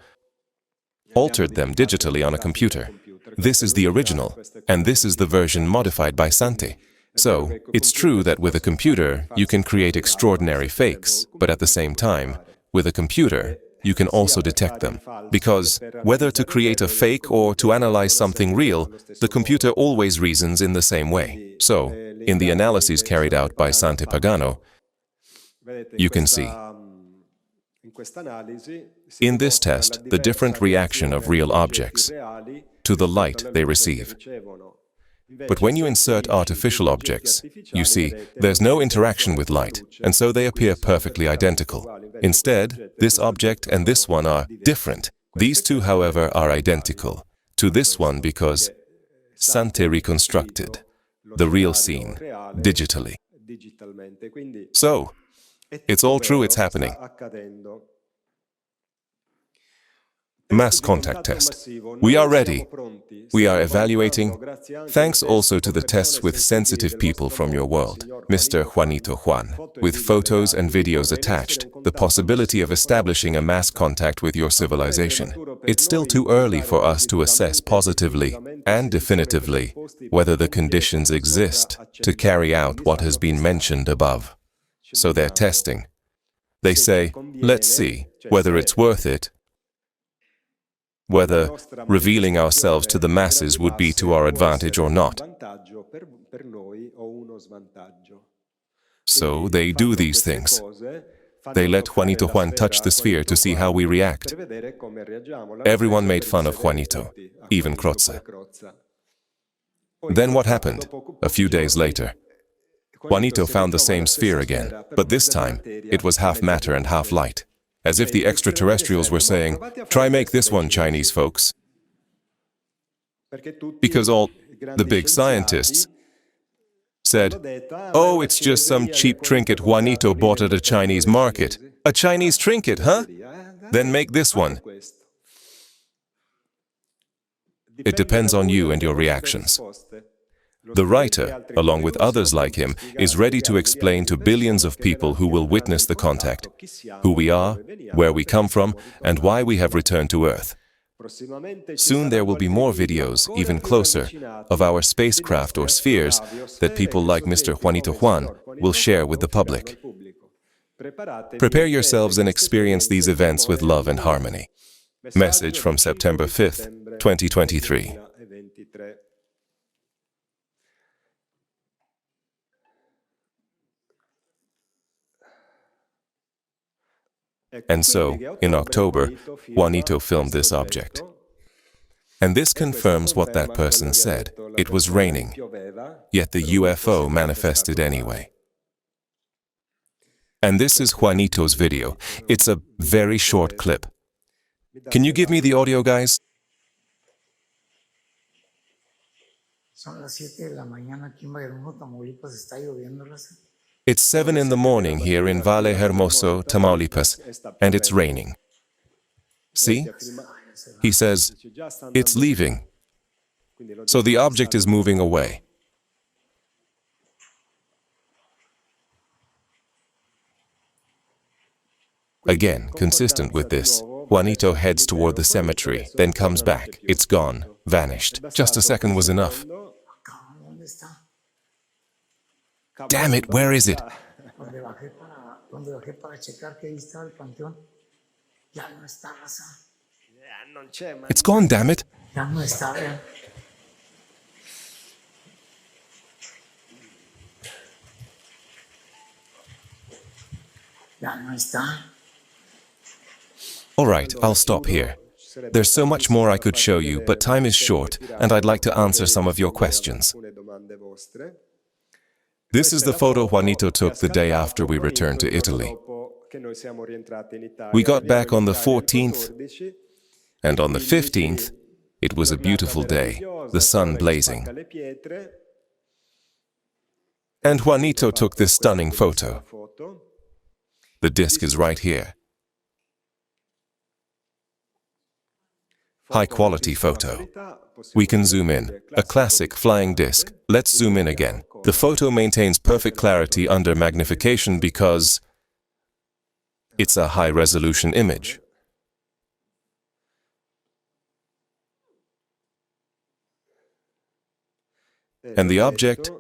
altered them digitally on a computer. This is the original, and this is the version modified by Sante. So, it's true that with a computer, you can create extraordinary fakes, but at the same time, with a computer, you can also detect them. Because, whether to create a fake or to analyze something real, the computer always reasons in the same way. So, in the analyses carried out by Sante Pagano, You can see. In this test, the different reaction of real objects to the light they receive. But when you insert artificial objects, you see there's no interaction with light, and so they appear perfectly identical. Instead, this object and this one are different. These two, however, are identical to this one because Sante reconstructed the real scene digitally. So, it's all true, it's happening. Mass contact test. We are ready. We are evaluating, thanks also to the tests with sensitive people from your world, Mr. Juanito Juan, with photos and videos attached, the possibility of establishing a mass contact with your civilization. It's still too early for us to assess positively and definitively whether the conditions exist to carry out what has been mentioned above. So they're testing. They say, let's see whether it's worth it, whether revealing ourselves to the masses would be to our advantage or not. So they do these things. They let Juanito Juan touch the sphere to see how we react. Everyone made fun of Juanito, even Croce. Then what happened? A few days later, Juanito found the same sphere again, but this time it was half matter and half light. As if the extraterrestrials were saying, try make this one, Chinese folks. Because all the big scientists said, oh, it's just some cheap trinket Juanito bought at a Chinese market. A Chinese trinket, huh? Then make this one. It depends on you and your reactions. The writer, along with others like him, is ready to explain to billions of people who will witness the contact, who we are, where we come from, and why we have returned to Earth. Soon there will be more videos, even closer, of our spacecraft or spheres that people like Mr. Juanito Juan will share with the public. Prepare yourselves and experience these events with love and harmony. Message from September 5th, 2023. And so, in October, Juanito filmed this object. And this confirms what that person said. It was raining, yet the UFO manifested anyway. And this is Juanito's video. It's a very short clip. Can you give me the audio, guys? It's 7 in the morning here in Valle Hermoso, Tamaulipas, and it's raining. See? He says, it's leaving. So the object is moving away. Again, consistent with this, Juanito heads toward the cemetery, then comes back. It's gone, vanished. Just a second was enough. Damn it, where is it? It's gone, damn it. All right, I'll stop here. There's so much more I could show you, but time is short, and I'd like to answer some of your questions. This is the photo Juanito took the day after we returned to Italy. We got back on the 14th, and on the 15th, it was a beautiful day, the sun blazing. And Juanito took this stunning photo. The disc is right here. High-quality photo. We can zoom in. A classic flying disc. Let's zoom in again. The photo maintains perfect clarity under magnification because it's a high-resolution image. And the object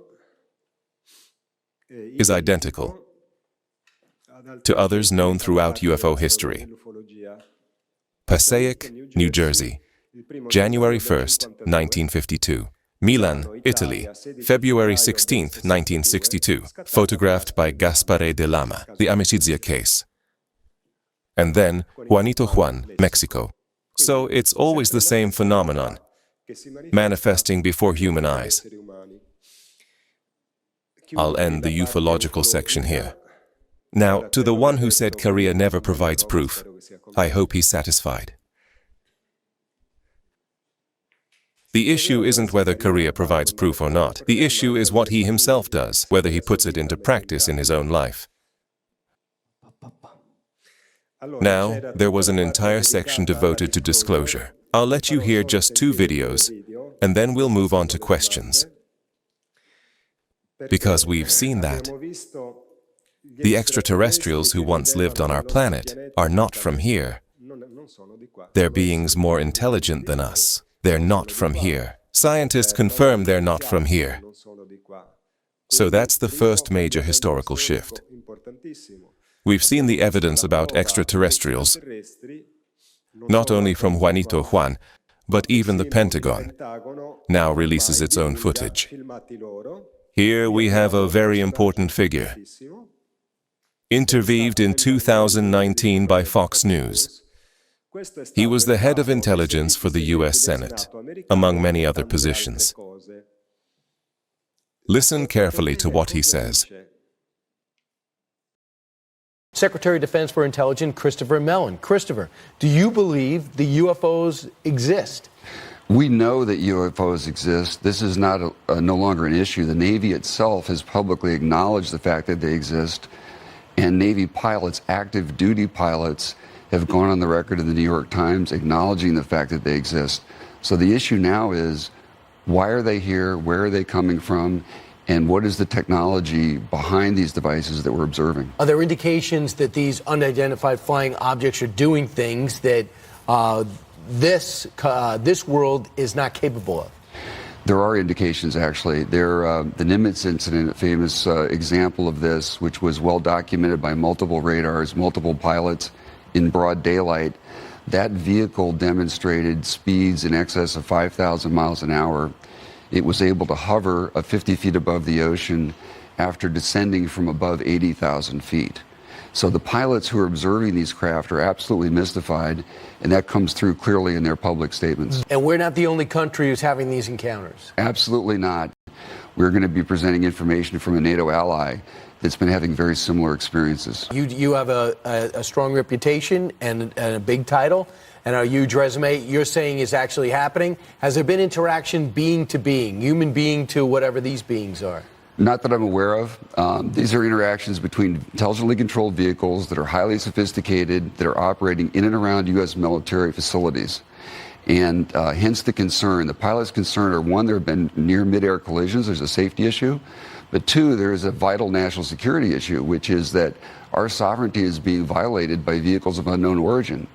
is identical to others known throughout UFO history. Passaic, New Jersey, January 1st, 1952. Milan, Italy, February 16, 1962, photographed by Gaspare de Lama, the Amicizia case. And then Juanito Juan, Mexico. So it's always the same phenomenon, manifesting before human eyes. I'll end the ufological section here. Now, to the one who said Korea never provides proof, I hope he's satisfied. The issue isn't whether Korea provides proof or not. The issue is what he himself does, whether he puts it into practice in his own life. Now, there was an entire section devoted to disclosure. I'll let you hear just 2 videos, and then we'll move on to questions. Because we've seen that. The extraterrestrials who once lived on our planet are not from here. They're beings more intelligent than us. They're not from here. Scientists confirm they're not from here. So that's the first major historical shift. We've seen the evidence about extraterrestrials, not only from Juanito Juan, but even the Pentagon now releases its own footage. Here we have a very important figure, interviewed in 2019 by Fox News. He was the head of intelligence for the US Senate, among many other positions. Listen carefully to what he says. Secretary of Defense for Intelligence, Christopher Mellon. Christopher, do you believe the UFOs exist? We know that UFOs exist. This is not no longer an issue. The Navy itself has publicly acknowledged the fact that they exist, and Navy pilots, active duty pilots, have gone on the record in the New York Times acknowledging the fact that they exist. So the issue now is, why are they here? Where are they coming from? And what is the technology behind these devices that we're observing? Are there indications that these unidentified flying objects are doing things that this world is not capable of? There are indications, actually. The Nimitz incident, a famous example of this, which was well documented by multiple radars, multiple pilots in broad daylight. That vehicle demonstrated speeds in excess of 5,000 miles an hour. It was able to hover 50 feet above the ocean after descending from above 80,000 feet. So the pilots who are observing these craft are absolutely mystified, and that comes through clearly in their public statements. And we're not the only country who's having these encounters? Absolutely not. We're going to be presenting information from a NATO ally that's been having very similar experiences. You have a strong reputation and a big title, and our huge resume. You're saying is actually happening. Has there been interaction being to being, human being to whatever these beings are? Not that I'm aware of. These are interactions between intelligently controlled vehicles that are highly sophisticated, that are operating in and around U.S. military facilities. And hence the concern. The pilot's concern are, one, there have been near mid-air collisions. There's a safety issue. But two, there's a vital national security issue, which is that our sovereignty is being violated by vehicles of unknown origin.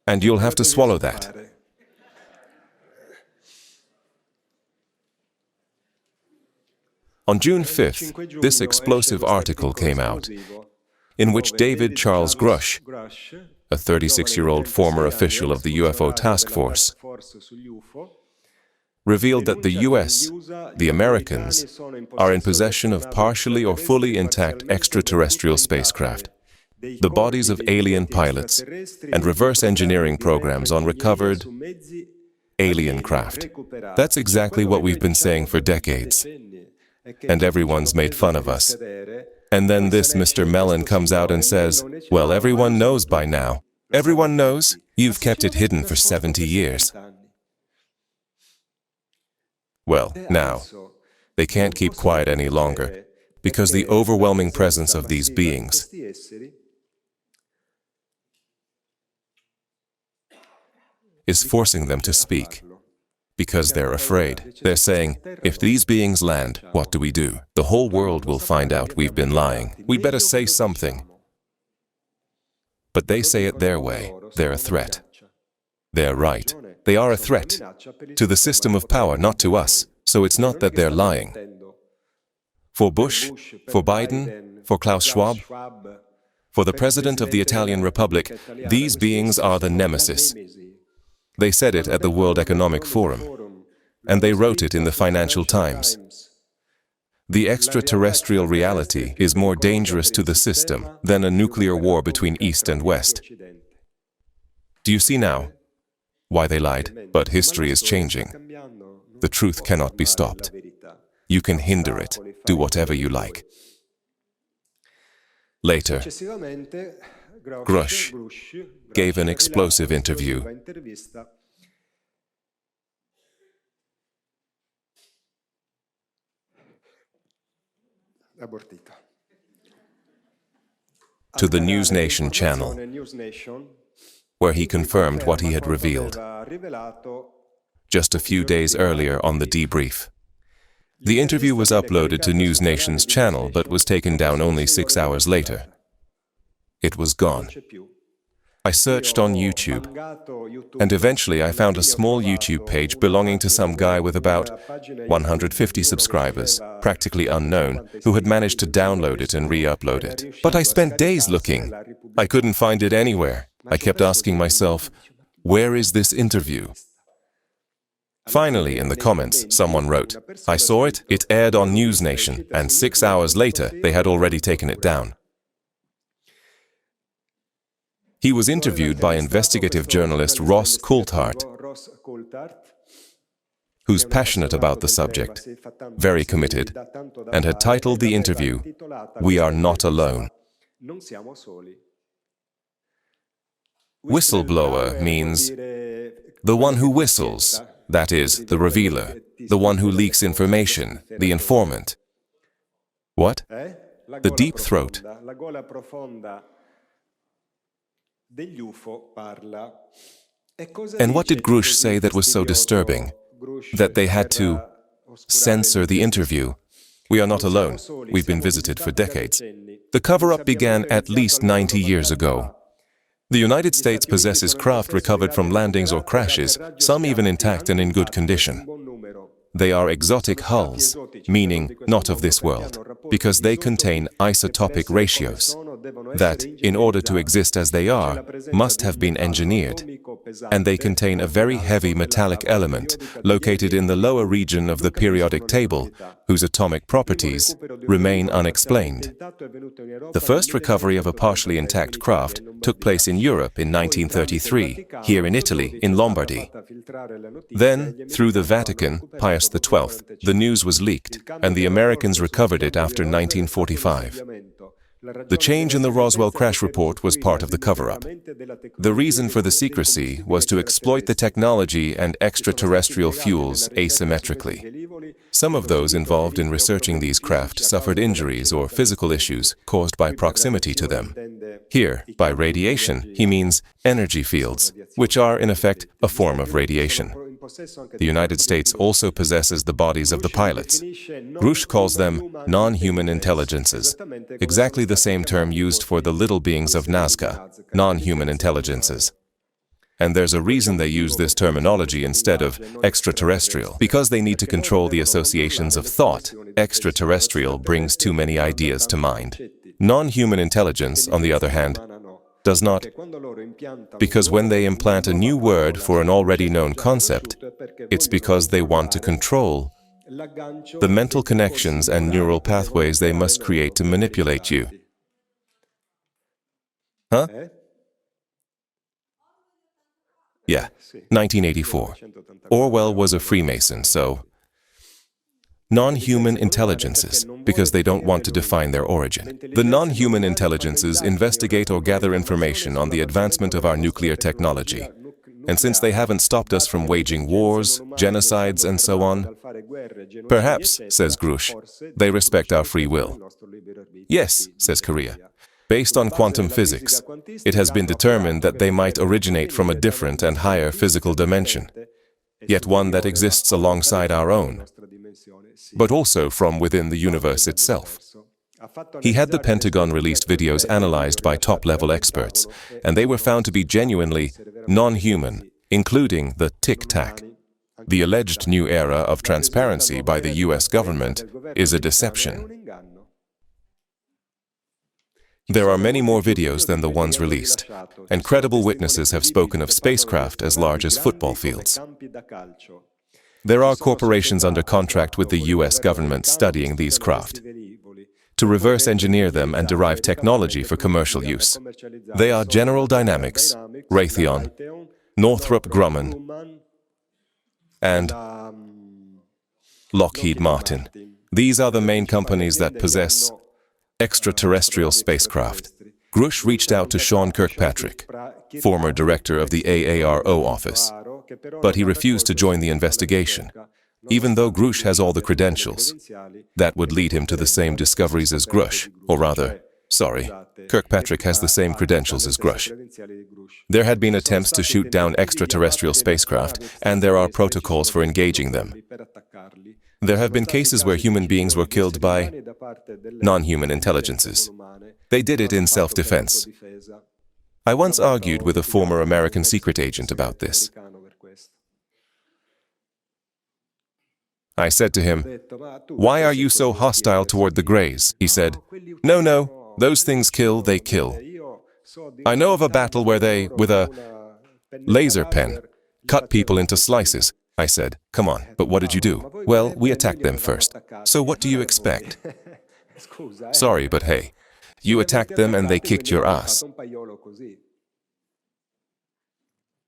And you'll have to swallow that. On June 5th, this explosive article came out, in which David Charles Grusch, a 36-year-old former official of the UFO task force, revealed that the US, the Americans, are in possession of partially or fully intact extraterrestrial spacecraft, the bodies of alien pilots, and reverse engineering programs on recovered alien craft. That's exactly what we've been saying for decades. And everyone's made fun of us. And then this Mr. Mellon comes out and says, well, everyone knows by now. Everyone knows? You've kept it hidden for 70 years. Well, now, they can't keep quiet any longer, because the overwhelming presence of these beings is forcing them to speak. Because they're afraid. They're saying, if these beings land, what do we do? The whole world will find out we've been lying. We better say something. But they say it their way. They're a threat. They're right. They are a threat to the system of power, not to us. So it's not that they're lying. For Bush, for Biden, for Klaus Schwab, for the President of the Italian Republic, these beings are the nemesis. They said it at the World Economic Forum, and they wrote it in the Financial Times. The extraterrestrial reality is more dangerous to the system than a nuclear war between East and West. Do you see now why they lied? But history is changing. The truth cannot be stopped. You can hinder it. Do whatever you like. Later, Grusch gave an explosive interview. To the News Nation channel, where he confirmed what he had revealed just a few days earlier on the debrief. The interview was uploaded to News Nation's channel, but was taken down only 6 hours later. It was gone. I searched on YouTube, and eventually I found a small YouTube page belonging to some guy with about 150 subscribers, practically unknown, who had managed to download it and re-upload it. But I spent days looking. I couldn't find it anywhere. I kept asking myself, where is this interview? Finally, in the comments, someone wrote, I saw it, it aired on News Nation, and 6 hours later, they had already taken it down. He was interviewed by investigative journalist Ross Coulthart, who's passionate about the subject, very committed, and had titled the interview, "We Are Not Alone." Whistleblower means the one who whistles, that is, the revealer, the one who leaks information, the informant. What? The deep throat. And what did Grusch say that was so disturbing? That they had to censor the interview. We are not alone. We've been visited for decades. The cover-up began at least 90 years ago. The United States possesses craft recovered from landings or crashes, some even intact and in good condition. They are exotic hulls, meaning not of this world, because they contain isotopic ratios that, in order to exist as they are, must have been engineered. And they contain a very heavy metallic element located in the lower region of the periodic table, whose atomic properties remain unexplained. The first recovery of a partially intact craft took place in Europe in 1933, here in Italy, in Lombardy. Then, through the Vatican, Pius XII, the news was leaked, and the Americans recovered it after 1945. The change in the Roswell crash report was part of the cover-up. The reason for the secrecy was to exploit the technology and extraterrestrial fuels asymmetrically. Some of those involved in researching these craft suffered injuries or physical issues caused by proximity to them. Here, by radiation, he means energy fields, which are, in effect, a form of radiation. The United States also possesses the bodies of the pilots. Grusch calls them non-human intelligences, exactly the same term used for the little beings of Nazca, non-human intelligences. And there's a reason they use this terminology instead of extraterrestrial, because they need to control the associations of thought. Extraterrestrial brings too many ideas to mind. Non-human intelligence, on the other hand, does not, because when they implant a new word for an already known concept, it's because they want to control the mental connections and neural pathways they must create to manipulate you. Huh? Yeah, 1984. Orwell was a Freemason, so non-human intelligences, because they don't want to define their origin. The non-human intelligences investigate or gather information on the advancement of our nuclear technology. And since they haven't stopped us from waging wars, genocides, and so on, perhaps, says Grusch, they respect our free will. Yes, says Korea. Based on quantum physics, it has been determined that they might originate from a different and higher physical dimension, yet one that exists alongside our own, but also from within the universe itself. He had the Pentagon released videos analyzed by top-level experts, and they were found to be genuinely non-human, including the tic-tac. The alleged new era of transparency by the US government is a deception. There are many more videos than the ones released, and credible witnesses have spoken of spacecraft as large as football fields. There are corporations under contract with the US government studying these craft to reverse engineer them and derive technology for commercial use. They are General Dynamics, Raytheon, Northrop Grumman, and Lockheed Martin. These are the main companies that possess extraterrestrial spacecraft. Grusch reached out to Sean Kirkpatrick, former director of the AARO office, but he refused to join the investigation, even though Grusch has all the credentials. That would lead him to the same discoveries as Grusch, or rather, Kirkpatrick has the same credentials as Grusch. There had been attempts to shoot down extraterrestrial spacecraft, and there are protocols for engaging them. There have been cases where human beings were killed by non-human intelligences. They did it in self-defense. I once argued with a former American secret agent about this. I said to him, "Why are you so hostile toward the Greys?" He said, No, those things kill, they kill. I know of a battle where they, with a laser pen, cut people into slices. I said, "Come on, but what did you do?" "Well, we attacked them first." "So what do you expect?" "Sorry, but hey, you attacked them and they kicked your ass."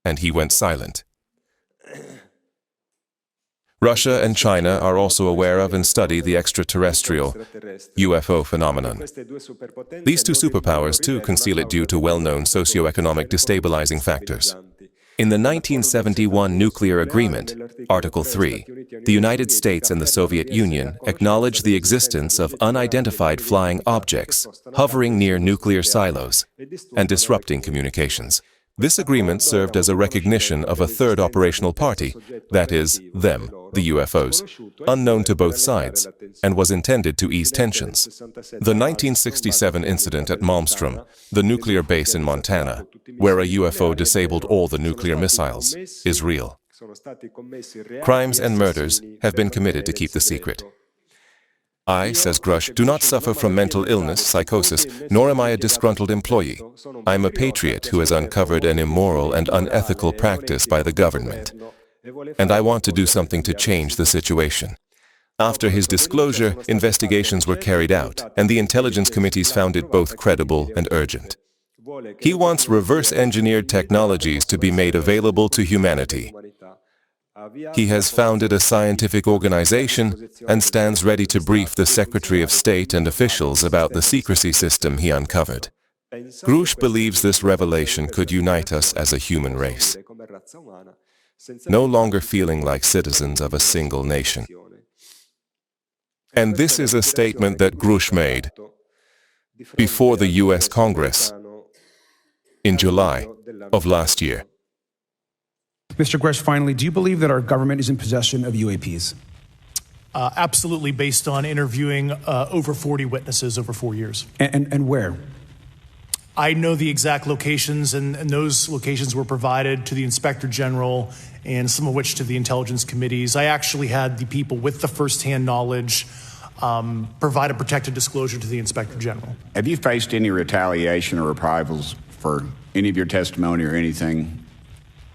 And he went silent. Russia and China are also aware of and study the extraterrestrial UFO phenomenon. These two superpowers, too, conceal it due to well-known socio-economic destabilizing factors. In the 1971 nuclear agreement, Article 3, the United States and the Soviet Union acknowledged the existence of unidentified flying objects hovering near nuclear silos and disrupting communications. This agreement served as a recognition of a third operational party, that is, them, the UFOs, unknown to both sides, and was intended to ease tensions. The 1967 incident at Malmstrom, the nuclear base in Montana, where a UFO disabled all the nuclear missiles, is real. Crimes and murders have been committed to keep the secret. I, says Grusch, do not suffer from mental illness, psychosis, nor am I a disgruntled employee. I am a patriot who has uncovered an immoral and unethical practice by the government. And I want to do something to change the situation. After his disclosure, investigations were carried out, and the intelligence committees found it both credible and urgent. He wants reverse-engineered technologies to be made available to humanity. He has founded a scientific organization and stands ready to brief the Secretary of State and officials about the secrecy system he uncovered. Grusch believes this revelation could unite us as a human race, no longer feeling like citizens of a single nation. And this is a statement that Grusch made before the US Congress in July of last year. Mr. Grusch, finally, do you believe that our government is in possession of UAPs? Absolutely, based on interviewing over 40 witnesses over 4 years. And where? I know the exact locations, and those locations were provided to the Inspector General and some of which to the intelligence committees. I actually had the people with the firsthand knowledge provide a protected disclosure to the Inspector General. Have you faced any retaliation or reprisals for any of your testimony or anything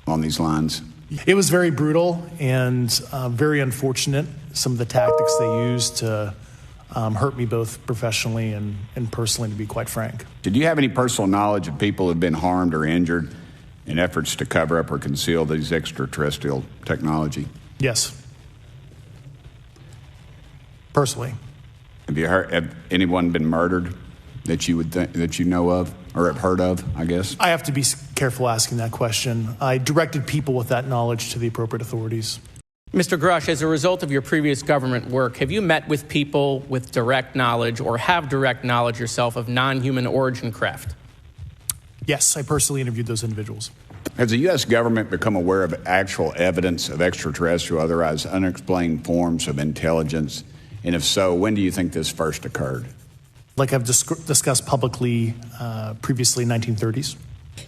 on these lines? It was very brutal and very unfortunate, some of the tactics they used to hurt me both professionally and personally, to be quite frank. Did you have any personal knowledge of people who have been harmed or injured in efforts to cover up or conceal these extraterrestrial technology? Yes. Personally. Have anyone been murdered that you would that you know of or have heard of, I guess? I have to be careful asking that question. I directed people with that knowledge to the appropriate authorities. Mr. Grusch, as a result of your previous government work, have you met with people with direct knowledge or have direct knowledge yourself of non-human origin craft? Yes, I personally interviewed those individuals. Has the U.S. government become aware of actual evidence of extraterrestrial, otherwise unexplained forms of intelligence? And if so, when do you think this first occurred? Like I've discussed publicly previously, 1930s.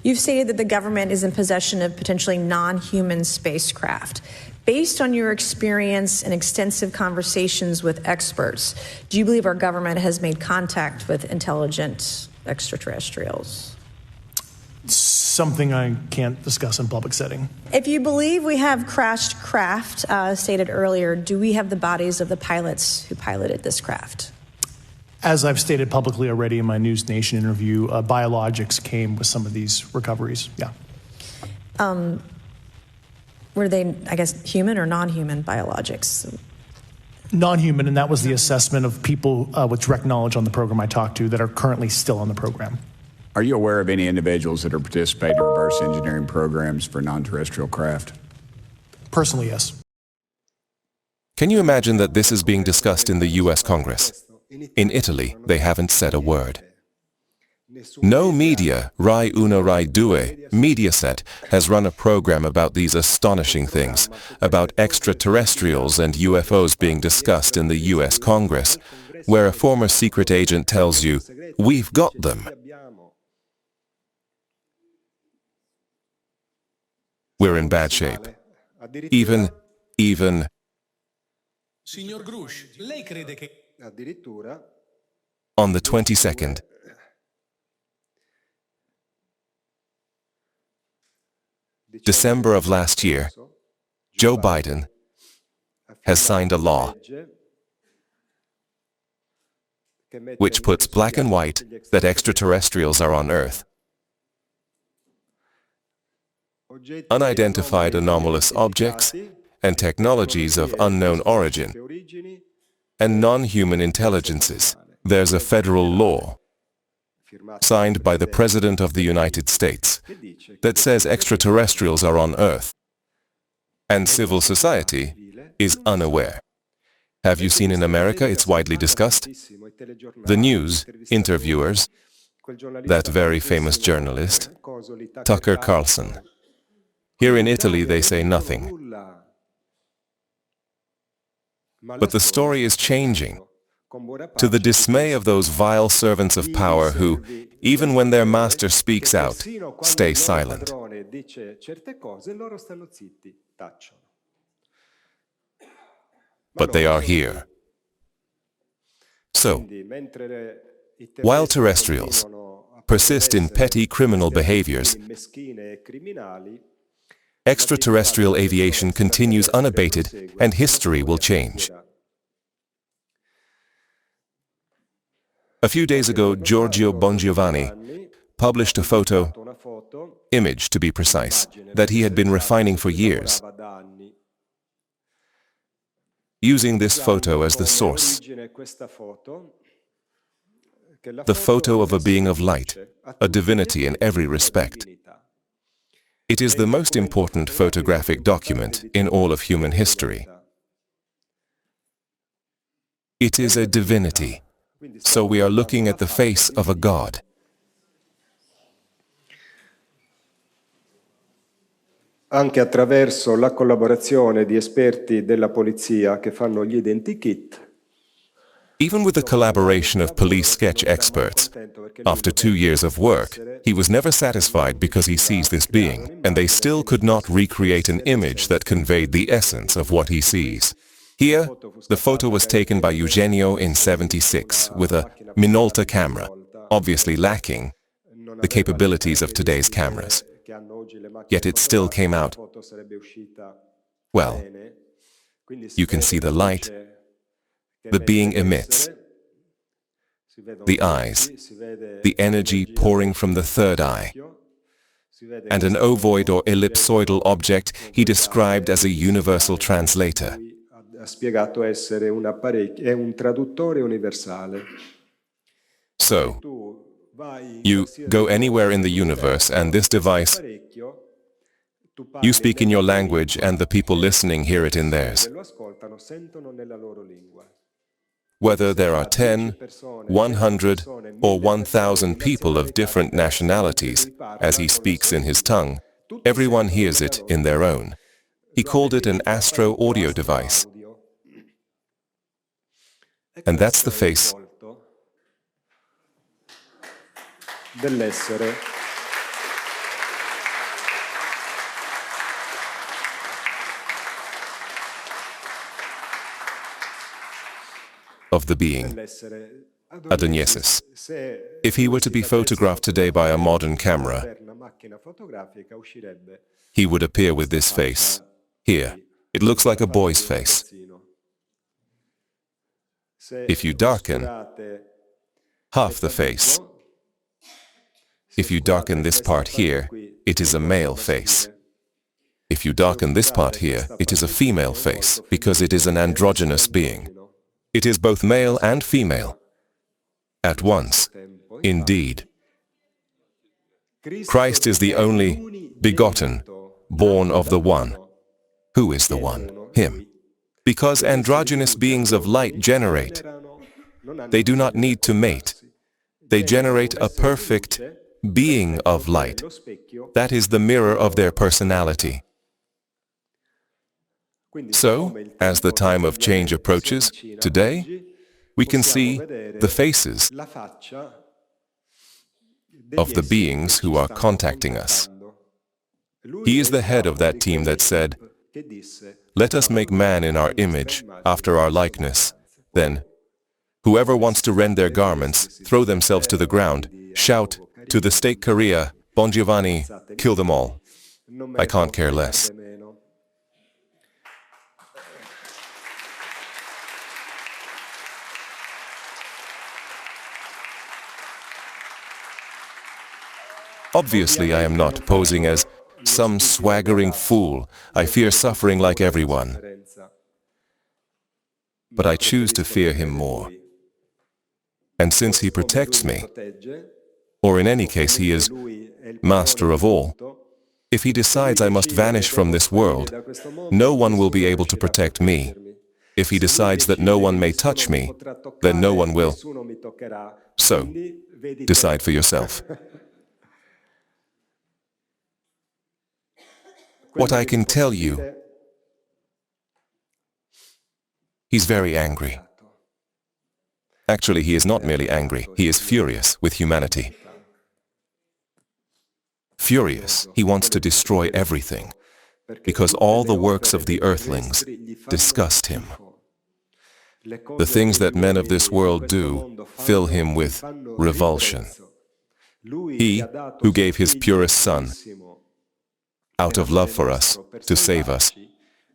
You've stated that the government is in possession of potentially non-human spacecraft. Based on your experience and extensive conversations with experts, do you believe our government has made contact with intelligent extraterrestrials? Something I can't discuss in public setting. If you believe we have crashed craft, stated earlier, do we have the bodies of the pilots who piloted this craft? As I've stated publicly already in my News Nation interview, biologics came with some of these recoveries. Yeah. Were they, I guess, human or non-human biologics? Non-human, and that was the assessment of people with direct knowledge on the program I talked to that are currently still on the program. Are you aware of any individuals that are participating in reverse engineering programs for non-terrestrial craft? Personally, yes. Can you imagine that this is being discussed in the US Congress? In Italy, they haven't said a word. No media, Rai Uno, Rai Due, Mediaset, has run a program about these astonishing things, about extraterrestrials and UFOs being discussed in the US Congress, where a former secret agent tells you, "We've got them." We're in bad shape. Even... Signor Grusch, lei crede che... On the 22nd, December of last year, Joe Biden has signed a law which puts black and white that extraterrestrials are on Earth. Unidentified anomalous objects and technologies of unknown origin and non-human intelligences. There's a federal law signed by the President of the United States that says extraterrestrials are on Earth, and civil society is unaware. Have you seen in America it's widely discussed? The news, interviewers, that very famous journalist, Tucker Carlson. Here in Italy they say nothing. But the story is changing, to the dismay of those vile servants of power who, even when their master speaks out, stay silent. But they are here. So, while terrestrials persist in petty criminal behaviors, extraterrestrial aviation continues unabated and history will change. A few days ago, Giorgio Bongiovanni published a photo, image to be precise, that he had been refining for years, using this photo as the source. The photo of a being of light, a divinity in every respect. It is the most important photographic document in all of human history. It is a divinity. So we are looking at the face of a god. Anche attraverso la collaborazione di esperti della polizia che fanno gli identikit. Even with the collaboration of police sketch experts, after 2 years of work, he was never satisfied because he sees this being, and they still could not recreate an image that conveyed the essence of what he sees. Here, the photo was taken by Eugenio in '76 with a Minolta camera, obviously lacking the capabilities of today's cameras. Yet it still came out well. You can see the light the being emits, the eyes, the energy pouring from the third eye, and an ovoid or ellipsoidal object he described as a universal translator. Ha spiegato essere è un traduttore universale. So, you go anywhere in the universe and this device, you speak in your language and the people listening hear it in theirs. Whether there are 10, 100, or 1,000 people of different nationalities, as he speaks in his tongue, everyone hears it in their own. He called it an astro-audio device. And that's the face dell'essere of the being. Adoniesis. If he were to be photographed today by a modern camera, he would appear with this face. Here, it looks like a boy's face. If you darken half the face, if you darken this part here, it is a male face. If you darken this part here, it is a female face, because it is an androgynous being. It is both male and female at once. Indeed, Christ is the only begotten, born of the One. Who is the One? Him. Because androgynous beings of light generate. They do not need to mate. They generate a perfect being of light. That is the mirror of their personality. So, as the time of change approaches, today, we can see the faces of the beings who are contacting us. He is the head of that team that said, "Let us make man in our image, after our likeness. Then, whoever wants to rend their garments, throw themselves to the ground, shout to the state Korea, Bon Giovanni, kill them all. I can't care less." Obviously, I am not posing as some swaggering fool. I fear suffering like everyone. But I choose to fear him more. And since he protects me, or in any case he is master of all, if he decides I must vanish from this world, no one will be able to protect me. If he decides that no one may touch me, then no one will. So, decide for yourself. What I can tell you, he's very angry. Actually, he is not merely angry, he is furious with humanity. Furious, he wants to destroy everything, because all the works of the earthlings disgust him. The things that men of this world do fill him with revulsion. He, who gave his purest Son, out of love for us, to save us,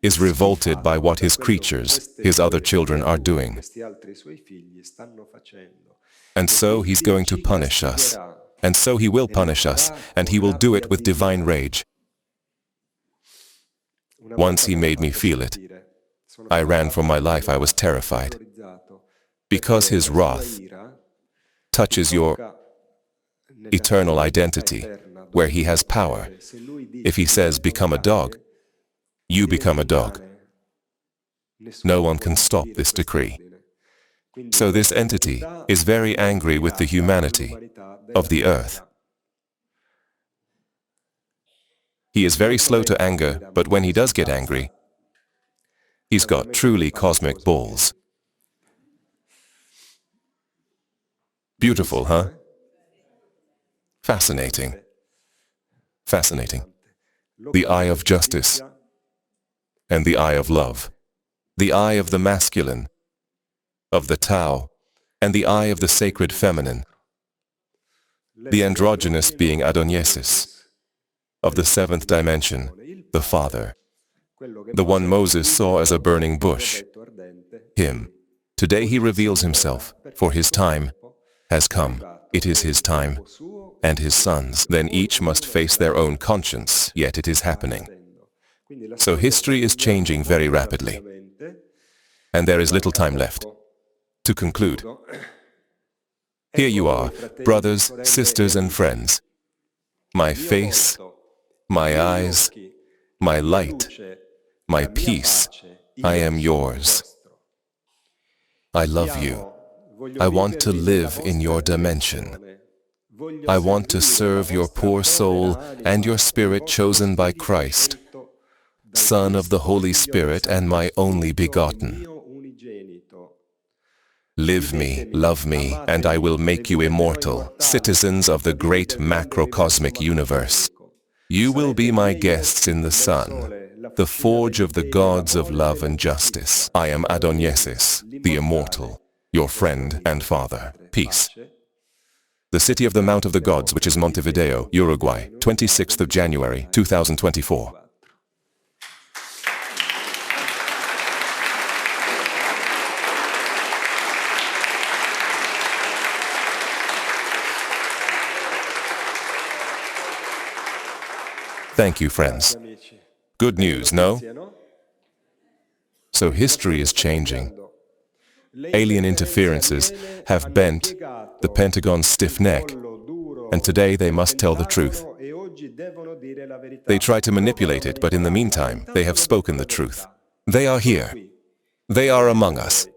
is revolted by what his creatures, his other children, are doing. And so he's going to punish us. And so he will punish us, and he will do it with divine rage. Once he made me feel it. I ran for my life, I was terrified. Because his wrath touches your eternal identity, where he has power. If he says, become a dog, you become a dog. No one can stop this decree. So this entity is very angry with the humanity of the earth. He is very slow to anger, but when he does get angry, he's got truly cosmic balls. Beautiful, huh? Fascinating. Fascinating. The eye of justice and the eye of love. The eye of the masculine, of the Tao, and the eye of the sacred feminine. The androgynous being Adoniesis, of the seventh dimension, the Father. The one Moses saw as a burning bush. Him. Today he reveals himself, for his time has come. It is his time, and his sons. Then each must face their own conscience, yet it is happening. So history is changing very rapidly. And there is little time left. To conclude, here you are, brothers, sisters, and friends. My face, my eyes, my light, my peace, I am yours. I love you. I want to live in your dimension. I want to serve your poor soul and your spirit chosen by Christ, Son of the Holy Spirit and my only begotten. Live me, love me, and I will make you immortal, citizens of the great macrocosmic universe. You will be my guests in the sun, the forge of the gods of love and justice. I am Adoniesis, the immortal. your friend and father. Peace. The city of the Mount of the Gods, which is Montevideo, Uruguay, 26th of January, 2024. Thank you, friends. Good news, no? So history is changing. Alien interferences have bent the Pentagon's stiff neck, and today they must tell the truth. They try to manipulate it, but in the meantime, they have spoken the truth. They are here. They are among us.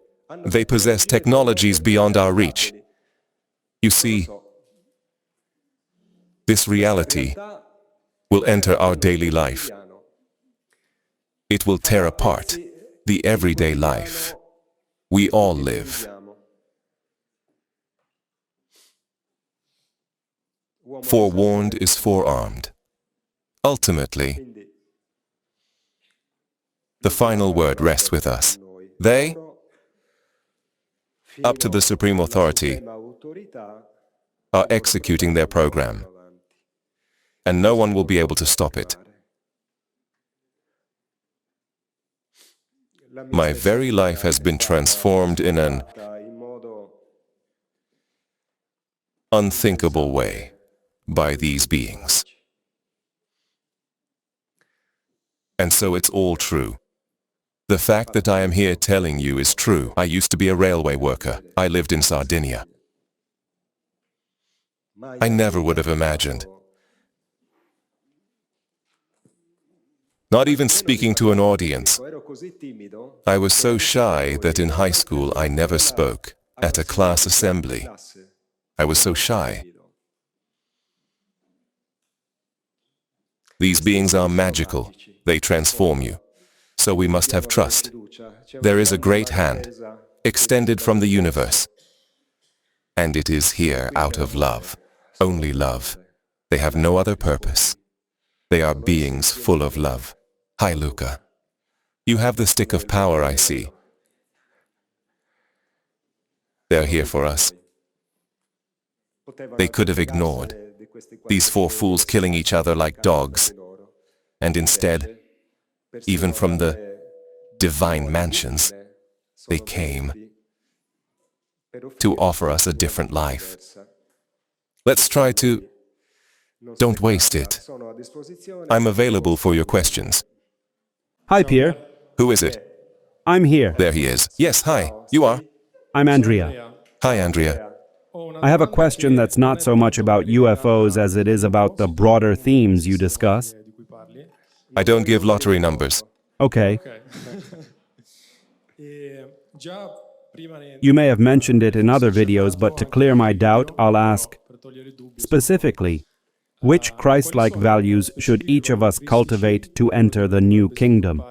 They possess technologies beyond our reach. You see, this reality will enter our daily life. It will tear apart the everyday life we all live. Forewarned is forearmed. Ultimately, the final word rests with us. They, up to the supreme authority, are executing their program, and no one will be able to stop it. My very life has been transformed in an unthinkable way by these beings. And so it's all true. The fact that I am here telling you is true. I used to be a railway worker. I lived in Sardinia. I never would have imagined. Not even speaking to an audience. I was so shy that in high school I never spoke at a class assembly. I was so shy. These beings are magical. They transform you. So we must have trust. There is a great hand extended from the universe. And it is here out of love. Only love. They have no other purpose. They are beings full of love. Hi, Luca. You have the stick of power, I see. They're here for us. They could have ignored these four fools killing each other like dogs, and instead, even from the divine mansions, they came to offer us a different life. Let's try to... Don't waste it. I'm available for your questions. Hi, Pierre. Who is it? I'm here. There he is. Yes, hi. You are? I'm Andrea. Hi, Andrea. I have a question that's not so much about UFOs as it is about the broader themes you discuss. I don't give lottery numbers. Okay. You may have mentioned it in other videos, but to clear my doubt, I'll ask, specifically, which Christ-like values should each of us cultivate to enter the new kingdom?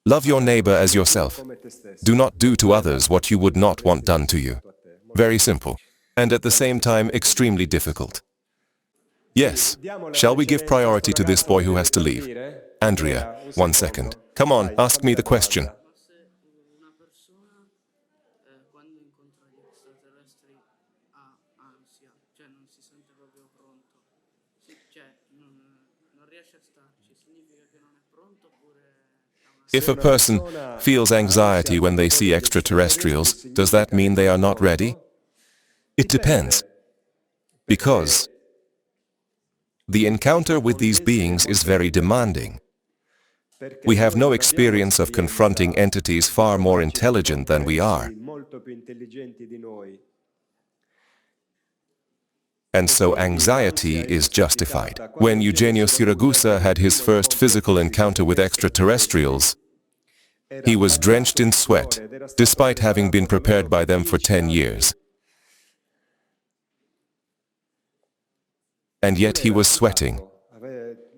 Love your neighbor as yourself. Do not do to others what you would not want done to you. Very simple. And at the same time, extremely difficult. Yes. Shall we give priority to this boy who has to leave? Andrea, 1 second. Come on, ask me the question. If a person feels anxiety when they see extraterrestrials, does that mean they are not ready? It depends. Because the encounter with these beings is very demanding. We have no experience of confronting entities far more intelligent than we are. And so anxiety is justified. When Eugenio Siragusa had his first physical encounter with extraterrestrials, he was drenched in sweat, despite having been prepared by them for 10 years. And yet he was sweating.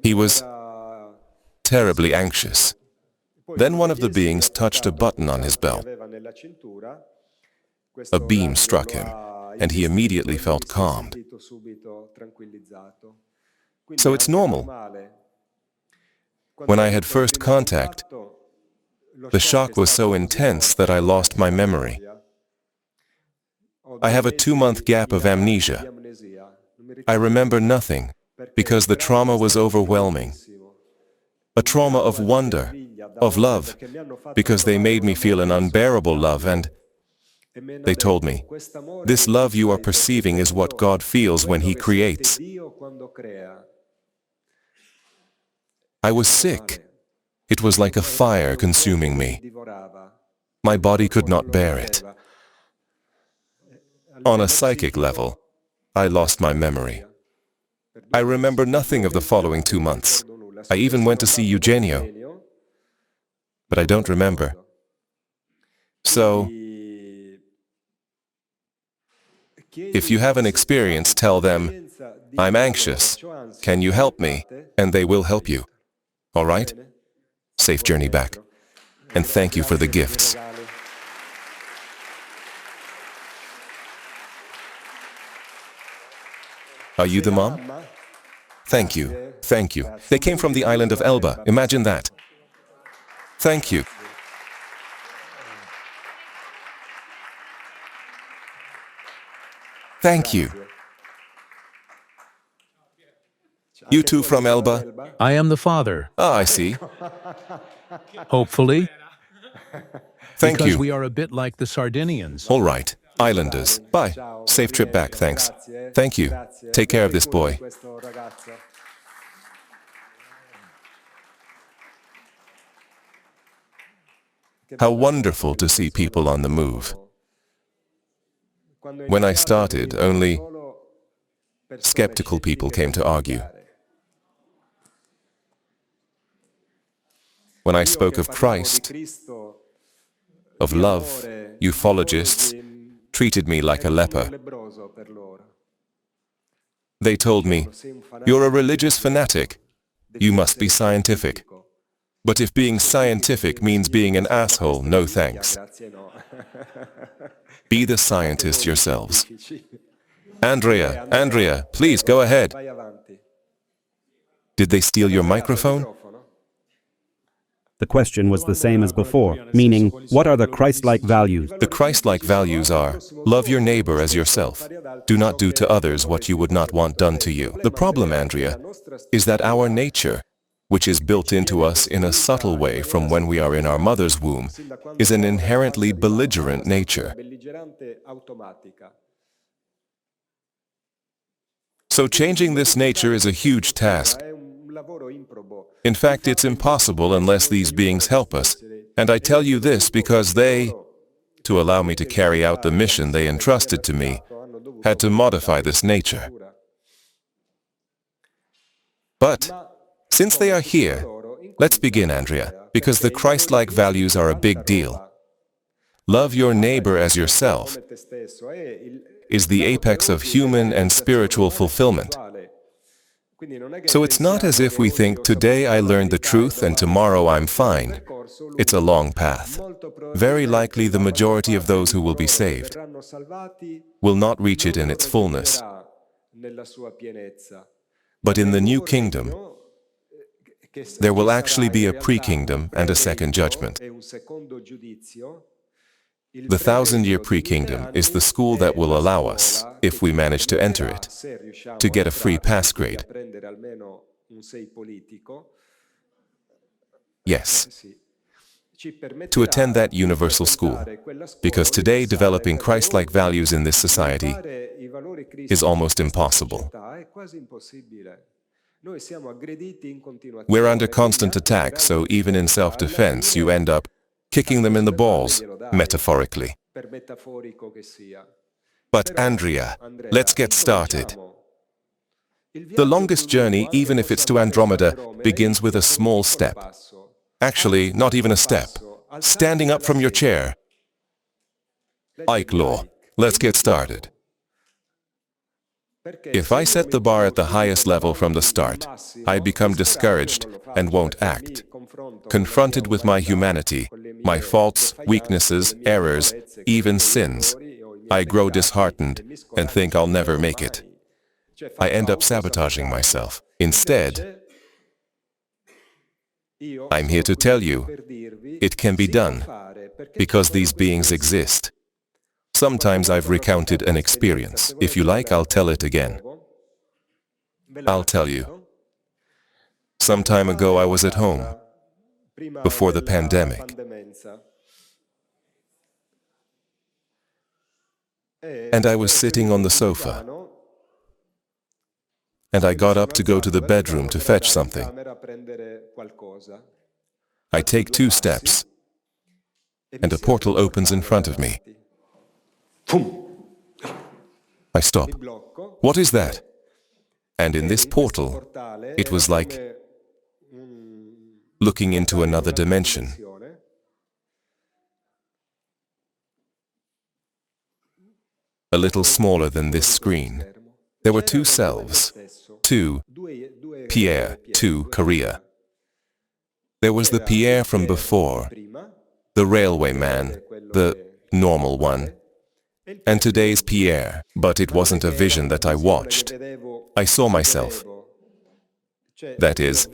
He was terribly anxious. Then one of the beings touched a button on his belt. A beam struck him, and he immediately felt calmed. So it's normal. When I had first contact, The shock was so intense that I lost my memory. I have a 2-month gap of amnesia. I remember nothing because the trauma was overwhelming. A trauma of wonder, of love, because they made me feel an unbearable love, and they told me, this love you are perceiving is what God feels when He creates. I was sick. It was like a fire consuming me. My body could not bear it. On a psychic level, I lost my memory. I remember nothing of the following 2 months. I even went to see Eugenio, but I don't remember. So, if you have an experience, tell them, I'm anxious, can you help me? And they will help you. All right? Safe journey back. And thank you for the gifts. Are you the mom? Thank you. Thank you. They came from the island of Elba. Imagine that. Thank you. Thank you. You two from Elba? I am the father. Ah, I see. Hopefully. Thank because you. we are a bit like the Sardinians. All right. Islanders. Bye. Safe trip back, thanks. Thank you. Take care of this boy. How wonderful to see people on the move. When I started, only skeptical people came to argue. When I spoke of Christ, of love, ufologists treated me like a leper. They told me, you're a religious fanatic. You must be scientific. But if being scientific means being an asshole, no thanks. Be the scientist yourselves. Andrea, please go ahead. Did they steal your microphone? The question was the same as before, meaning, what are the Christ-like values? The Christ-like values are, love your neighbor as yourself. Do not do to others what you would not want done to you. The problem, Andrea, is that our nature, which is built into us in a subtle way from when we are in our mother's womb, is an inherently belligerent nature. So changing this nature is a huge task. In fact, it's impossible unless these beings help us. And I tell you this because they, to allow me to carry out the mission they entrusted to me, had to modify this nature. But since they are here, let's begin, Andrea, because the Christ-like values are a big deal. Love your neighbor as yourself is the apex of human and spiritual fulfillment. So it's not as if we think, today I learned the truth and tomorrow I'm fine. It's a long path. Very likely the majority of those who will be saved will not reach it in its fullness. But in the new kingdom, there will actually be a pre-kingdom and a second judgment. The 1,000-year pre-kingdom is the school that will allow us, if we manage to enter it, to get a free pass grade. Yes. To attend that universal school, because today developing Christ-like values in this society is almost impossible. We're under constant attack, so even in self-defense you end up kicking them in the balls, metaphorically. But Andrea, let's get started. The longest journey, even if it's to Andromeda, begins with a small step. Actually, not even a step. Standing up from your chair. Ike Law, let's get started. If I set the bar at the highest level from the start, I become discouraged and won't act. Confronted with my humanity, my faults, weaknesses, errors, even sins, I grow disheartened and think I'll never make it. I end up sabotaging myself. Instead, I'm here to tell you, it can be done, because these beings exist. Sometimes I've recounted an experience. If you like, I'll tell it again. I'll tell you. Some time ago I was at home, before the pandemic. And I was sitting on the sofa. And I got up to go to the bedroom to fetch something. I take 2 steps, and a portal opens in front of me. I stop. What is that? And in this portal, it was like looking into another dimension. A little smaller than this screen. There were 2 selves, 2 Pierre, 2 Korea. There was the Pierre from before, the railway man, the normal one, and today's Pierre, but it wasn't a vision that I watched. I saw myself. That is,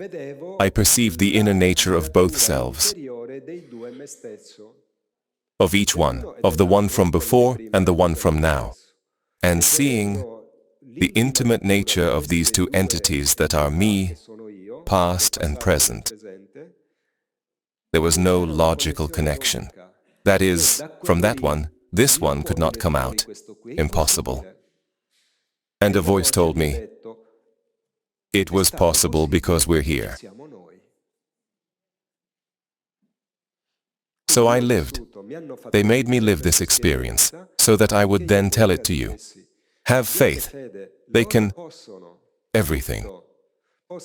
I perceived the inner nature of both selves, of each one, of the one from before and the one from now, and seeing the intimate nature of these 2 entities that are me, past and present. There was no logical connection. That is, from that one, this one could not come out. Impossible. And a voice told me, it was possible because we're here. So I lived. They made me live this experience, so that I would then tell it to you. Have faith. They can everything.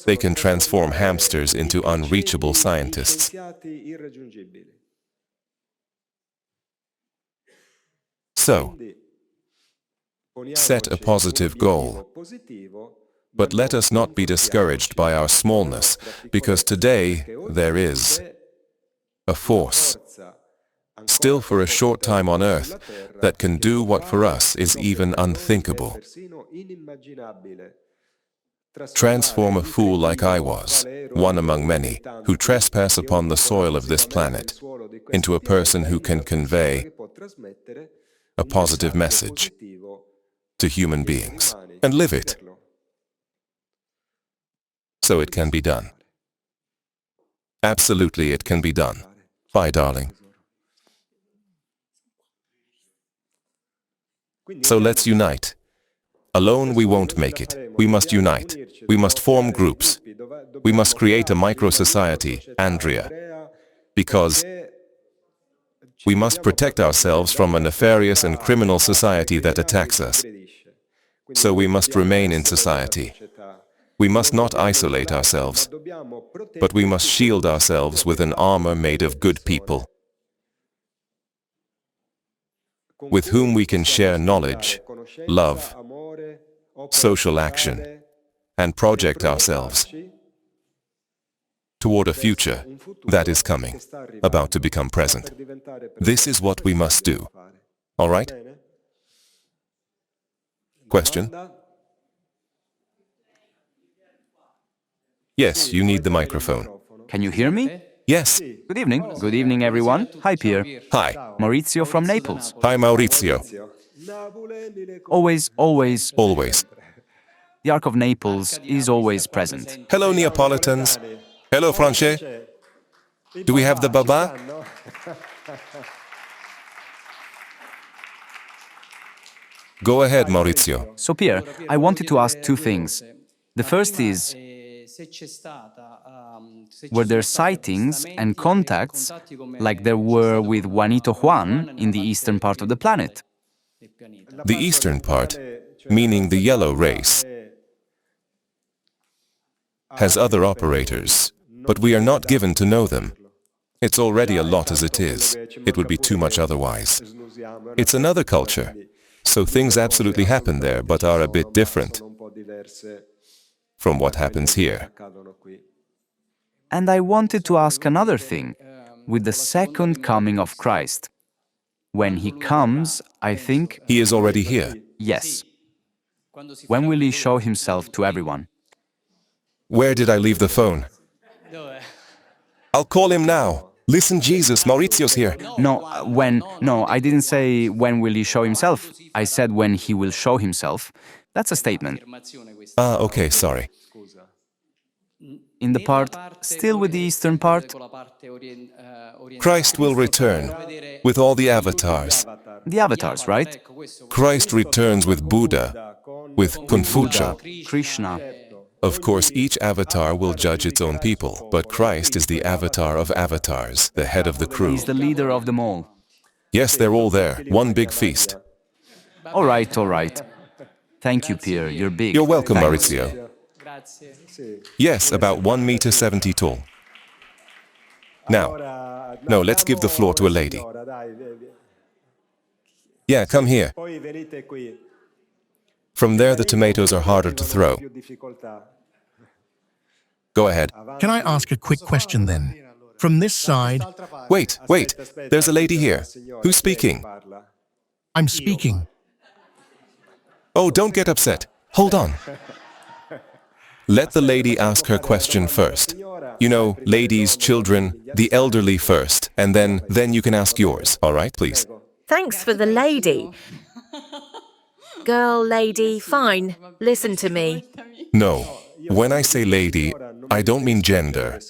They can transform hamsters into unreachable scientists. So, set a positive goal. But let us not be discouraged by our smallness, because today there is a force, still for a short time on earth, that can do what for us is even unthinkable. Transform a fool like I was, one among many, who trespass upon the soil of this planet, into a person who can convey a positive message to human beings, and live it. So it can be done. Absolutely it can be done. Bye, darling. So let's unite. Alone we won't make it. We must unite. We must form groups. We must create a micro-society, Andrea. Because we must protect ourselves from a nefarious and criminal society that attacks us. So we must remain in society. We must not isolate ourselves, but we must shield ourselves with an armor made of good people, with whom we can share knowledge, love, social action, and project ourselves toward a future that is coming, about to become present. This is what we must do. All right? Question? Yes, you need the microphone. Can you hear me? Yes. Good evening. Good evening, everyone. Hi, Pierre. Hi. Maurizio from Naples. Hi, Maurizio. Always. Always. The Ark of Naples is always present. Hello, Neapolitans. Hello, Franche. Do we have the baba? Go ahead, Maurizio. So, Pierre, I wanted to ask 2 things. The first is, were there sightings and contacts like there were with Juanito Juan in the eastern part of the planet? The eastern part, meaning the yellow race, has other operators, but we are not given to know them. It's already a lot as it is. It would be too much otherwise. It's another culture, so things absolutely happen there, but are a bit different from what happens here. And I wanted to ask another thing, with the second coming of Christ. When he comes, I think... He is already here. Yes. When will he show himself to everyone? Where did I leave the phone? I'll call him now. Listen, Jesus, Maurizio's here. No, I didn't say when will he show himself. I said when he will show himself. That's a statement. Ah, okay, sorry. In the part, still with the eastern part, Christ will return with all the avatars. the avatars, right? Christ returns with Buddha, with Confucius. Krishna. Of course, each avatar will judge its own people, but Christ is the avatar of avatars, the head of the crew. He's the leader of them all. Yes, they're all there. One big feast. All right, all right. Thank you, Pierre. You're big. You're welcome, Thanks. Maurizio. Yes, about 1.70 meters tall. Now, no, let's give the floor to a lady. Yeah, come here. From there, the tomatoes are harder to throw. Go ahead. Can I ask a quick question then? From this side... Wait, there's a lady here. Who's speaking? I'm speaking. Oh, don't get upset. Hold on. Let the lady ask her question first. You know, ladies, children, the elderly first, and then you can ask yours. All right, please. Thanks for the lady. Girl, lady, fine. Listen to me. No, when I say lady, I don't mean gender.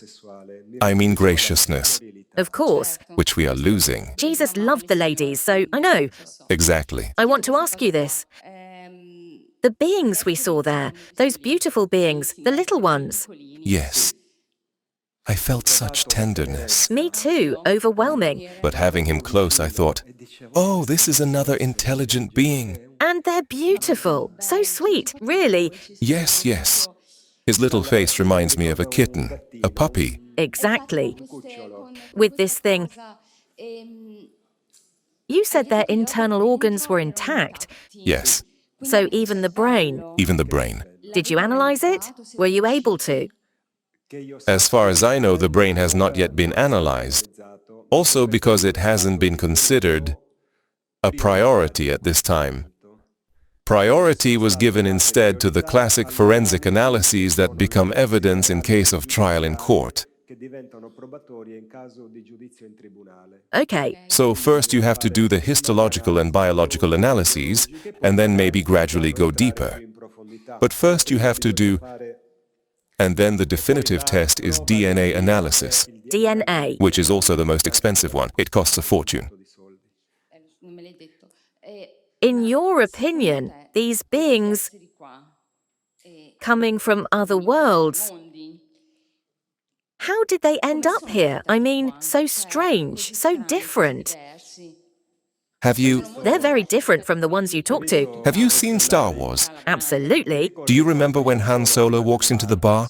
I mean graciousness, Of course. which we are losing. Jesus loved the ladies, so I know. Exactly. I want to ask you this. The beings we saw there, those beautiful beings, the little ones. Yes. I felt such tenderness. Me too, overwhelming. But having him close, I thought, oh, this is another intelligent being. And they're beautiful, so sweet, really. Yes, yes. His little face reminds me of a kitten, a puppy. Exactly. With this thing, you said their internal organs were intact. Yes, So even the brain. even the brain. Did you analyze it? Were you able to? As far as I know, the brain has not yet been analyzed. Also because it hasn't been considered a priority at this time. Priority was given instead to the classic forensic analyses that become evidence in case of trial in court. Okay. So first you have to do the histological and biological analyses, and then maybe gradually go deeper. But first you have to do, and then the definitive test is DNA analysis, DNA. which is also the most expensive one. It costs a fortune. In your opinion, these beings coming from other worlds, how did they end up here? I mean, so strange, so different. Have you They're very different from the ones you talk to. seen Star Wars? Absolutely. Do you remember when Han Solo walks into the bar?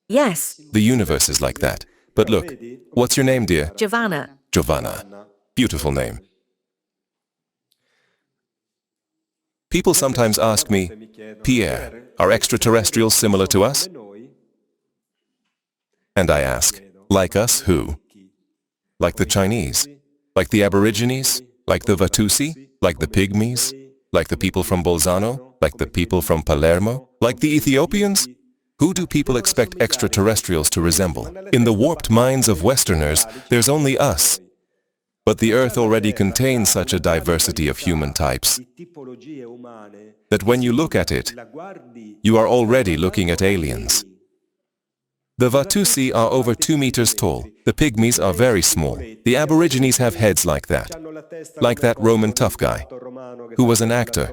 Yes, The universe is like that. But look, what's your name, dear? Giovanna. Giovanna. Beautiful name. People sometimes ask me, Pierre, are extraterrestrials similar to us? And I ask, like us, who? Like the Chinese? Like the Aborigines? Like the Watusi? Like the Pygmies? Like the people from Bolzano? Like the people from Palermo? Like the Ethiopians? Who do people expect extraterrestrials to resemble? In the warped minds of Westerners, there's only us. But the Earth already contains such a diversity of human types that when you look at it, you are already looking at aliens. The Watusi are over 2 meters tall. The Pygmies are very small. The Aborigines have heads like that Roman tough guy, who was an actor.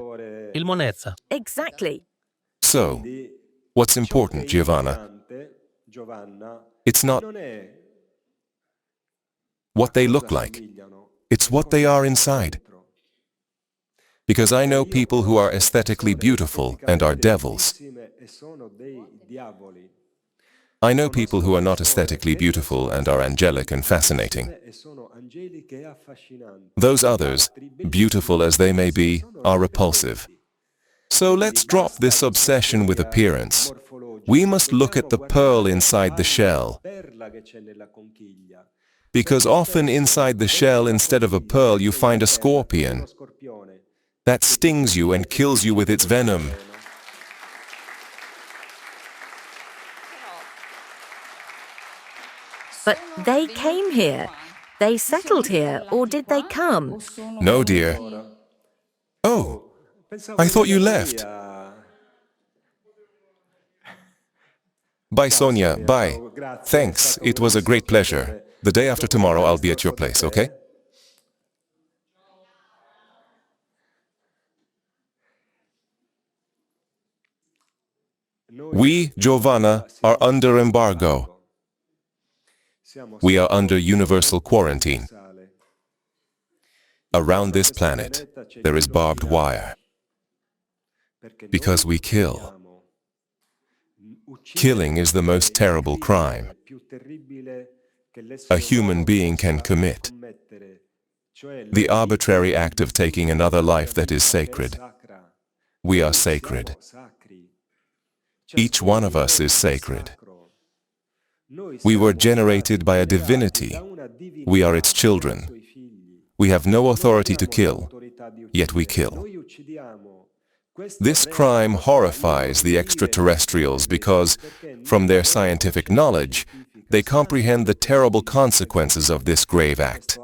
Il Monezza. Exactly. So, what's important, Giovanna? It's not what they look like. It's what they are inside. Because I know people who are aesthetically beautiful and are devils. I know people who are not aesthetically beautiful and are angelic and fascinating. Those others, beautiful as they may be, are repulsive. So let's drop this obsession with appearance. We must look at the pearl inside the shell. Because often inside the shell, instead of a pearl, you find a scorpion that stings you and kills you with its venom. But they came here. They settled here, or did they come? No, dear. Oh, I thought you left. Bye, Sonia. Bye. Thanks. It was a great pleasure. The day after tomorrow, I'll be at your place, okay? We, Giovanna, are under embargo. We are under universal quarantine. Around this planet, there is barbed wire. Because we kill. Killing is the most terrible crime a human being can commit. The arbitrary act of taking another life that is sacred. We are sacred. Each one of us is sacred. We were generated by a divinity. We are its children. We have no authority to kill, yet we kill. This crime horrifies the extraterrestrials because, from their scientific knowledge, they comprehend the terrible consequences of this grave act.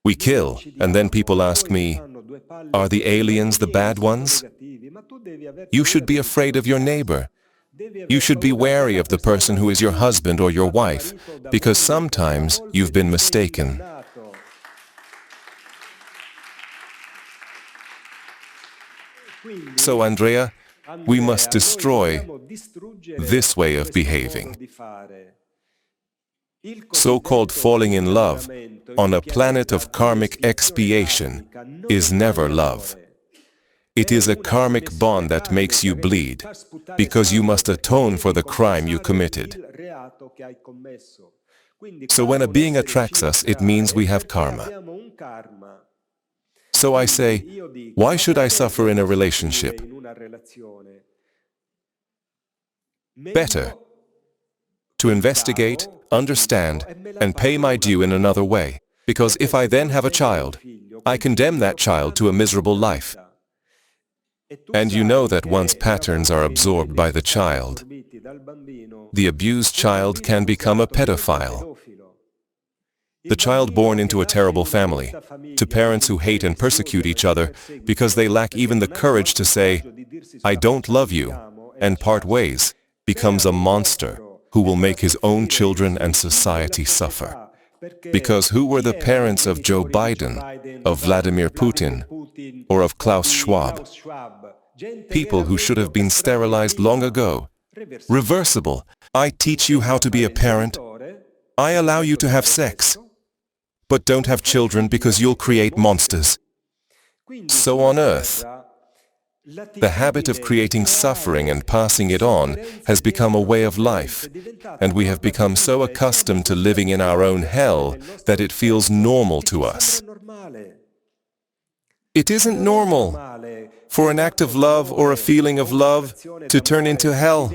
We kill, and then people ask me, are the aliens the bad ones? You should be afraid of your neighbor. You should be wary of the person who is your husband or your wife, because sometimes you've been mistaken. So, Andrea, we must destroy this way of behaving. So-called falling in love on a planet of karmic expiation is never love. It is a karmic bond that makes you bleed, because you must atone for the crime you committed. So when a being attracts us, it means we have karma. So I say, why should I suffer in a relationship? Better to investigate, understand, and pay my due in another way, because if I then have a child, I condemn that child to a miserable life. And you know that once patterns are absorbed by the child, the abused child can become a pedophile. The child born into a terrible family, to parents who hate and persecute each other because they lack even the courage to say, I don't love you, and part ways, becomes a monster who will make his own children and society suffer. Because who were the parents of Joe Biden, of Vladimir Putin, or of Klaus Schwab? People who should have been sterilized long ago. Reversible. I teach you how to be a parent. I allow you to have sex. But don't have children because you'll create monsters. So on Earth, the habit of creating suffering and passing it on has become a way of life, and we have become so accustomed to living in our own hell that it feels normal to us. It isn't normal for an act of love or a feeling of love to turn into hell.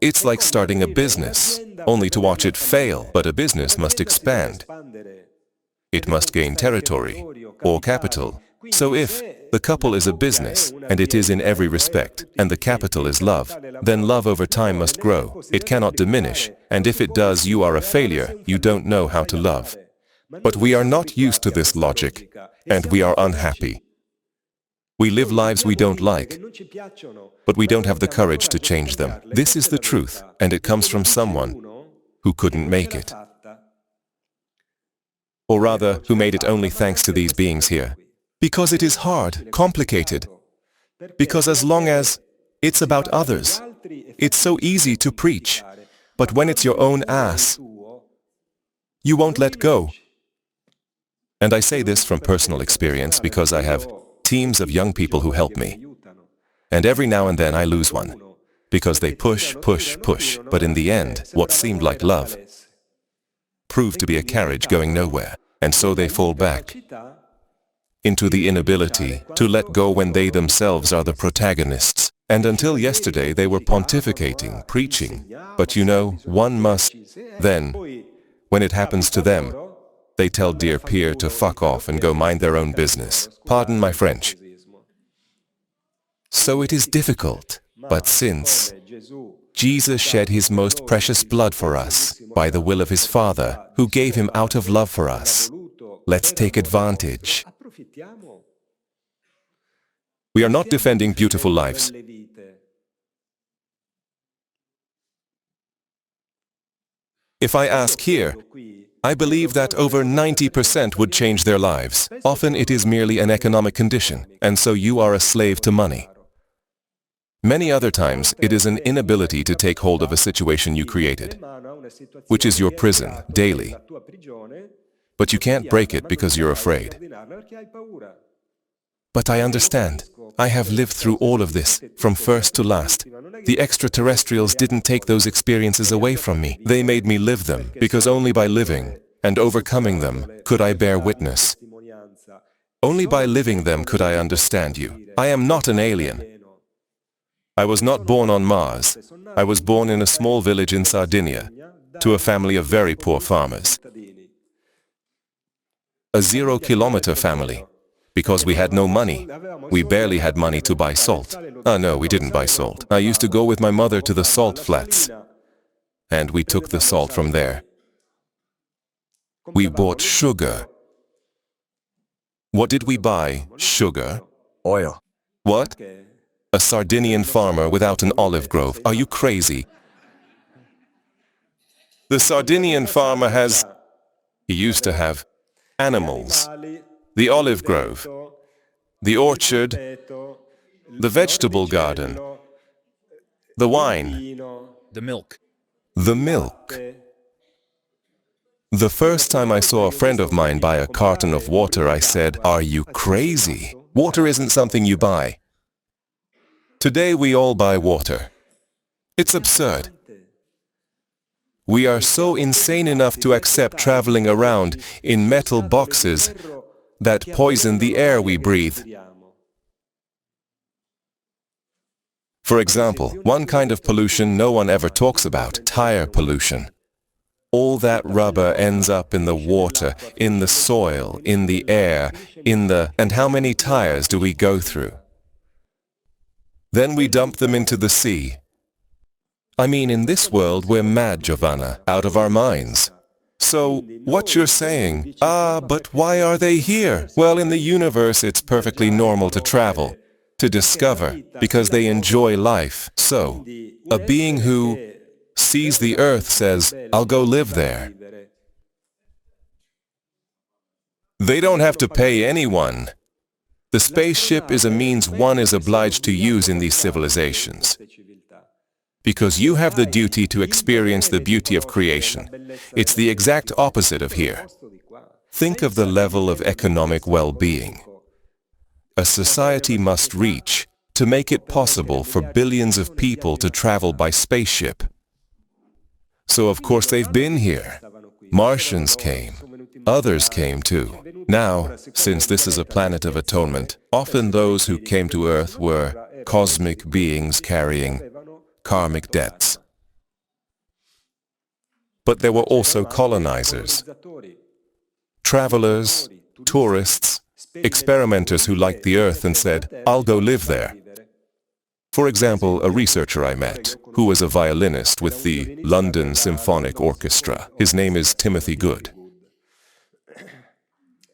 It's like starting a business, only to watch it fail, but a business must expand. It must gain territory or capital. So if the couple is a business, and it is in every respect, and the capital is love, then love over time must grow. It cannot diminish, and if it does, you are a failure. You don't know how to love. But we are not used to this logic, and we are unhappy. We live lives we don't like, but we don't have the courage to change them. This is the truth, and it comes from someone who couldn't make it. Or rather, who made it only thanks to these beings here. Because it is hard, complicated. Because as long as it's about others, it's so easy to preach. But when it's your own ass, you won't let go. And I say this from personal experience because I have teams of young people who help me. And every now and then I lose one. Because they push, push, push. But in the end, what seemed like love proved to be a carriage going nowhere. And so they fall back into the inability to let go when they themselves are the protagonists. And until yesterday they were pontificating, preaching. But you know, one must. Then, when it happens to them, they tell dear peer to fuck off and go mind their own business. Pardon my French. So it is difficult, but since Jesus shed his most precious blood for us, by the will of his Father, who gave him out of love for us. Let's take advantage. We are not defending beautiful lives. If I ask here, I believe that over 90% would change their lives. Often it is merely an economic condition, and so you are a slave to money. Many other times, it is an inability to take hold of a situation you created, which is your prison, daily. But you can't break it because you're afraid. But I understand. I have lived through all of this, from first to last. The extraterrestrials didn't take those experiences away from me. They made me live them, because only by living and overcoming them could I bear witness. Only by living them could I understand you. I am not an alien. I was not born on Mars. I was born in a small village in Sardinia, to a family of very poor farmers. A 0-kilometer family. Because we had no money. We barely had money to buy salt. No, we didn't buy salt. I used to go with my mother to the salt flats. And we took the salt from there. We bought sugar. What did we buy? Sugar? Oil. What? A Sardinian farmer without an olive grove. Are you crazy? The Sardinian farmer has... He used to have animals. The olive grove, the orchard, the vegetable garden, the wine, The milk. the milk. The first time I saw a friend of mine buy a carton of water, I said, "Are you crazy? Water isn't something you buy." Today we all buy water. It's absurd. We are so insane enough to accept traveling around in metal boxes that poison the air we breathe. For example, one kind of pollution no one ever talks about, tire pollution. All that rubber ends up in the water, in the soil, in the air, and how many tires do we go through? Then we dump them into the sea. I mean, in this world we're mad, Giovanna, out of our minds. So, what you're saying, but why are they here? Well, in the universe it's perfectly normal to travel, to discover, because they enjoy life. So, a being who sees the earth says, "I'll go live there." They don't have to pay anyone. The spaceship is a means one is obliged to use in these civilizations. Because you have the duty to experience the beauty of creation. It's the exact opposite of here. Think of the level of economic well-being a society must reach to make it possible for billions of people to travel by spaceship. So of course they've been here. Martians came. Others came too. Now, since this is a planet of atonement, often those who came to Earth were cosmic beings carrying karmic debts. But there were also colonizers, travelers, tourists, experimenters who liked the earth and said, "I'll go live there." For example, a researcher I met, who was a violinist with the London Symphonic Orchestra. His name is Timothy Good.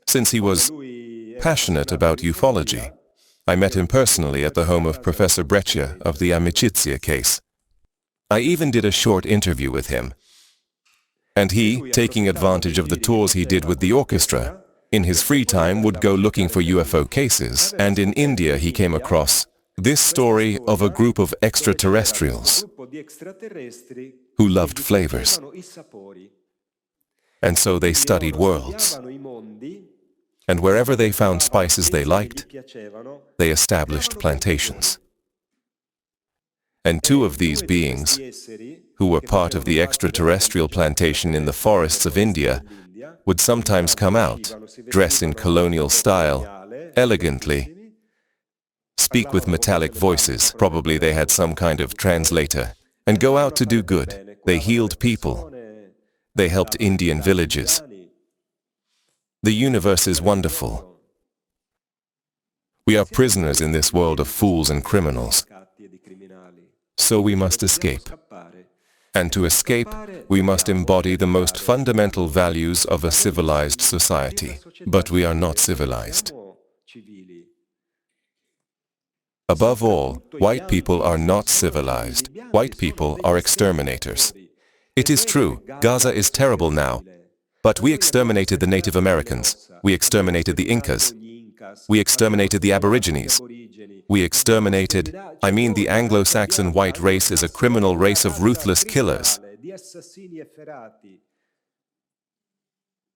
Since he was passionate about ufology, I met him personally at the home of Professor Breccia of the Amicizia case. I even did a short interview with him. And he, taking advantage of the tours he did with the orchestra, in his free time would go looking for UFO cases, and in India he came across this story of a group of extraterrestrials who loved flavors. And so they studied worlds. And wherever they found spices they liked, they established plantations. And two of these beings, who were part of the extraterrestrial plantation in the forests of India, would sometimes come out, dress in colonial style, elegantly, speak with metallic voices, probably they had some kind of translator, and go out to do good. They healed people. They helped Indian villages. The universe is wonderful. We are prisoners in this world of fools and criminals. So we must escape. And to escape, we must embody the most fundamental values of a civilized society. But we are not civilized. Above all, white people are not civilized. White people are exterminators. It is true, Gaza is terrible now. But we exterminated the Native Americans. We exterminated the Incas. We exterminated the Aborigines. We exterminated, the Anglo-Saxon white race is a criminal race of ruthless killers.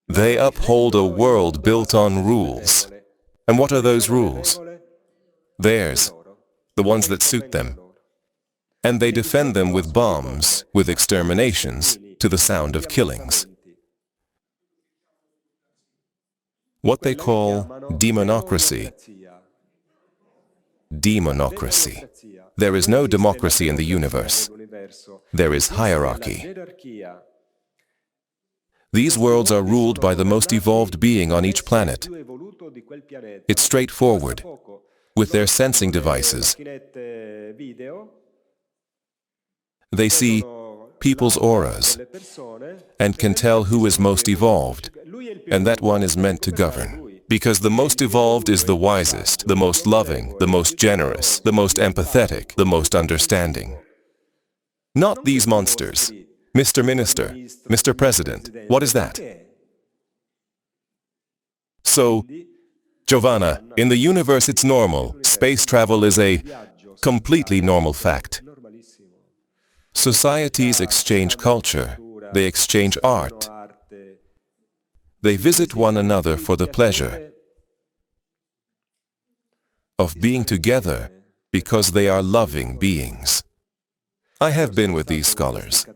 They uphold a world built on rules. And what are those rules? Theirs, the ones that suit them. And they defend them with bombs, with exterminations, to the sound of killings. What they call demonocracy. Demonocracy. There is no democracy in the universe. There is hierarchy. These worlds are ruled by the most evolved being on each planet. It's straightforward. With their sensing devices, they see people's auras and can tell who is most evolved, and that one is meant to govern. Because the most evolved is the wisest, the most loving, the most generous, the most empathetic, the most understanding. Not these monsters. Mr. Minister, Mr. President, what is that? So, Giovanna, in the universe it's normal. Space travel is a completely normal fact. Societies exchange culture. They exchange art. They visit one another for the pleasure of being together because they are loving beings. I have been with these scholars.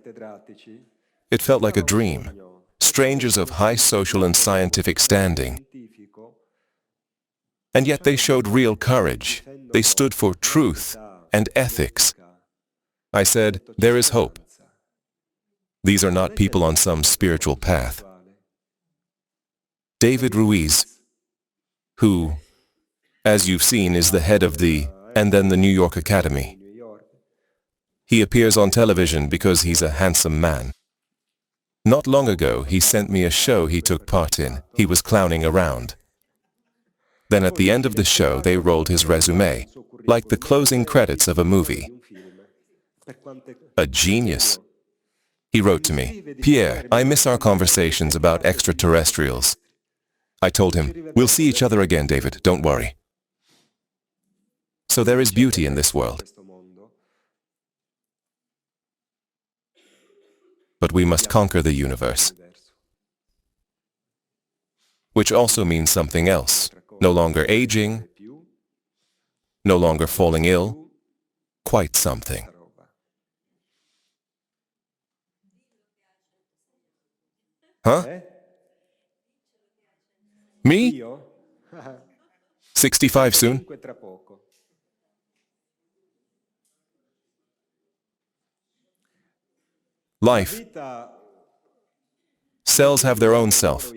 It felt like a dream. Strangers of high social and scientific standing. And yet they showed real courage. They stood for truth and ethics. I said, there is hope. These are not people on some spiritual path. David Ruiz, who, as you've seen, is the head of and then the New York Academy. He appears on television because he's a handsome man. Not long ago, he sent me a show he took part in. He was clowning around. Then at the end of the show, they rolled his resume, like the closing credits of a movie. A genius. He wrote to me, Pierre, I miss our conversations about extraterrestrials. I told him, we'll see each other again, David, don't worry. So there is beauty in this world. But we must conquer the universe. Which also means something else. No longer aging, no longer falling ill, quite something. Huh? Me? 65 soon? Life. Cells have their own self.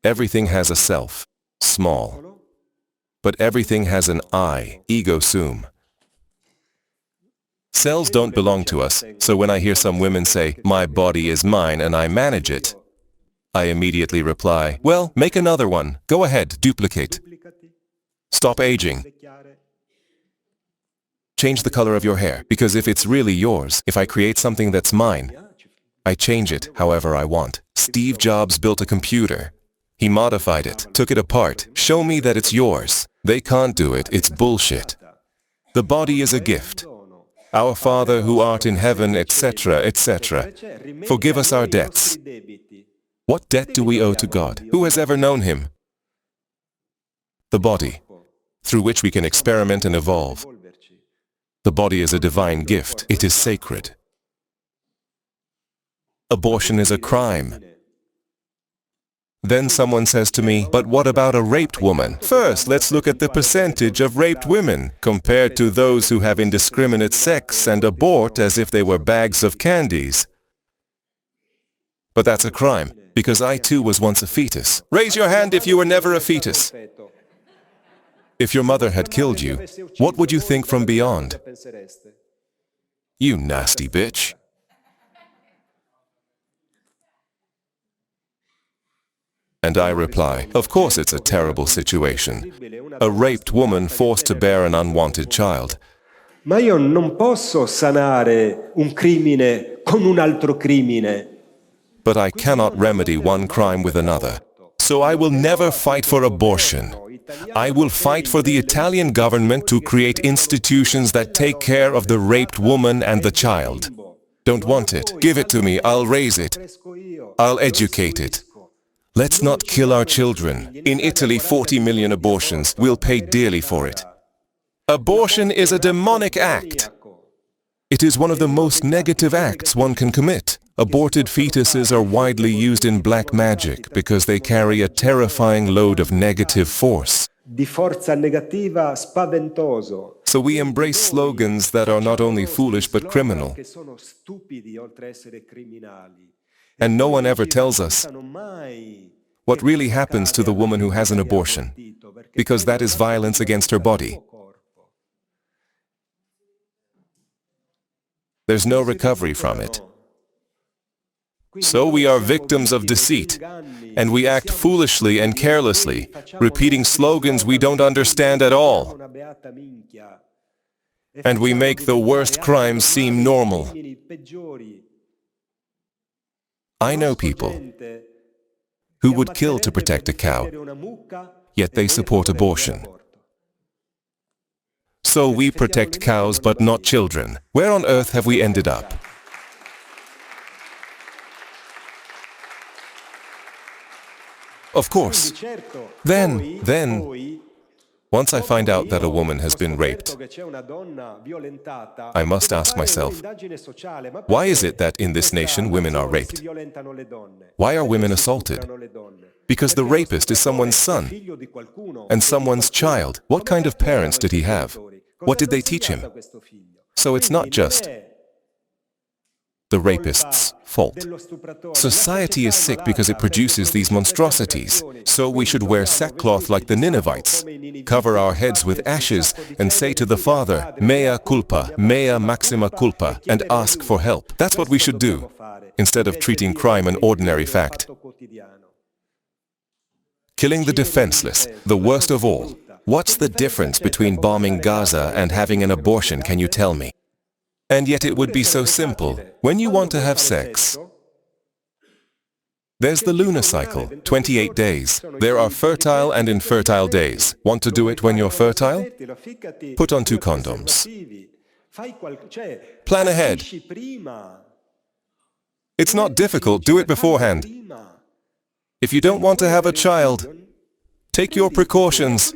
Everything has a self, small. But everything has an I, ego sum. Cells don't belong to us, so when I hear some women say, my body is mine and I manage it, I immediately reply, well, make another one. Go ahead, duplicate. Stop aging. Change the color of your hair, because if it's really yours, if I create something that's mine, I change it however I want. Steve Jobs built a computer. He modified it, took it apart. Show me that it's yours. They can't do it, it's bullshit. The body is a gift. Our Father who art in heaven, etc., etc. Forgive us our debts. What debt do we owe to God? Who has ever known Him? The body, through which we can experiment and evolve. The body is a divine gift. It is sacred. Abortion is a crime. Then someone says to me, but what about a raped woman? First, let's look at the percentage of raped women compared to those who have indiscriminate sex and abort as if they were bags of candies. But that's a crime, because I too was once a fetus. Raise your hand if you were never a fetus. If your mother had killed you, what would you think from beyond? You nasty bitch. And I reply, of course it's a terrible situation. A raped woman forced to bear an unwanted child. Ma io non posso sanare un crimine con un altro crimine. But I cannot remedy one crime with another. So I will never fight for abortion. I will fight for the Italian government to create institutions that take care of the raped woman and the child. Don't want it? Give it to me, I'll raise it. I'll educate it. Let's not kill our children. In Italy, 40 million abortions. We'll pay dearly for it. Abortion is a demonic act. It is one of the most negative acts one can commit. Aborted fetuses are widely used in black magic because they carry a terrifying load of negative force. Di forza negativa spaventoso. So we embrace slogans that are not only foolish but criminal. And no one ever tells us what really happens to the woman who has an abortion, because that is violence against her body. There's no recovery from it. So we are victims of deceit, and we act foolishly and carelessly, repeating slogans we don't understand at all. And we make the worst crimes seem normal. I know people who would kill to protect a cow, yet they support abortion. So we protect cows but not children. Where on earth have we ended up? Of course. Then, once I find out that a woman has been raped, I must ask myself, why is it that in this nation women are raped? Why are women assaulted? Because the rapist is someone's son and someone's child. What kind of parents did he have? What did they teach him? So it's not just the rapist's fault. Society is sick because it produces these monstrosities. So we should wear sackcloth like the Ninevites, cover our heads with ashes, and say to the Father, mea culpa, mea maxima culpa, and ask for help. That's what we should do, instead of treating crime an ordinary fact. Killing the defenseless, the worst of all. What's the difference between bombing Gaza and having an abortion, can you tell me? And yet it would be so simple. When you want to have sex, there's the lunar cycle, 28 days. There are fertile and infertile days. Want to do it when you're fertile? Put on 2 condoms. Plan ahead. It's not difficult, do it beforehand. If you don't want to have a child, take your precautions.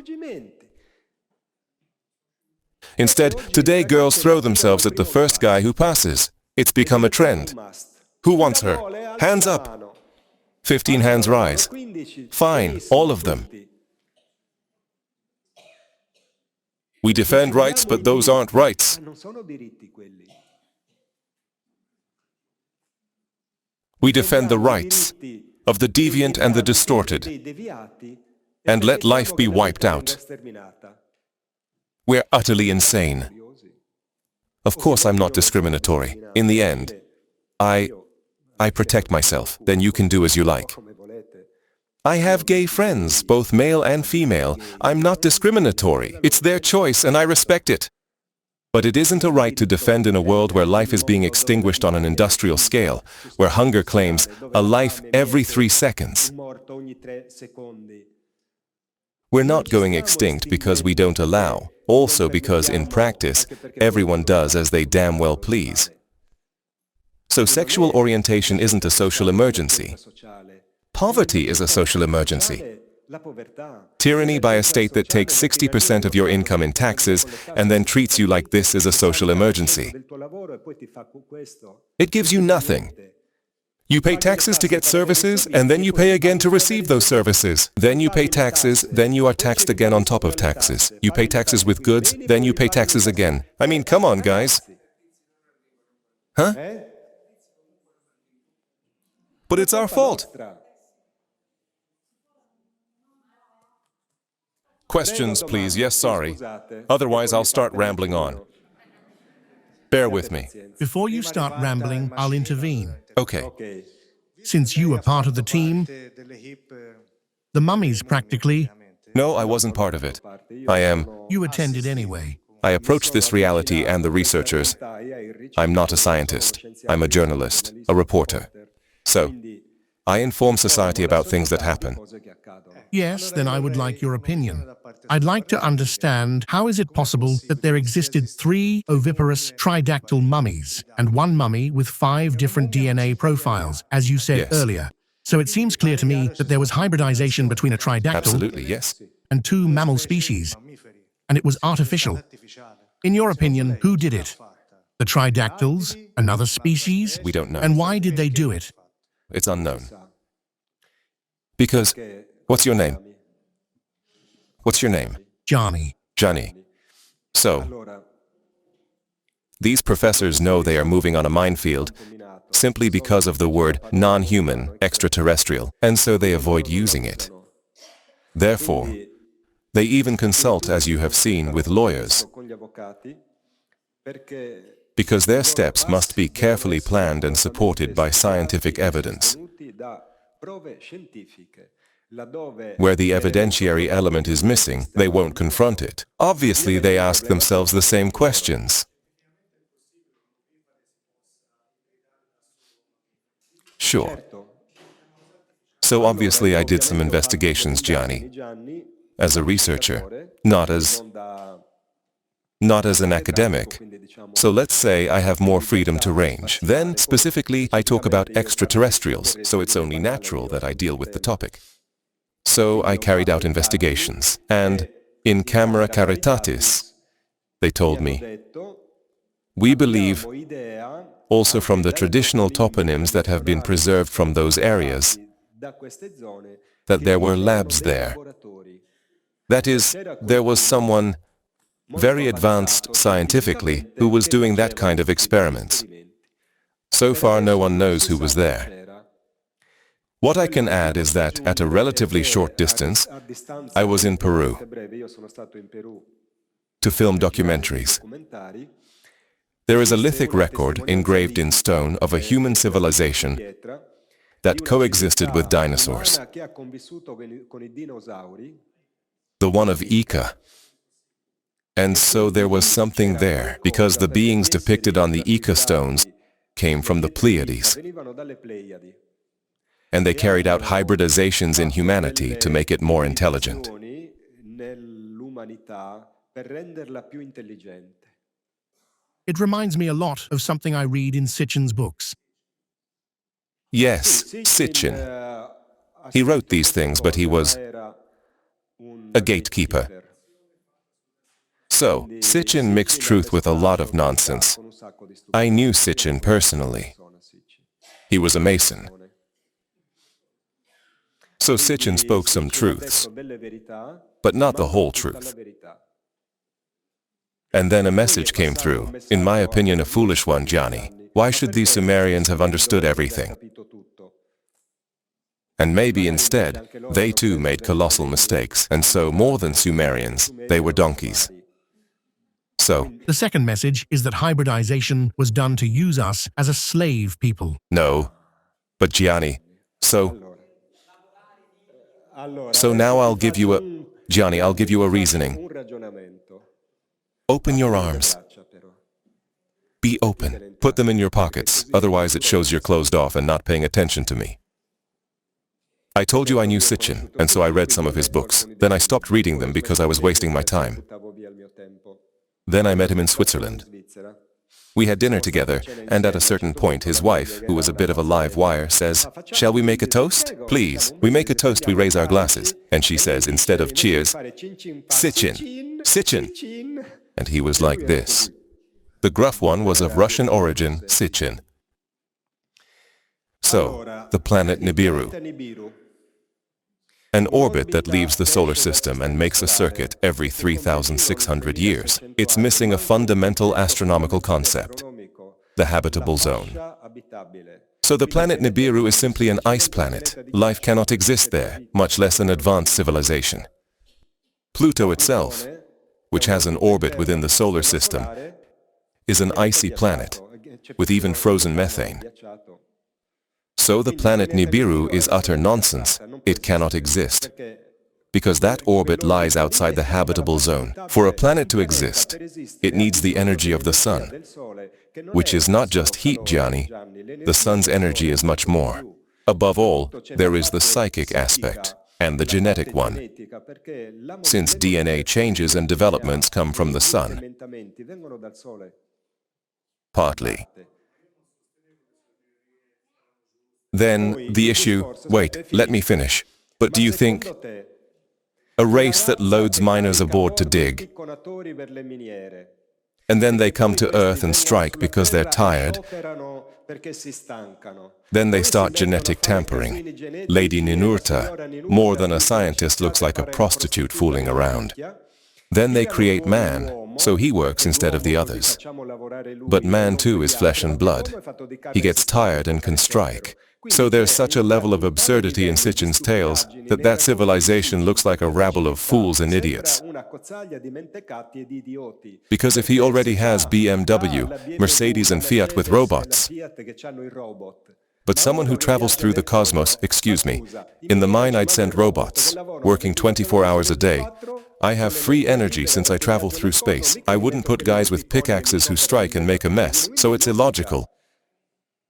Instead, today girls throw themselves at the first guy who passes. It's become a trend. Who wants her? Hands up. 15 hands rise. Fine, all of them. We defend rights, but those aren't rights. We defend the rights of the deviant and the distorted, and let life be wiped out. We're utterly insane. Of course I'm not discriminatory. In the end, I protect myself. Then you can do as you like. I have gay friends, both male and female. I'm not discriminatory. It's their choice and I respect it. But it isn't a right to defend in a world where life is being extinguished on an industrial scale, where hunger claims a life every 3 seconds. We're not going extinct because we don't allow, also because in practice, everyone does as they damn well please. So sexual orientation isn't a social emergency. Poverty is a social emergency. Tyranny by a state that takes 60% of your income in taxes and then treats you like this is a social emergency. It gives you nothing. You pay taxes to get services, and then you pay again to receive those services. Then you pay taxes, then you are taxed again on top of taxes. You pay taxes with goods, then you pay taxes again. I mean, come on, guys. Huh? But it's our fault. Questions, please. Yes, sorry. Otherwise, I'll start rambling on. Bear with me. Before you start rambling, I'll intervene. Okay. Since you were part of the team, the mummies practically... No, I wasn't part of it. I am. You attended anyway. I approach this reality and the researchers. I'm not a scientist. I'm a journalist, a reporter. So, I inform society about things that happen. Yes, then I would like your opinion. I'd like to understand how is it possible that there existed 3 oviparous tridactyl mummies and 1 mummy with 5 different DNA profiles, as you said earlier. So it seems clear to me that there was hybridization between a tridactyl Absolutely, yes. and 2 mammal species, and it was artificial. In your opinion, who did it? The tridactyls? Another species? We don't know. And why did they do it? It's unknown. Because, what's your name? What's your name? Johnny. Johnny. So, these professors know they are moving on a minefield simply because of the word non-human, extraterrestrial, and so they avoid using it. Therefore, they even consult, as you have seen, with lawyers, because their steps must be carefully planned and supported by scientific evidence. Where the evidentiary element is missing, they won't confront it. Obviously, they ask themselves the same questions. Sure. So obviously I did some investigations, Gianni, as a researcher, not as an academic. So let's say I have more freedom to range. Then, specifically, I talk about extraterrestrials, so it's only natural that I deal with the topic. So I carried out investigations, and in camera caritatis, they told me, we believe, also from the traditional toponyms that have been preserved from those areas, that there were labs there. That is, there was someone very advanced scientifically who was doing that kind of experiments. So far, no one knows who was there. What I can add is that at a relatively short distance, I was in Peru to film documentaries. There is a lithic record engraved in stone of a human civilization that coexisted with dinosaurs. The one of Ica. And so there was something there, because the beings depicted on the Ica stones came from the Pleiades. And they carried out hybridizations in humanity to make it more intelligent. It reminds me a lot of something I read in Sitchin's books. Yes, Sitchin. He wrote these things, but he was a gatekeeper. So, Sitchin mixed truth with a lot of nonsense. I knew Sitchin personally. He was a Mason. So Sitchin spoke some truths, but not the whole truth. And then a message came through, in my opinion a foolish one, Gianni. Why should these Sumerians have understood everything? And maybe instead, they too made colossal mistakes, and so more than Sumerians, they were donkeys. So, the second message is that hybridization was done to use us as a slave people. No, but Gianni, so now I'll give you a reasoning. Open your arms. Be open. Put them in your pockets, otherwise it shows you're closed off and not paying attention to me. I told you I knew Sitchin, and so I read some of his books. Then I stopped reading them because I was wasting my time. Then I met him in Switzerland. We had dinner together, and at a certain point his wife, who was a bit of a live wire, says, "Shall we make a toast? Please, we make a toast, we raise our glasses." And she says, instead of cheers, "Sitchin, Sitchin." And he was like this. The gruff one was of Russian origin, Sitchin. So, the planet Nibiru. An orbit that leaves the solar system and makes a circuit every 3,600 years. It's missing a fundamental astronomical concept, the habitable zone. So the planet Nibiru is simply an ice planet. Life cannot exist there, much less an advanced civilization. Pluto itself, which has an orbit within the solar system, is an icy planet, with even frozen methane. So the planet Nibiru is utter nonsense. It cannot exist, because that orbit lies outside the habitable zone. For a planet to exist, it needs the energy of the sun, which is not just heat, Gianni. The sun's energy is much more. Above all, there is the psychic aspect, and the genetic one, since DNA changes and developments come from the sun. Partly. Then the issue, wait, let me finish. But do you think a race that loads miners aboard to dig, and then they come to Earth and strike because they're tired, then they start genetic tampering. Lady Ninurta, more than a scientist, looks like a prostitute fooling around. Then they create man, so he works instead of the others. But man too is flesh and blood. He gets tired and can strike. So there's such a level of absurdity in Sitchin's tales that civilization looks like a rabble of fools and idiots. Because if he already has BMW, Mercedes and Fiat with robots, but someone who travels through the cosmos, excuse me, in the mine I'd send robots, working 24 hours a day. I have free energy since I travel through space. I wouldn't put guys with pickaxes who strike and make a mess, so it's illogical.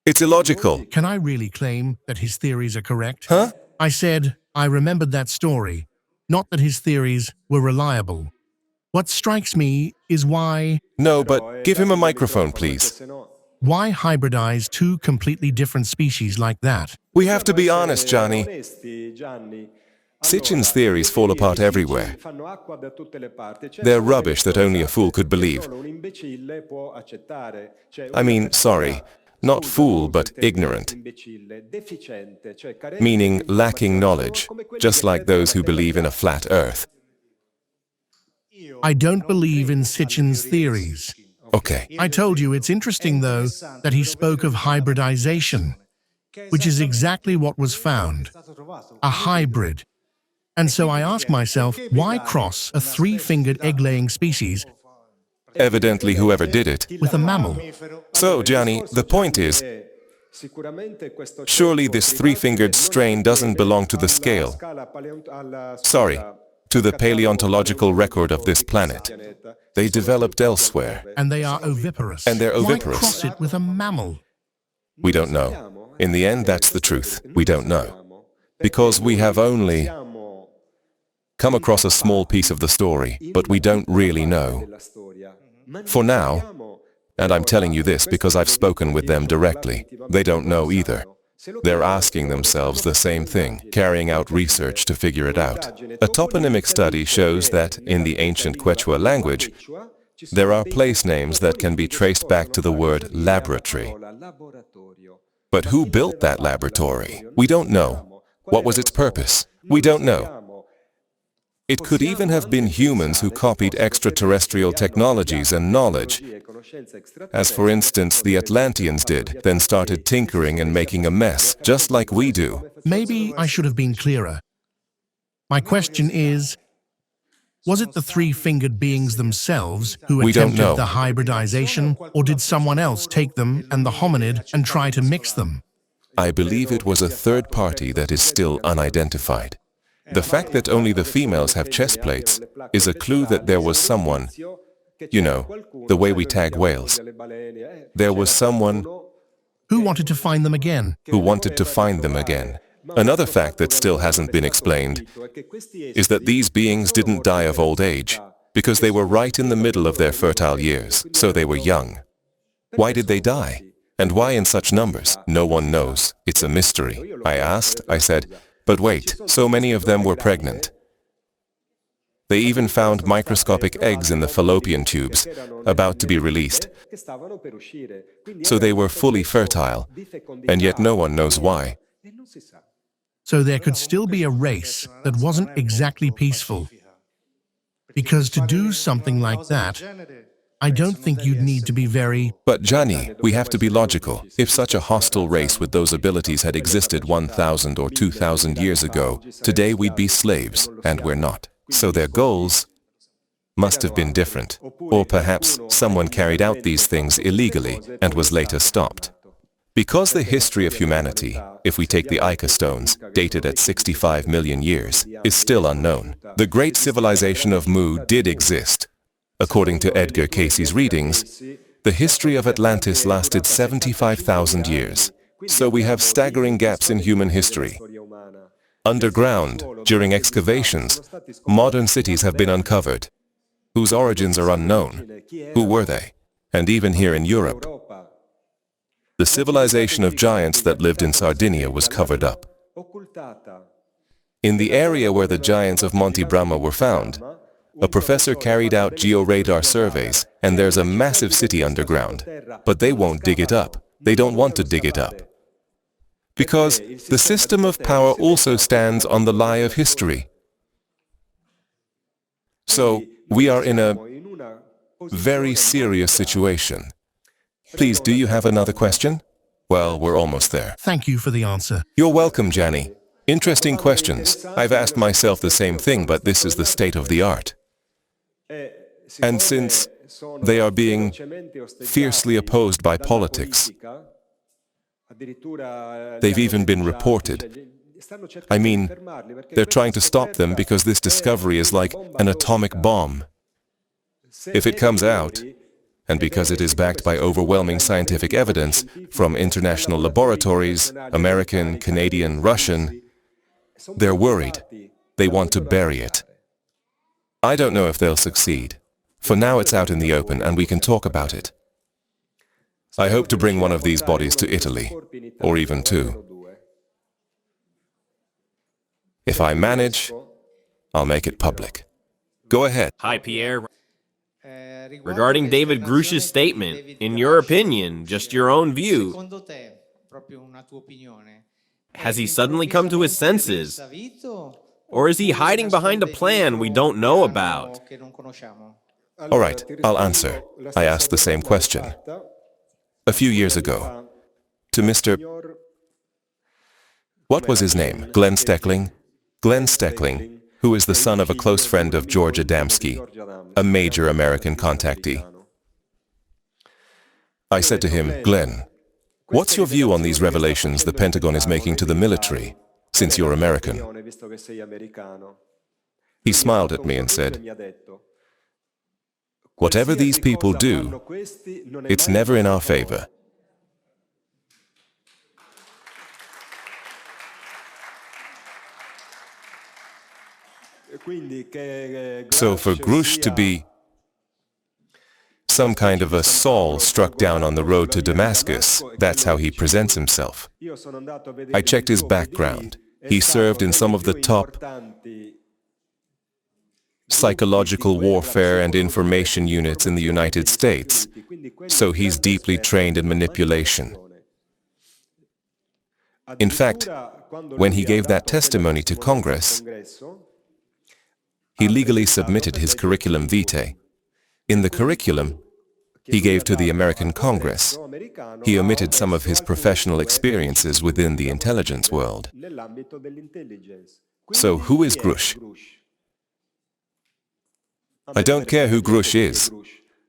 It's illogical. Can I really claim that his theories are correct? Huh? I said, I remembered that story, not that his theories were reliable. What strikes me is why... No, but give him a microphone, please. Why hybridize two completely different species like that? We have to be honest, Johnny. Sitchin's theories fall apart everywhere. They're rubbish that only a fool could believe. I mean, sorry. Not fool, but ignorant, meaning lacking knowledge, just like those who believe in a flat earth. I don't believe in Sitchin's theories. Okay. I told you it's interesting, though, that he spoke of hybridization, which is exactly what was found, a hybrid. And so I ask myself, why cross a three-fingered egg-laying species Evidently, whoever did it with a mammal? So, Gianni, the point is, surely this three-fingered strain doesn't belong to the scale. Sorry, to the paleontological record of this planet. They developed elsewhere. And they are oviparous. And they're oviparous. Why cross it with a mammal? We don't know. In the end, that's the truth. We don't know. Because we have only come across a small piece of the story, but we don't really know. For now, and I'm telling you this because I've spoken with them directly, they don't know either. They're asking themselves the same thing, carrying out research to figure it out. A toponymic study shows that in the ancient Quechua language, there are place names that can be traced back to the word laboratory. But who built that laboratory? We don't know. What was its purpose? We don't know. It could even have been humans who copied extraterrestrial technologies and knowledge, as for instance the Atlanteans did, then started tinkering and making a mess, just like we do. Maybe I should have been clearer. My question is, was it the three-fingered beings themselves who attempted the hybridization, or did someone else take them and the hominid and try to mix them? I believe it was a third party that is still unidentified. The fact that only the females have chest plates is a clue that there was someone, you know, the way we tag whales. There was someone who wanted to find them again. Another fact that still hasn't been explained is that these beings didn't die of old age because they were right in the middle of their fertile years, so they were young. Why did they die? And why in such numbers? No one knows. It's a mystery. I said, but wait, so many of them were pregnant. They even found microscopic eggs in the fallopian tubes, about to be released. So they were fully fertile, and yet no one knows why. So there could still be a race that wasn't exactly peaceful. Because to do something like that, I don't think you'd need to be very... But Gianni, we have to be logical. If such a hostile race with those abilities had existed 1,000 or 2,000 years ago, today we'd be slaves, and we're not. So their goals must have been different, or perhaps someone carried out these things illegally and was later stopped. Because the history of humanity, if we take the Ica stones, dated at 65 million years, is still unknown, the great civilization of Mu did exist. According to Edgar Cayce's readings, the history of Atlantis lasted 75,000 years. So we have staggering gaps in human history. Underground, during excavations, modern cities have been uncovered, whose origins are unknown. Who were they? And even here in Europe, the civilization of giants that lived in Sardinia was covered up. In the area where the giants of Monte Brahma were found, a professor carried out georadar surveys, and there's a massive city underground. But they won't dig it up. They don't want to dig it up. Because the system of power also stands on the lie of history. So, we are in a very serious situation. Please, do you have another question? Well, we're almost there. Thank you for the answer. You're welcome, Gianni. Interesting questions. I've asked myself the same thing, but this is the state of the art. And since they are being fiercely opposed by politics, they've even been reported. I mean, they're trying to stop them because this discovery is like an atomic bomb. If it comes out, and because it is backed by overwhelming scientific evidence from international laboratories, American, Canadian, Russian, they're worried. They want to bury it. I don't know if they'll succeed. For now it's out in the open and we can talk about it. I hope to bring one of these bodies to Italy, or even two. If I manage, I'll make it public. Go ahead. Hi, Pierre. Regarding David Grusch's statement, in your opinion, just your own view, has he suddenly come to his senses? Or is he hiding behind a plan we don't know about? All right, I'll answer. I asked the same question a few years ago to Mr. What was his name? Glenn Steckling? Glenn Steckling, who is the son of a close friend of George Adamski, a major American contactee. I said to him, Glenn, what's your view on these revelations the Pentagon is making to the military, since you're American? He smiled at me and said, whatever these people do, it's never in our favor. So for Grusch to be some kind of a Saul struck down on the road to Damascus, that's how he presents himself. I checked his background. He served in some of the top psychological warfare and information units in the United States, so he's deeply trained in manipulation. In fact, when he gave that testimony to Congress, he legally submitted his curriculum vitae. In the curriculum he gave to the American Congress, he omitted some of his professional experiences within the intelligence world. So who is Grusch? I don't care who Grusch is.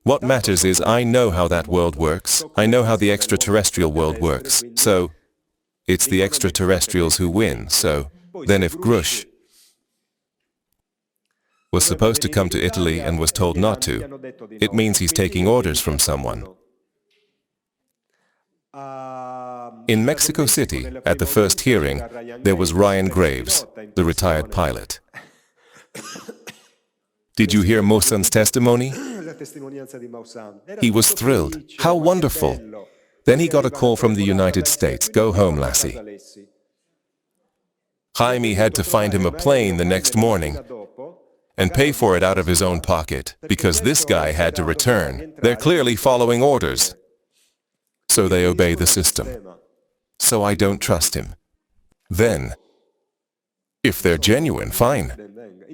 What matters is I know how that world works. I know how the extraterrestrial world works. So it's the extraterrestrials who win. So then if Grusch was supposed to come to Italy and was told not to, it means he's taking orders from someone. In Mexico City, at the first hearing, there was Ryan Graves, the retired pilot. Did you hear Maussan's testimony? He was thrilled. How wonderful! Then he got a call from the United States. Go home, lassie. Jaime had to find him a plane the next morning and pay for it out of his own pocket, because this guy had to return. They're clearly following orders. So they obey the system. So I don't trust him. Then, if they're genuine, fine.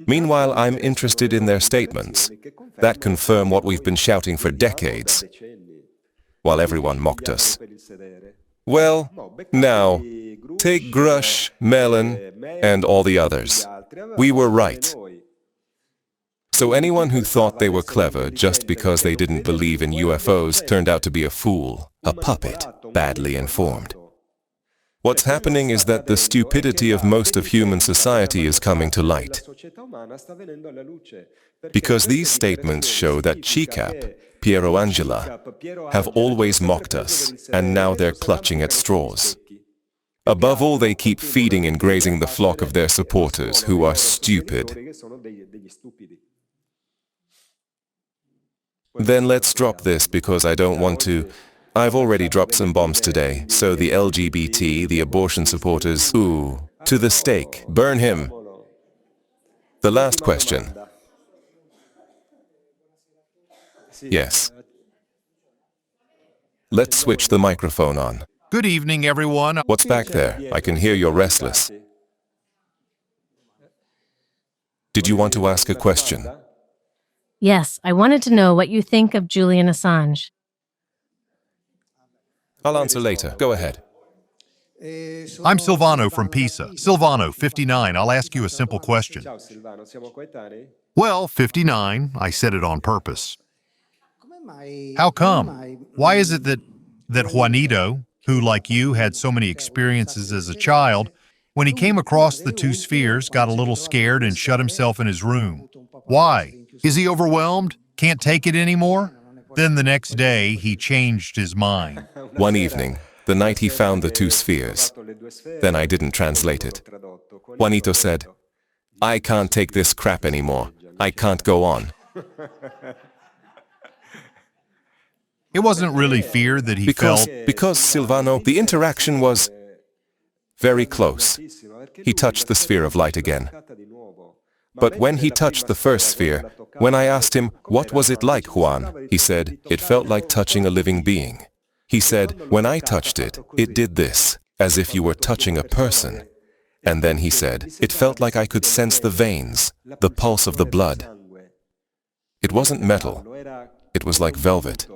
Meanwhile, I'm interested in their statements that confirm what we've been shouting for decades, while everyone mocked us. Well, now, take Grusch, Mellon, and all the others. We were right. So anyone who thought they were clever just because they didn't believe in UFOs turned out to be a fool, a puppet, badly informed. What's happening is that the stupidity of most of human society is coming to light. Because these statements show that CICAP, Piero Angela, have always mocked us, and now they're clutching at straws. Above all, they keep feeding and grazing the flock of their supporters, who are stupid. Then let's drop this because I don't want to. I've already dropped some bombs today, so the LGBT, the abortion supporters, ooh, to the stake, burn him. The last question. Yes. Let's switch the microphone on. Good evening, everyone. What's back there? I can hear you're restless. Did you want to ask a question? Yes, I wanted to know what you think of Julian Assange. I'll answer later. Go ahead. I'm Silvano from Pisa. Silvano, 59. I'll ask you a simple question. Well, 59. I said it on purpose. How come? Why is it that Juanito, who, like you, had so many experiences as a child, when he came across the two spheres, got a little scared and shut himself in his room? Why? Is he overwhelmed? Can't take it anymore? Then the next day, he changed his mind. One evening, the night he found the two spheres. Then I didn't translate it. Juanito said, "I can't take this crap anymore. I can't go on." It wasn't really fear that he felt. Because, Silvano, the interaction was very close. He touched the sphere of light again. But when he touched the first sphere, when I asked him, "What was it like, Juan?" he said, "It felt like touching a living being." He said, "When I touched it, it did this, as if you were touching a person." And then he said, "It felt like I could sense the veins, the pulse of the blood." It wasn't metal. It was like velvet.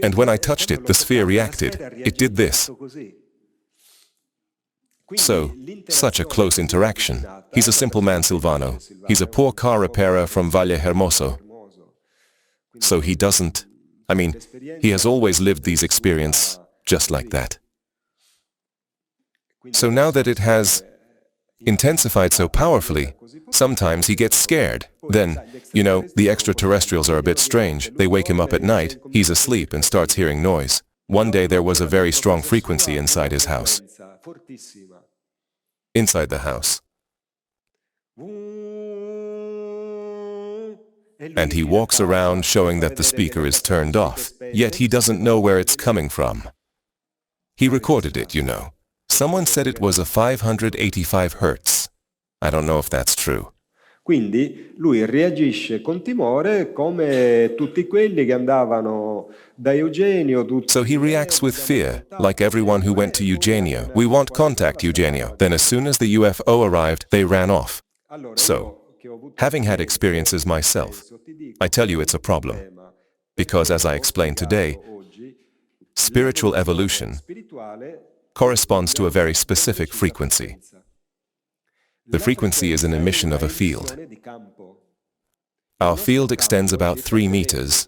And when I touched it, the sphere reacted. It did this. So, such a close interaction. He's a simple man, Silvano. He's a poor car repairer from Valle Hermoso. So he doesn't... I mean, he has always lived these experiences just like that. So now that it has intensified so powerfully, sometimes he gets scared. Then, you know, the extraterrestrials are a bit strange. They wake him up at night, he's asleep and starts hearing noise. One day there was a very strong frequency inside his house. Inside the house. And he walks around showing that the speaker is turned off, yet he doesn't know where it's coming from. He recorded it, you know. Someone said it was a 585 hertz. I don't know if that's true. Quindi lui reagisce con timore come tutti quelli che andavano da Eugenio. So he reacts with fear, like everyone who went to Eugenio. "We won't contact Eugenio." Then as soon as the UFO arrived, they ran off. So, having had experiences myself, I tell you it's a problem. Because as I explained today, spiritual evolution corresponds to a very specific frequency. The frequency is an emission of a field. Our field extends about 3 meters,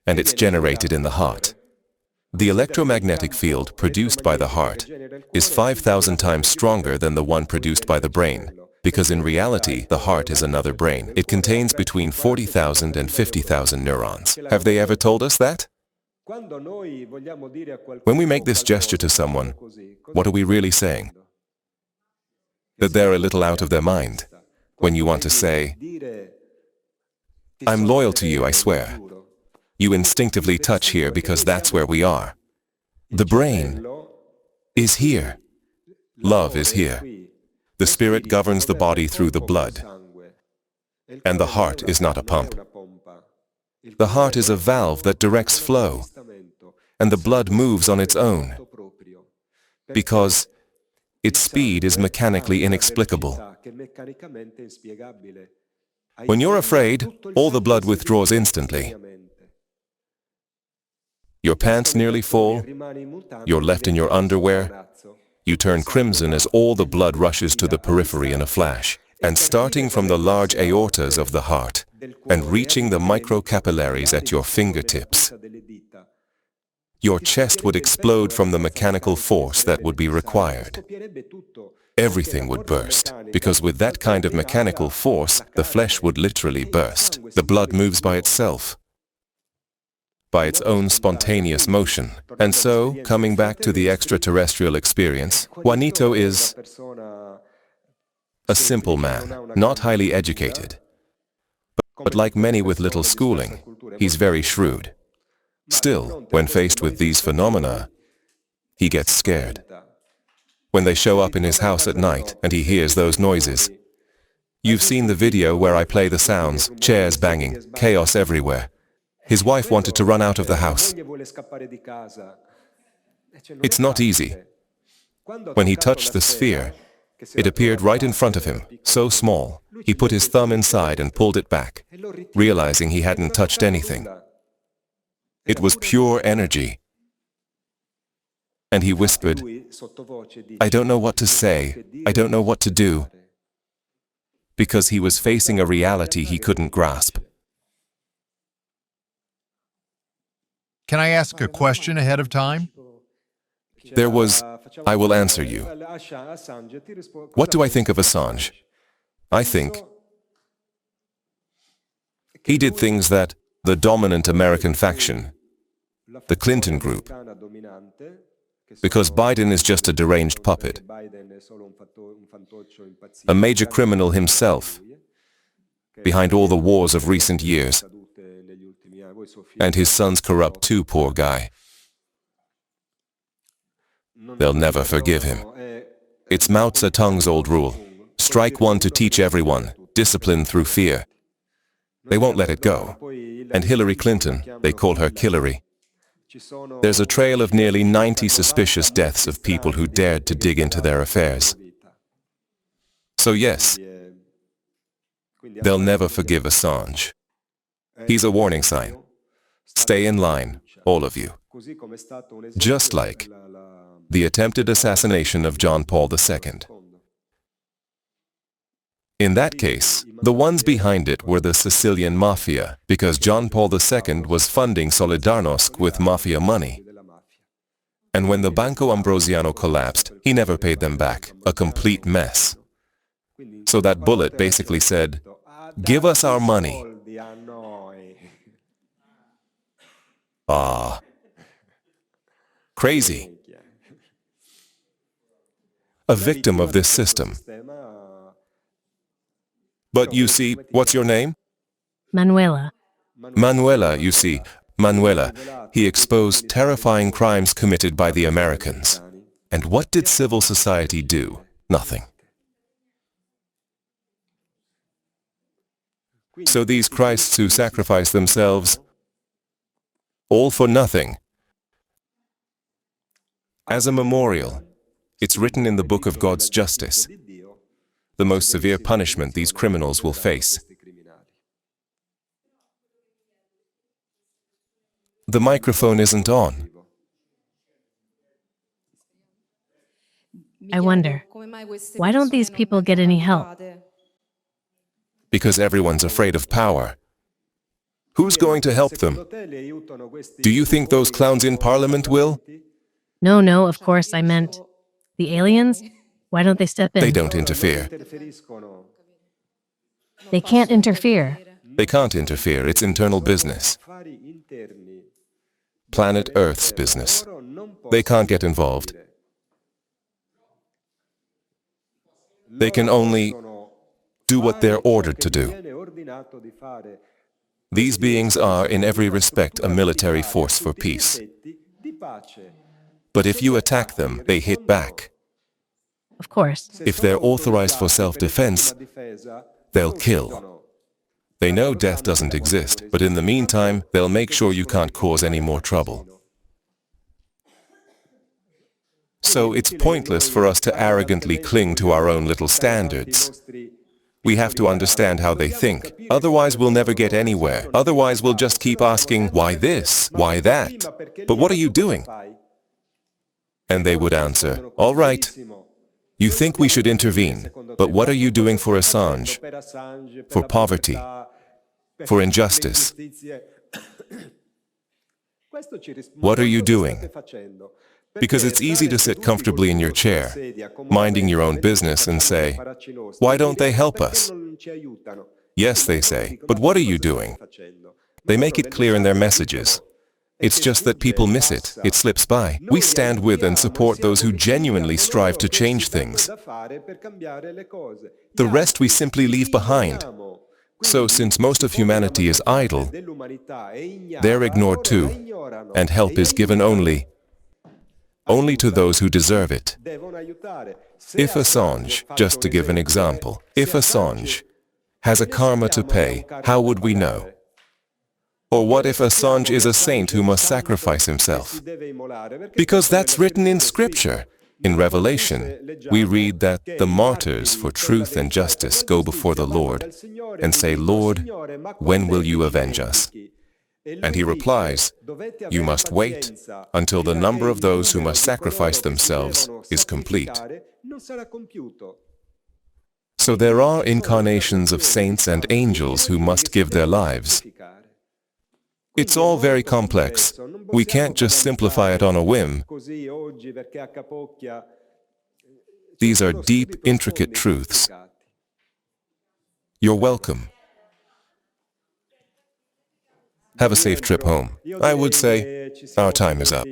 and it's generated in the heart. The electromagnetic field produced by the heart is 5,000 times stronger than the one produced by the brain, because in reality, the heart is another brain. It contains between 40,000 and 50,000 neurons. Have they ever told us that? When we make this gesture to someone, what are we really saying? That they're a little out of their mind. When you want to say, "I'm loyal to you, I swear," you instinctively touch here because that's where we are. The brain is here. Love is here. The spirit governs the body through the blood. And the heart is not a pump. The heart is a valve that directs flow, and the blood moves on its own, because its speed is mechanically inexplicable. When you're afraid, all the blood withdraws instantly. Your pants nearly fall, you're left in your underwear, you turn crimson as all the blood rushes to the periphery in a flash. and starting from the large aortas of the heart and reaching the microcapillaries at your fingertips. Your chest would explode from the mechanical force that would be required. Everything would burst, because with that kind of mechanical force, the flesh would literally burst. The blood moves by itself, by its own spontaneous motion. And so, coming back to the extraterrestrial experience, Juanito is a simple man, not highly educated. But like many with little schooling, he's very shrewd. Still, when faced with these phenomena, he gets scared. When they show up in his house at night and he hears those noises. You've seen the video where I play the sounds, chairs banging, chaos everywhere. His wife wanted to run out of the house. It's not easy. When he touched the sphere, it appeared right in front of him, so small. He put his thumb inside and pulled it back, realizing he hadn't touched anything. It was pure energy. And he whispered, "I don't know what to say, I don't know what to do," because he was facing a reality he couldn't grasp. Can I ask a question ahead of time? There was, I will answer you. What do I think of Assange? I think he did things that the dominant American faction, the Clinton group, because Biden is just a deranged puppet, a major criminal himself, behind all the wars of recent years, and his son's corrupt too, poor guy. They'll never forgive him. It's Mao Zedong's old rule. Strike one to teach everyone, discipline through fear. They won't let it go. And Hillary Clinton, they call her Killary. There's a trail of nearly 90 suspicious deaths of people who dared to dig into their affairs. So yes, they'll never forgive Assange. He's a warning sign. Stay in line, all of you. Just like the attempted assassination of John Paul II. In that case, the ones behind it were the Sicilian mafia, because John Paul II was funding Solidarnosc with mafia money. And when the Banco Ambrosiano collapsed, he never paid them back, a complete mess. So that bullet basically said, "Give us our money." Ah. Crazy. A victim of this system. But you see, what's your name? Manuela. Manuela, you see. Manuela, he exposed terrifying crimes committed by the Americans. And what did civil society do? Nothing. So these Christs who sacrifice themselves, all for nothing. As a memorial, it's written in the book of God's justice, the most severe punishment these criminals will face. The microphone isn't on. I wonder, why don't these people get any help? Because everyone's afraid of power. Who's going to help them? Do you think those clowns in Parliament will? No, of course I meant the aliens. Why don't they step in? They don't interfere. They can't interfere. They can't interfere. It's internal business. Planet Earth's business. They can't get involved. They can only do what they're ordered to do. These beings are, in every respect, a military force for peace. But if you attack them, they hit back. Of course. If they're authorized for self-defense, they'll kill. They know death doesn't exist, but in the meantime, they'll make sure you can't cause any more trouble. So it's pointless for us to arrogantly cling to our own little standards. We have to understand how they think. Otherwise, we'll never get anywhere. Otherwise, we'll just keep asking, why this? Why that? But what are you doing? And they would answer, all right, You think we should intervene, but what are you doing for Assange? For poverty? For injustice? What are you doing? Because it's easy to sit comfortably in your chair, minding your own business and say, why don't they help us? Yes, they say, but what are you doing? They make it clear in their messages. It's just that people miss it. It slips by. We stand with and support those who genuinely strive to change things. The rest we simply leave behind. So since most of humanity is idle, they're ignored too, and help is given only to those who deserve it. If Assange, just to give an example, if Assange has a karma to pay, how would we know? Or what if Assange is a saint who must sacrifice himself? Because that's written in Scripture. In Revelation, we read that the martyrs for truth and justice go before the Lord and say, Lord, when will you avenge us? And he replies, you must wait until the number of those who must sacrifice themselves is complete. So there are incarnations of saints and angels who must give their lives. It's all very complex. We can't just simplify it on a whim. These are deep, intricate truths. You're welcome. Have a safe trip home. I would say our time is up.